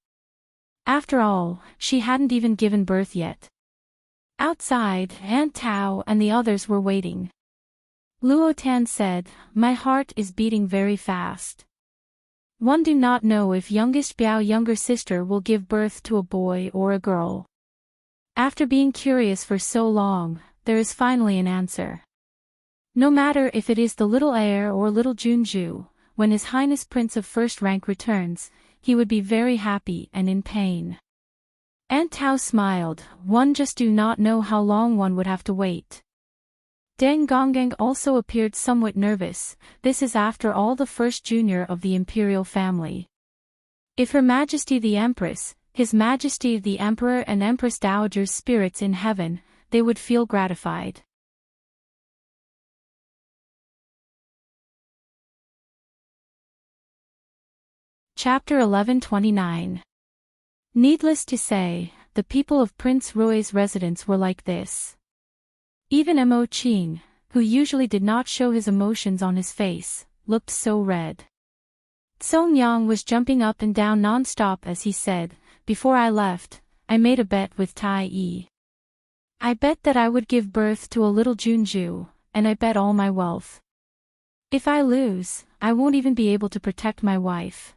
[SPEAKER 1] After all, she hadn't even given birth yet. Outside, Aunt Tao and the others were waiting. Luo Tan said, "My heart is beating very fast. One do not know if youngest Biao younger sister will give birth to a boy or a girl. After being curious for so long, there is finally an answer. No matter if it is the little heir or little Junju, when His Highness Prince of First Rank returns, he would be very happy and in pain." Aunt Tao smiled, one just do not know how long one would have to wait. Deng Gonggang also appeared somewhat nervous, this is after all the first junior of the imperial family. If Her Majesty the Empress, His Majesty the Emperor and Empress Dowager's spirits in heaven, they would feel gratified. Chapter 1129. Needless to say, the people of Prince Rui's residence were like this. Even Mo Qin, who usually did not show his emotions on his face, looked so red. Song Yang was jumping up and down non-stop as he said, "Before I left, I made a bet with Tai Yi. I bet that I would give birth to a little Junju, and I bet all my wealth. If I lose, I won't even be able to protect my wife."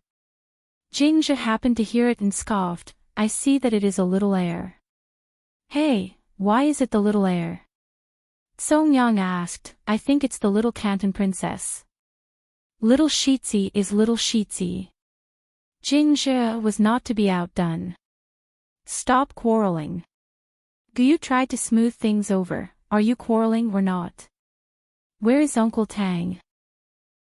[SPEAKER 1] Jingzhe happened to hear it and scoffed, "I see that it is a little heir." "Hey, why is it the little heir?" Song Yang asked, "I think it's the little Canton princess. Little Shitzi is little Shitzi." Jingzhe was not to be outdone. "Stop quarreling. Guyu tried to smooth things over, are you quarreling or not? Where is Uncle Tang?"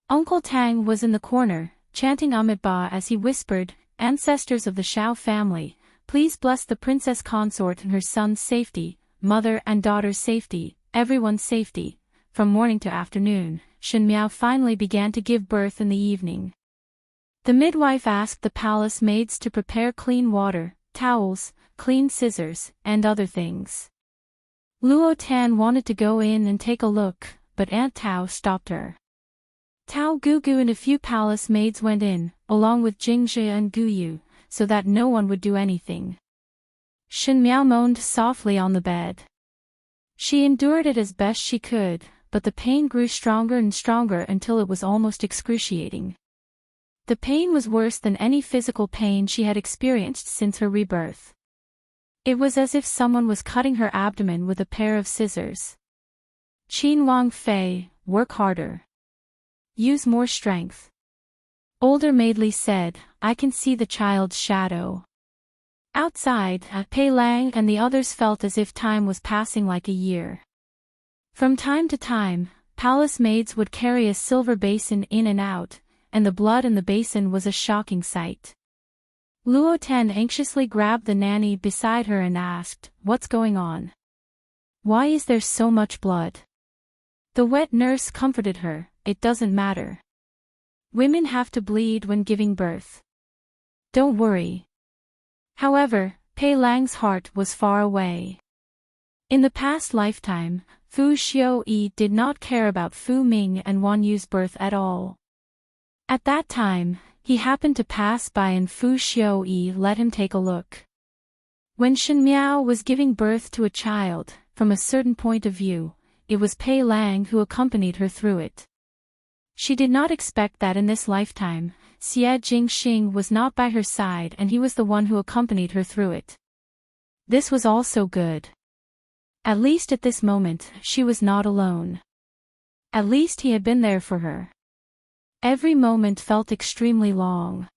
[SPEAKER 1] Uncle Tang was in the corner, chanting Amitabha as he whispered, "Ancestors of the Shao family, please bless the princess consort and her son's safety, mother and daughter's safety, everyone's safety." From morning to afternoon, Shen Miao finally began to give birth in the evening. The midwife asked the palace maids to prepare clean water, towels, clean scissors, and other things. Luo Tan wanted to go in and take a look, but Aunt Tao stopped her. Tao Gugu and a few palace maids went in, along with Jingzhe and Guyu, so that no one would do anything. Shen Miao moaned softly on the bed. She endured it as best she could, but the pain grew stronger and stronger until it was almost excruciating. The pain was worse than any physical pain she had experienced since her rebirth. It was as if someone was cutting her abdomen with a pair of scissors. Qin Wangfei, work harder. Use more strength. Older maid Li said, "I can see the child's shadow." Outside, Pei Lang and the others felt as if time was passing like a year. From time to time, palace maids would carry a silver basin in and out, and the blood in the basin was a shocking sight. Luo Ten anxiously grabbed the nanny beside her and asked, "What's going on? Why is there so much blood?" The wet nurse comforted her, "It doesn't matter. Women have to bleed when giving birth. Don't worry." However, Pei Lang's heart was far away. In the past lifetime, Fu Xiuyi did not care about Fu Ming and Wan Yu's birth at all. At that time, he happened to pass by and Fu Xiuyi let him take a look. When Shen Miao was giving birth to a child, from a certain point of view, it was Pei Lang who accompanied her through it. She did not expect that in this lifetime, Xie Jingxing was not by her side and he was the one who accompanied her through it. This was also good. At least at this moment, she was not alone. At least he had been there for her. Every moment felt extremely long.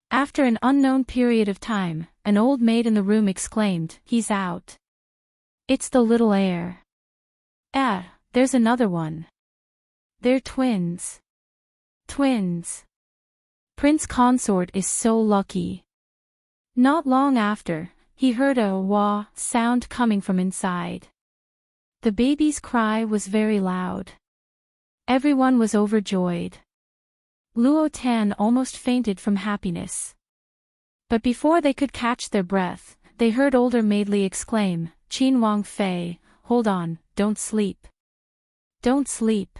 [SPEAKER 1] After an unknown period of time, an old maid in the room exclaimed, "He's out. It's the little heir. There's another one. They're twins. Twins. Prince Consort is so lucky." Not long after, he heard a wah sound coming from inside. The baby's cry was very loud. Everyone was overjoyed. Luo Tan almost fainted from happiness. But before they could catch their breath, they heard older maid Li exclaim, "Qin Wang Fei, hold on, don't sleep. Don't sleep."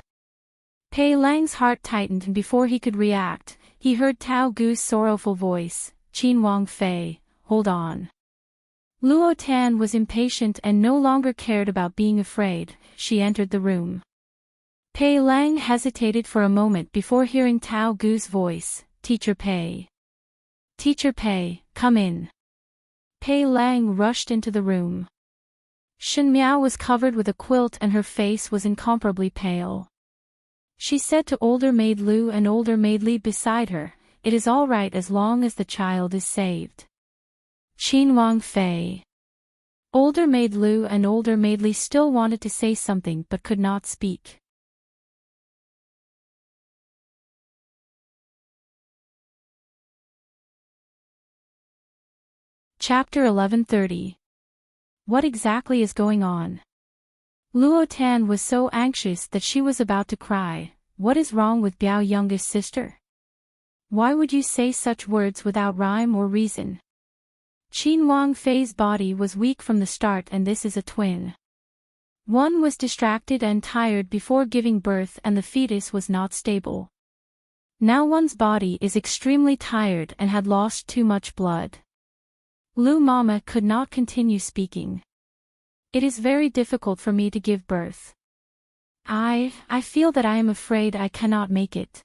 [SPEAKER 1] Pei Lang's heart tightened and before he could react, he heard Tao Gu's sorrowful voice, "Qin Wang Fei, hold on." Luo Tan was impatient and no longer cared about being afraid. She entered the room. Pei Lang hesitated for a moment before hearing Tao Gu's voice, "Teacher Pei. Teacher Pei, come in." Pei Lang rushed into the room. Shen Miao was covered with a quilt and her face was incomparably pale. She said to older maid Lu and older maid Li beside her, "It is all right as long as the child is saved." Qin Wang Fei. Older maid Lu and older maid Li still wanted to say something but could not speak. Chapter 1130. What exactly is going on? Luo Tan was so anxious that she was about to cry. What is wrong with Biao youngest sister? Why would you say such words without rhyme or reason? Qin Wang Fei's body was weak from the start and this is a twin. One was distracted and tired before giving birth and the fetus was not stable. Now one's body is extremely tired and had lost too much blood. Lu Mama could not continue speaking. It is very difficult for me to give birth. I feel that I am afraid I cannot make it.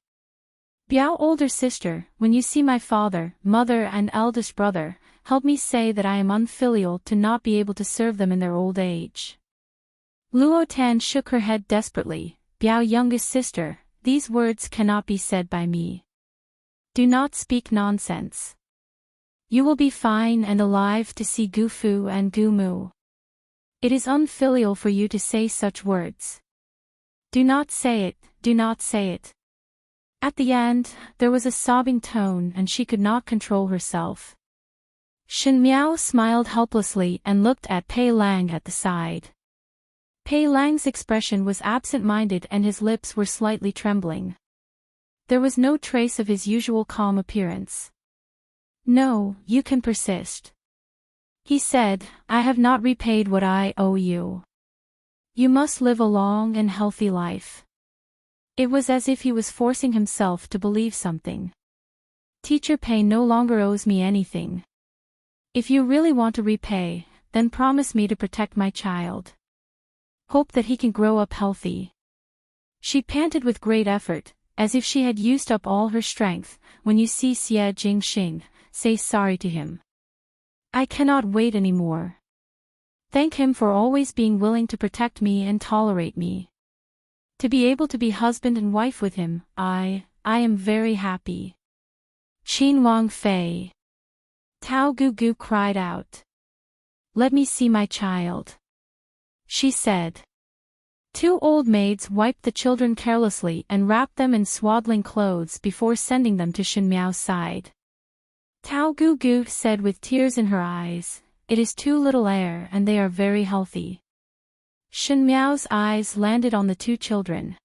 [SPEAKER 1] Biao older sister, when you see my father, mother and eldest brother, help me say that I am unfilial to not be able to serve them in their old age. Luo Tan shook her head desperately. Biao youngest sister, these words cannot be said by me. Do not speak nonsense. You will be fine and alive to see Gu Fu and Gu Mu. It is unfilial for you to say such words. Do not say it, do not say it. At the end, there was a sobbing tone and she could not control herself. Shen Miao smiled helplessly and looked at Pei Lang at the side. Pei Lang's expression was absent-minded and his lips were slightly trembling. There was no trace of his usual calm appearance. No, you can persist. He said, I have not repaid what I owe you. You must live a long and healthy life. It was as if he was forcing himself to believe something. Teacher Pei no longer owes me anything. If you really want to repay, then promise me to protect my child. Hope that he can grow up healthy. She panted with great effort, as if she had used up all her strength. When you see Xie Jingxing, say sorry to him. I cannot wait anymore. Thank him for always being willing to protect me and tolerate me. To be able to be husband and wife with him, I am very happy. Qin Wang Fei. Tao Gugu cried out. Let me see my child. She said. Two old maids wiped the children carelessly and wrapped them in swaddling clothes before sending them to Shen Miao's side. Tao Gugu said with tears in her eyes, "It is too little air and they are very healthy." Shen Miao's eyes landed on the two children.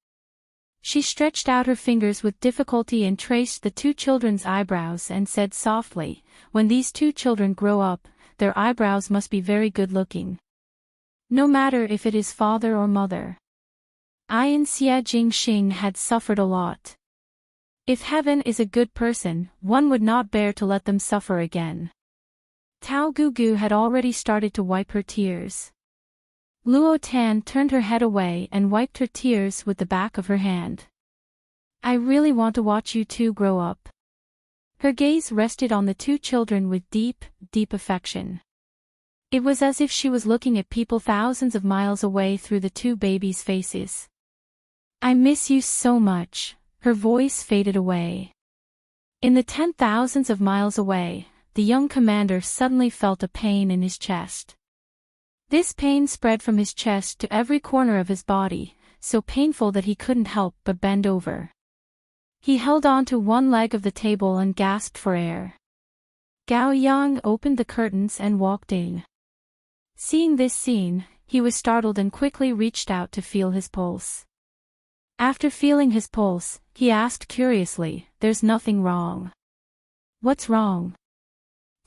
[SPEAKER 1] She stretched out her fingers with difficulty and traced the two children's eyebrows and said softly, "When these two children grow up, their eyebrows must be very good-looking. No matter if it is father or mother." I and Xie Jingxing had suffered a lot. If heaven is a good person, one would not bear to let them suffer again. Tao Gugu had already started to wipe her tears. Luo Tan turned her head away and wiped her tears with the back of her hand. "I really want to watch you two grow up." Her gaze rested on the two children with deep, deep affection. It was as if she was looking at people thousands of miles away through the two babies' faces. "I miss you so much." Her voice faded away. In the 10,000s of miles away, the young commander suddenly felt a pain in his chest. This pain spread from his chest to every corner of his body, so painful that he couldn't help but bend over. He held on to one leg of the table and gasped for air. Gao Yang opened the curtains and walked in. Seeing this scene, he was startled and quickly reached out to feel his pulse. After feeling his pulse, he asked curiously, "There's nothing wrong." "What's wrong?"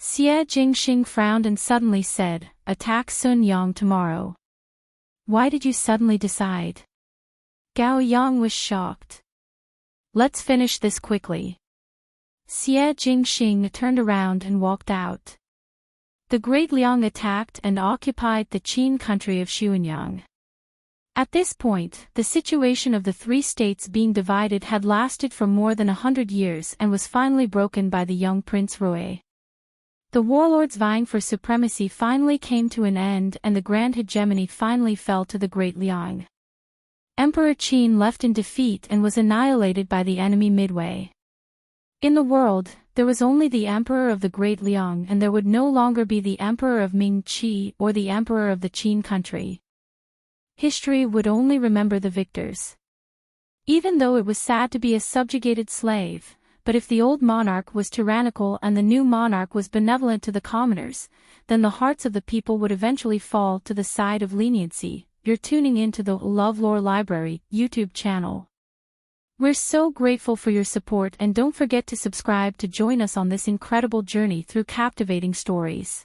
[SPEAKER 1] Xie Jingxing frowned and suddenly said, "Attack Sun Yang tomorrow." "Why did you suddenly decide?" Gao Yang was shocked. "Let's finish this quickly." Xie Jingxing turned around and walked out. The Great Liang attacked and occupied the Qin country of Xuanyang. At this point, the situation of the three states being divided had lasted for more than 100 years and was finally broken by the young Prince Rui. The warlords vying for supremacy finally came to an end and the grand hegemony finally fell to the Great Liang. Emperor Qin left in defeat and was annihilated by the enemy midway. In the world, there was only the Emperor of the Great Liang and there would no longer be the Emperor of Ming Qi or the Emperor of the Qin country. History would only remember the victors. Even though it was sad to be a subjugated slave, but if the old monarch was tyrannical and the new monarch was benevolent to the commoners, then the hearts of the people would eventually fall to the side of leniency. You're tuning into the LoveLore Library YouTube channel. We're so grateful for your support and don't forget to subscribe to join us on this incredible journey through captivating stories.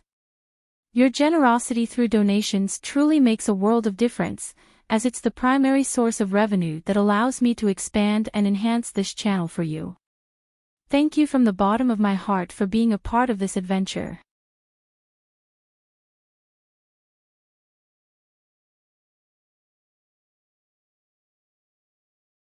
[SPEAKER 1] Your generosity through donations truly makes a world of difference, as it's the primary source of revenue that allows me to expand and enhance this channel for you. Thank you from the bottom of my heart for being a part of this adventure.